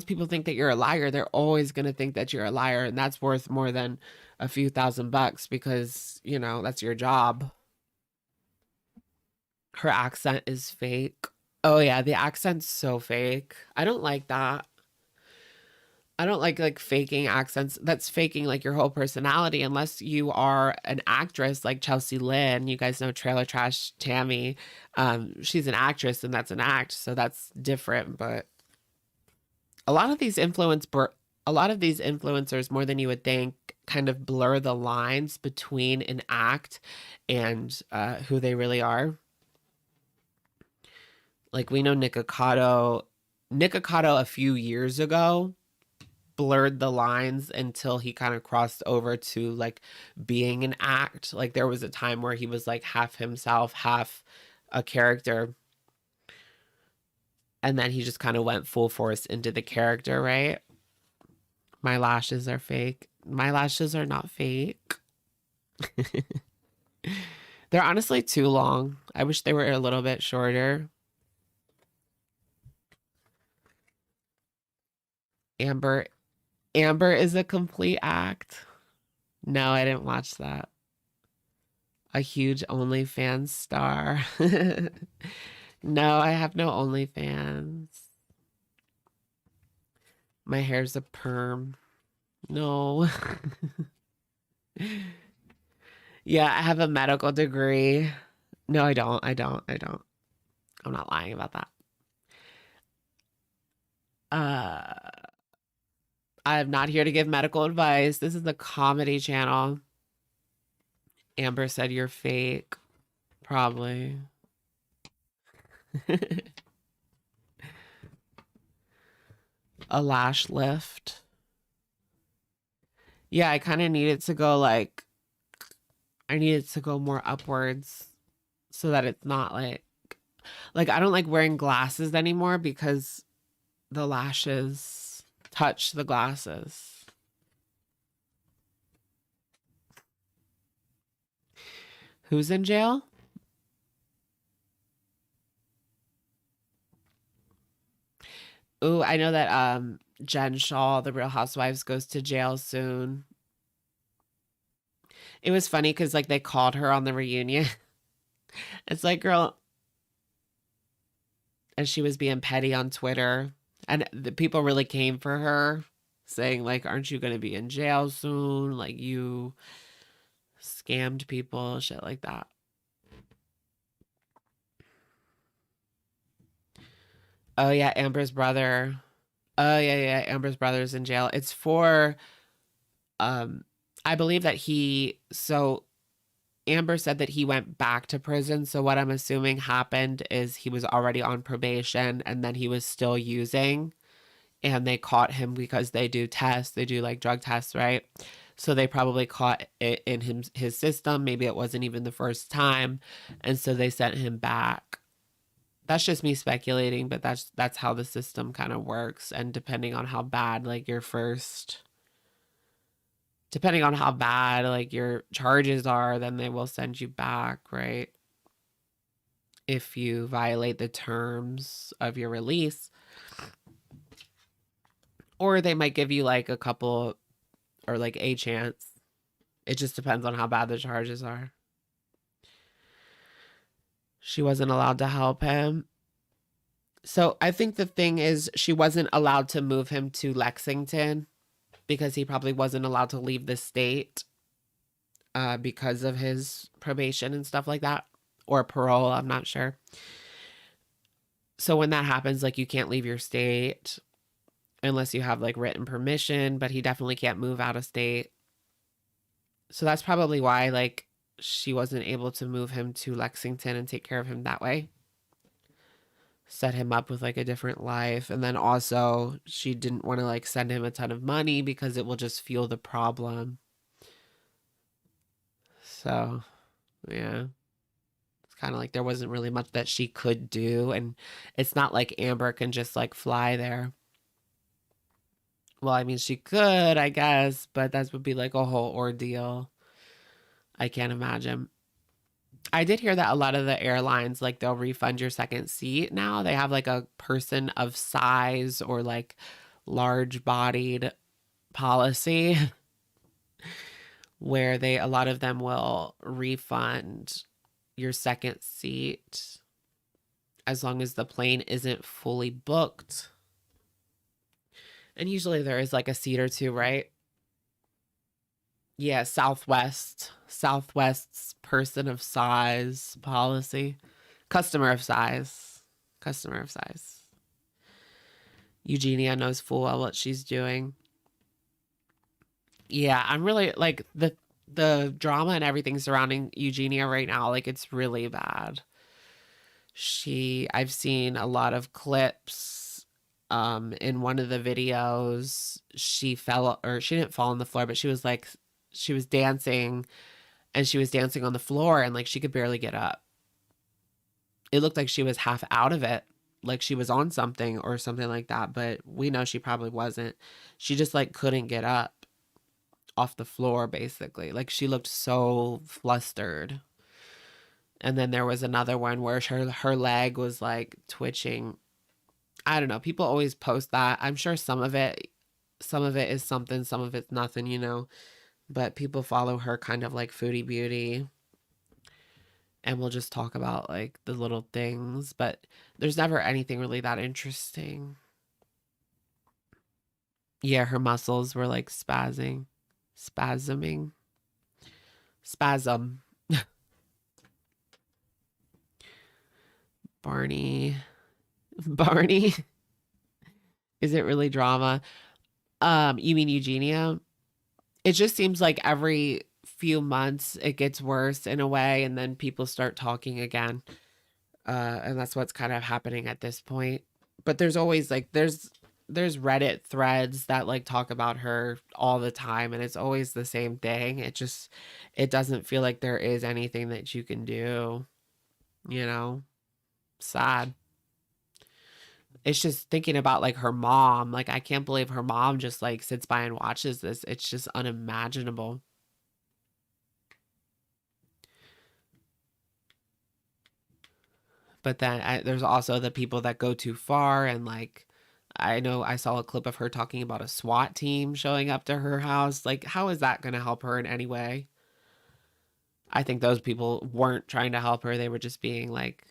people think that you're a liar, they're always going to think that you're a liar, and that's worth more than a few $1,000 because, you know, that's your job. Her accent is fake. Oh yeah, the accent's so fake. I don't like that. I don't like faking accents. That's faking like your whole personality unless you are an actress like Chelsea Lynn. You guys know Trailer Trash Tammy. She's an actress and that's an act, so that's different, but a lot of these influencers, more than you would think, kind of blur the lines between an act and who they really are. Like we know Nikocado a few years ago blurred the lines until he kind of crossed over to like being an act. Like there was a time where he was like half himself, half a character. And then he just kind of went full force into the character, right? My lashes are fake. My lashes are not fake. They're honestly too long. I wish they were a little bit shorter. Amber is a complete act. No, I didn't watch that. A huge OnlyFans star. No, I have no OnlyFans. My hair's a perm. No. Yeah, I have a medical degree. No, I don't. I'm not lying about that. I'm not here to give medical advice. This is a comedy channel. Amber said you're fake. Probably. A lash lift. Yeah, I kind of need it to go like, I need it to go more upwards so that it's not like I don't like wearing glasses anymore because the lashes touch the glasses. Who's in jail? Ooh, I know that Jen Shaw, the Real Housewives, goes to jail soon. It was funny because like they called her on the reunion. It's like, girl, and she was being petty on Twitter, and the people really came for her, saying like, "Aren't you going to be in jail soon? Like you scammed people, shit like that." Oh yeah, Amber's brother. Oh yeah, Amber's brother's in jail. It's for um I believe that Amber said that he went back to prison. So what I'm assuming happened is he was already on probation and then he was still using, and they caught him because they do tests. They do like drug tests, right? So they probably caught it in his system. Maybe it wasn't even the first time. And so they sent him back. That's just me speculating, but that's how the system kind of works. And depending on how bad like depending on how bad like your charges are, then they will send you back, right? If you violate the terms of your release. Or they might give you like a couple or like a chance. It just depends on how bad the charges are. She wasn't allowed to help him. So I think the thing is she wasn't allowed to move him to Lexington because he probably wasn't allowed to leave the state because of his probation and stuff like that, or parole, I'm not sure. So when that happens, like you can't leave your state unless you have like written permission, but he definitely can't move out of state. So that's probably why like she wasn't able to move him to Lexington and take care of him that way. Set him up with like a different life. And then also she didn't want to like send him a ton of money because it will just fuel the problem. So yeah, it's kind of like there wasn't really much that she could do. And it's not like Amber can just like fly there. Well, I mean, she could, I guess, but that would be like a whole ordeal. I can't imagine. I did hear that a lot of the airlines, like they'll refund your second seat now. They have like a person of size or like large bodied policy where a lot of them will refund your second seat as long as the plane isn't fully booked. And usually there is like a seat or two, right? Yeah, Southwest's person of size policy. Customer of size. Eugenia knows full well what she's doing. Yeah, I'm really like the drama and everything surrounding Eugenia right now, like it's really bad. I've seen a lot of clips. In one of the videos, she didn't fall on the floor, but she was dancing, and she was dancing on the floor, and like she could barely get up. It looked like she was half out of it, like she was on something or something like that, but we know she probably wasn't. She just like couldn't get up off the floor, basically. Like she looked so flustered. And then there was another one where her leg was like twitching. I don't know. People always post that. I'm sure some of it is something, some of it's nothing, you know. But people follow her kind of like Foodie Beauty. And we'll just talk about like the little things. But there's never anything really that interesting. Yeah, her muscles were like spasming. Spasm. Barney. Is it really drama? You mean Eugenia? It just seems like every few months it gets worse in a way, and then people start talking again. And that's what's kind of happening at this point. But there's always like there's there's Reddit threads that like talk about her all the time, and it's always the same thing. It doesn't feel like there is anything that you can do, you know? Sad. It's just thinking about like her mom. Like, I can't believe her mom just like sits by and watches this. It's just unimaginable. But then there's also the people that go too far, and like, I know I saw a clip of her talking about a SWAT team showing up to her house. Like, how is that going to help her in any way? I think those people weren't trying to help her. They were just being like,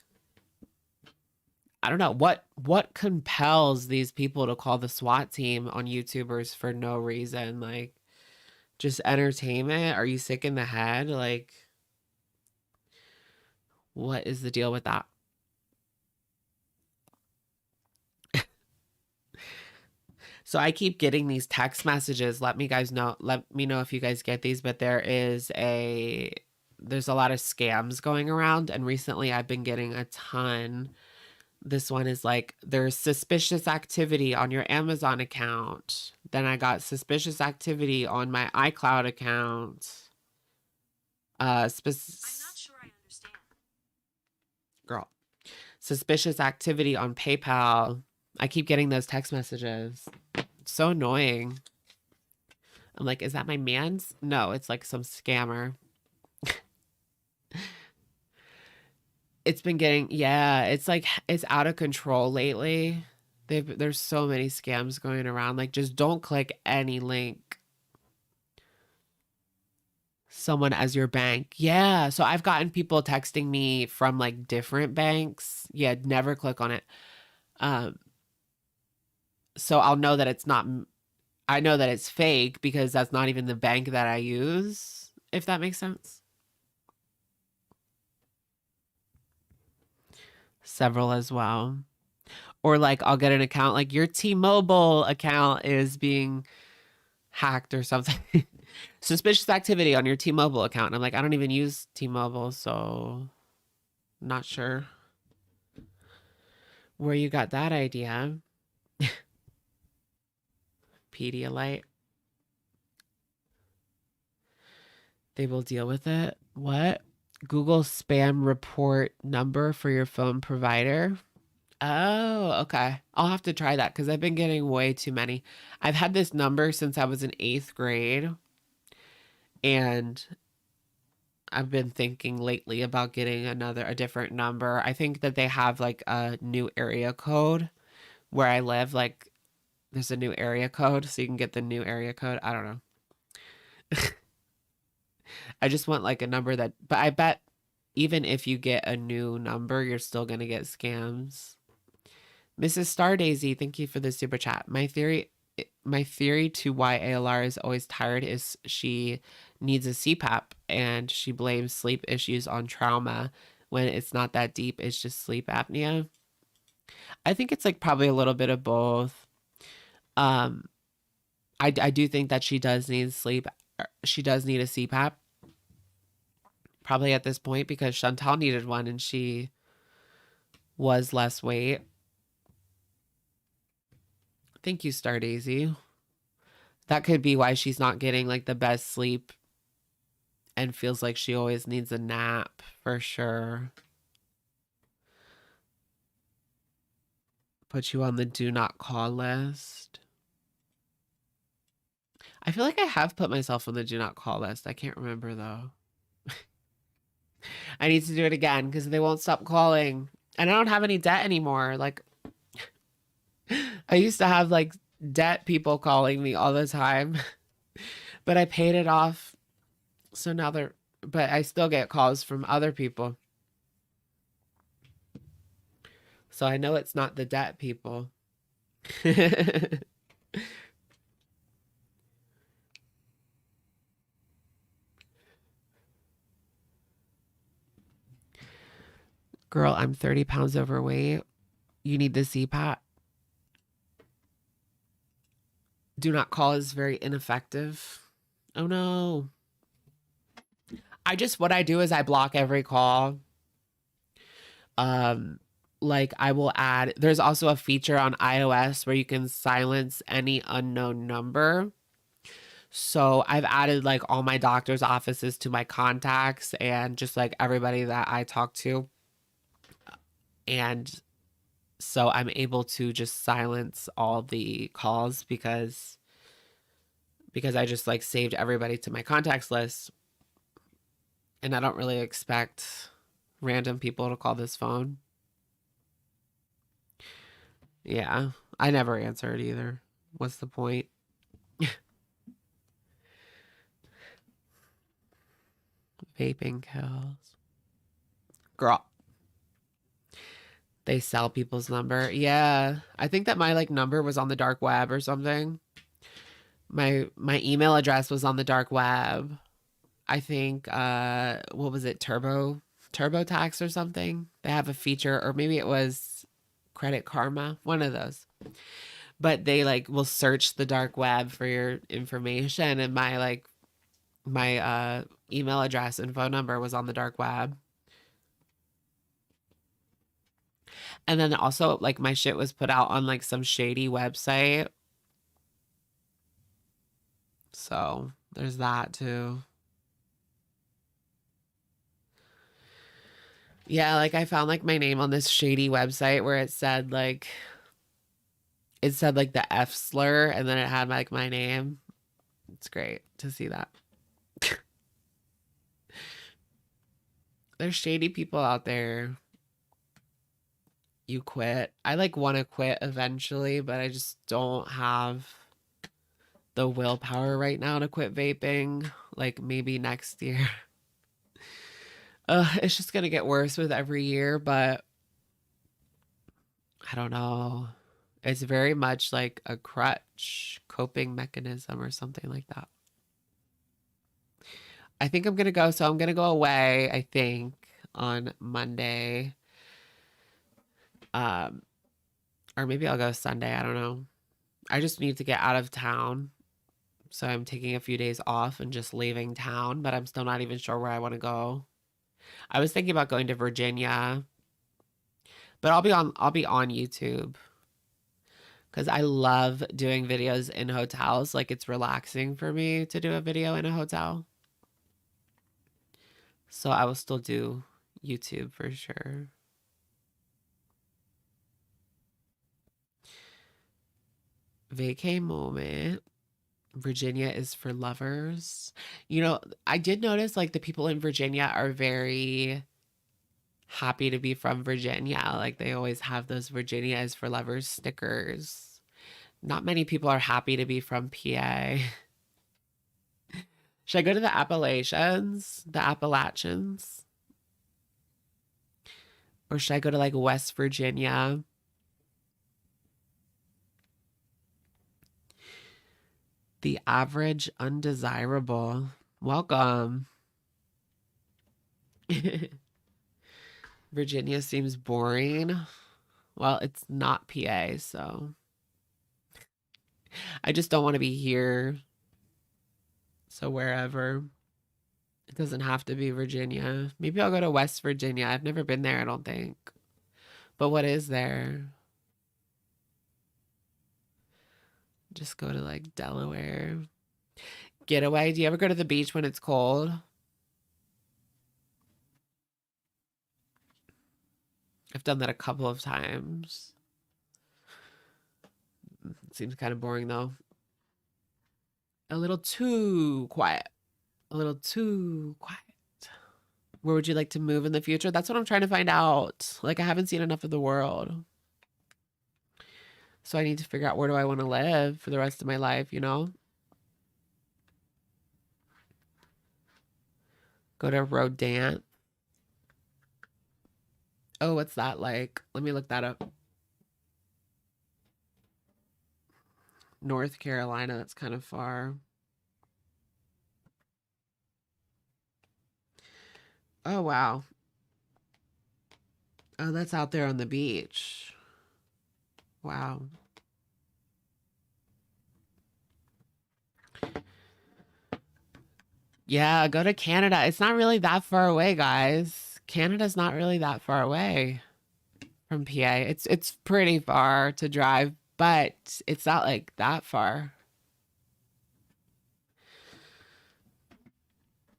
I don't know what compels these people to call the SWAT team on YouTubers for no reason. Like, just entertainment? Are you sick in the head? Like, what is the deal with that? So I keep getting these text messages. Let me know if you guys get these, but there's a lot of scams going around, and recently I've been getting a ton. This one is like, there's suspicious activity on your Amazon account. Then I got suspicious activity on my iCloud account. I'm not sure I understand. Girl. Suspicious activity on PayPal. I keep getting those text messages. It's so annoying. I'm like, is that my man's? No, it's like some scammer. It's been getting, yeah, it's like, it's out of control lately. There's so many scams going around. Like, just don't click any link. Someone as your bank. Yeah. So I've gotten people texting me from like different banks. Yeah, never click on it. So I'll know that it's not, I know that it's fake because that's not even the bank that I use, if that makes sense. Several as well. Or like, I'll get an account, like your T-Mobile account is being hacked or something. Suspicious activity on your T-Mobile account. And I'm like, I don't even use T-Mobile, so not sure where you got that idea. Pedialyte. They will deal with it. What? Google spam report number for your phone provider. Oh, okay. I'll have to try that because I've been getting way too many. I've had this number since I was in 8th grade. And I've been thinking lately about getting a different number. I think that they have like a new area code where I live. Like, there's a new area code, so you can get the new area code. I don't know. I just want like a number that, but I bet even if you get a new number, you're still going to get scams. Mrs. Star Daisy, thank you for the super chat. My theory to why ALR is always tired is she needs a CPAP, and she blames sleep issues on trauma when it's not that deep. It's just sleep apnea. I think it's like probably a little bit of both. I do think that she does need sleep. She does need a CPAP. Probably at this point because Chantal needed one and she was less weight. Thank you, Star Daisy. That could be why she's not getting like the best sleep and feels like she always needs a nap for sure. Put you on the do not call list. I feel like I have put myself on the do not call list. I can't remember though. I need to do it again because they won't stop calling. And I don't have any debt anymore. Like, I used to have like debt people calling me all the time, but I paid it off. So now but I still get calls from other people. So I know it's not the debt people. Girl, I'm 30 pounds overweight. You need the CPAP. Do not call is very ineffective. Oh no. What I do is I block every call. like I will add, there's also a feature on iOS where you can silence any unknown number. So I've added like all my doctor's offices to my contacts and just like everybody that I talk to. And so I'm able to just silence all the calls because I just like saved everybody to my contacts list. And I don't really expect random people to call this phone. Yeah, I never answer it either. What's the point? Vaping kills. Girl. They sell people's number. Yeah. I think that my like number was on the dark web or something. My email address was on the dark web. I think what was it? TurboTax or something. They have a feature, or maybe it was Credit Karma, one of those. But they like will search the dark web for your information, and my email address and phone number was on the dark web. And then also like my shit was put out on like some shady website. So there's that too. Yeah, like I found like my name on this shady website where it said like the F slur, and then it had like my name. It's great to see that. There's shady people out there. You quit. I like want to quit eventually, but I just don't have the willpower right now to quit vaping. Like maybe next year. It's just gonna get worse with every year, but I don't know. It's very much like a crutch, coping mechanism or something like that. I think I'm gonna go. So I'm gonna go away, I think, on Monday. Or maybe I'll go Sunday. I don't know. I just need to get out of town. So I'm taking a few days off and just leaving town, but I'm still not even sure where I want to go. I was thinking about going to Virginia, but I'll be on YouTube because I love doing videos in hotels. Like it's relaxing for me to do a video in a hotel. So I will still do YouTube for sure. Vacay moment. Virginia is for lovers. You know, I did notice like the people in Virginia are very happy to be from Virginia. Like they always have those Virginia is for lovers stickers. Not many people are happy to be from PA. Should I go to the Appalachians? The Appalachians? Or should I go to like West Virginia? The average undesirable. Welcome. Virginia seems boring. Well, it's not PA, so I just don't want to be here. So wherever. It doesn't have to be Virginia. Maybe I'll go to West Virginia. I've never been there, I don't think. But what is there? Just go to like Delaware. Getaway. Do you ever go to the beach when it's cold? I've done that a couple of times. It seems kind of boring though. A little too quiet. A little too quiet. Where would you like to move in the future? That's what I'm trying to find out. Like I haven't seen enough of the world. So I need to figure out where do I want to live for the rest of my life, you know? Go to Rodant. Oh, what's that like? Let me look that up. North Carolina, that's kind of far. Oh, wow. Oh, that's out there on the beach. Wow. Yeah, go to Canada. It's not really that far away, guys. Canada's not really that far away from PA. It's pretty far to drive, but it's not like that far.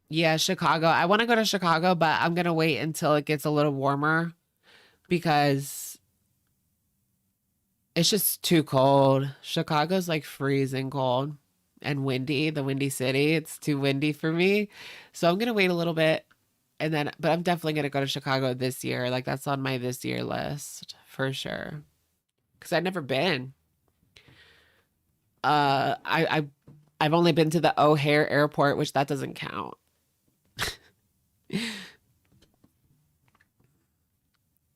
Yeah, Chicago. I want to go to Chicago, but I'm gonna wait until it gets a little warmer because it's just too cold. Chicago's like freezing cold and windy, the windy city. It's too windy for me. So I'm gonna wait a little bit and then, but I'm definitely gonna go to Chicago this year. Like that's on my this year list for sure. Cause I've never been. I've only been to the O'Hare Airport, which that doesn't count.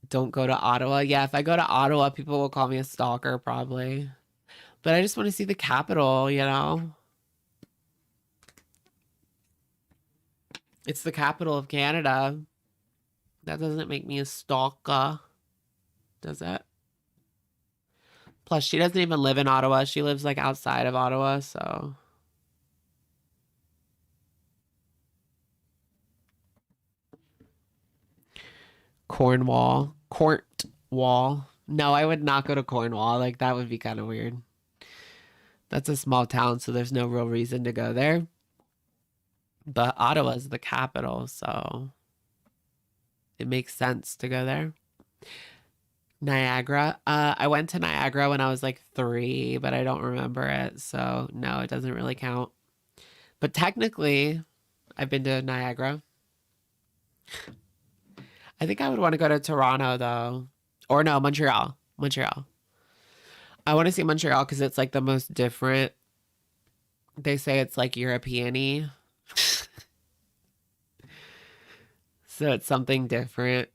Don't go to Ottawa. Yeah, if I go to Ottawa, people will call me a stalker probably. But I just want to see the capital, you know? It's the capital of Canada. That doesn't make me a stalker, does it? Plus, she doesn't even live in Ottawa. She lives like outside of Ottawa, so. Cornwall. Cornwall. No, I would not go to Cornwall. Like, that would be kind of weird. That's a small town, so there's no real reason to go there. But Ottawa's the capital, so it makes sense to go there. Niagara. I went to Niagara when I was like 3, but I don't remember it. So no, it doesn't really count. But technically, I've been to Niagara. I think I would want to go to Toronto though. Or no, Montreal. Montreal. I want to see Montreal because it's like the most different. They say it's like European-y. So it's something different.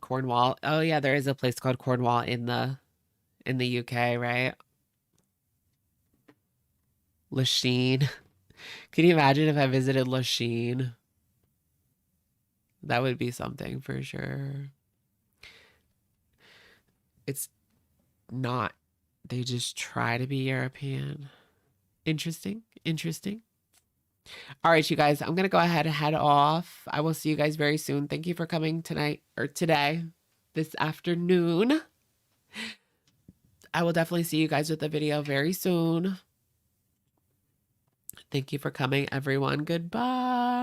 Cornwall. Oh yeah, there is a place called Cornwall in the UK, right? Lachine. Can you imagine if I visited Lachine? That would be something for sure. It's not. They just try to be European. Interesting. Interesting. All right, you guys, I'm going to go ahead and head off. I will see you guys very soon. Thank you for coming tonight or today, this afternoon. I will definitely see you guys with a video very soon. Thank you for coming, everyone. Goodbye.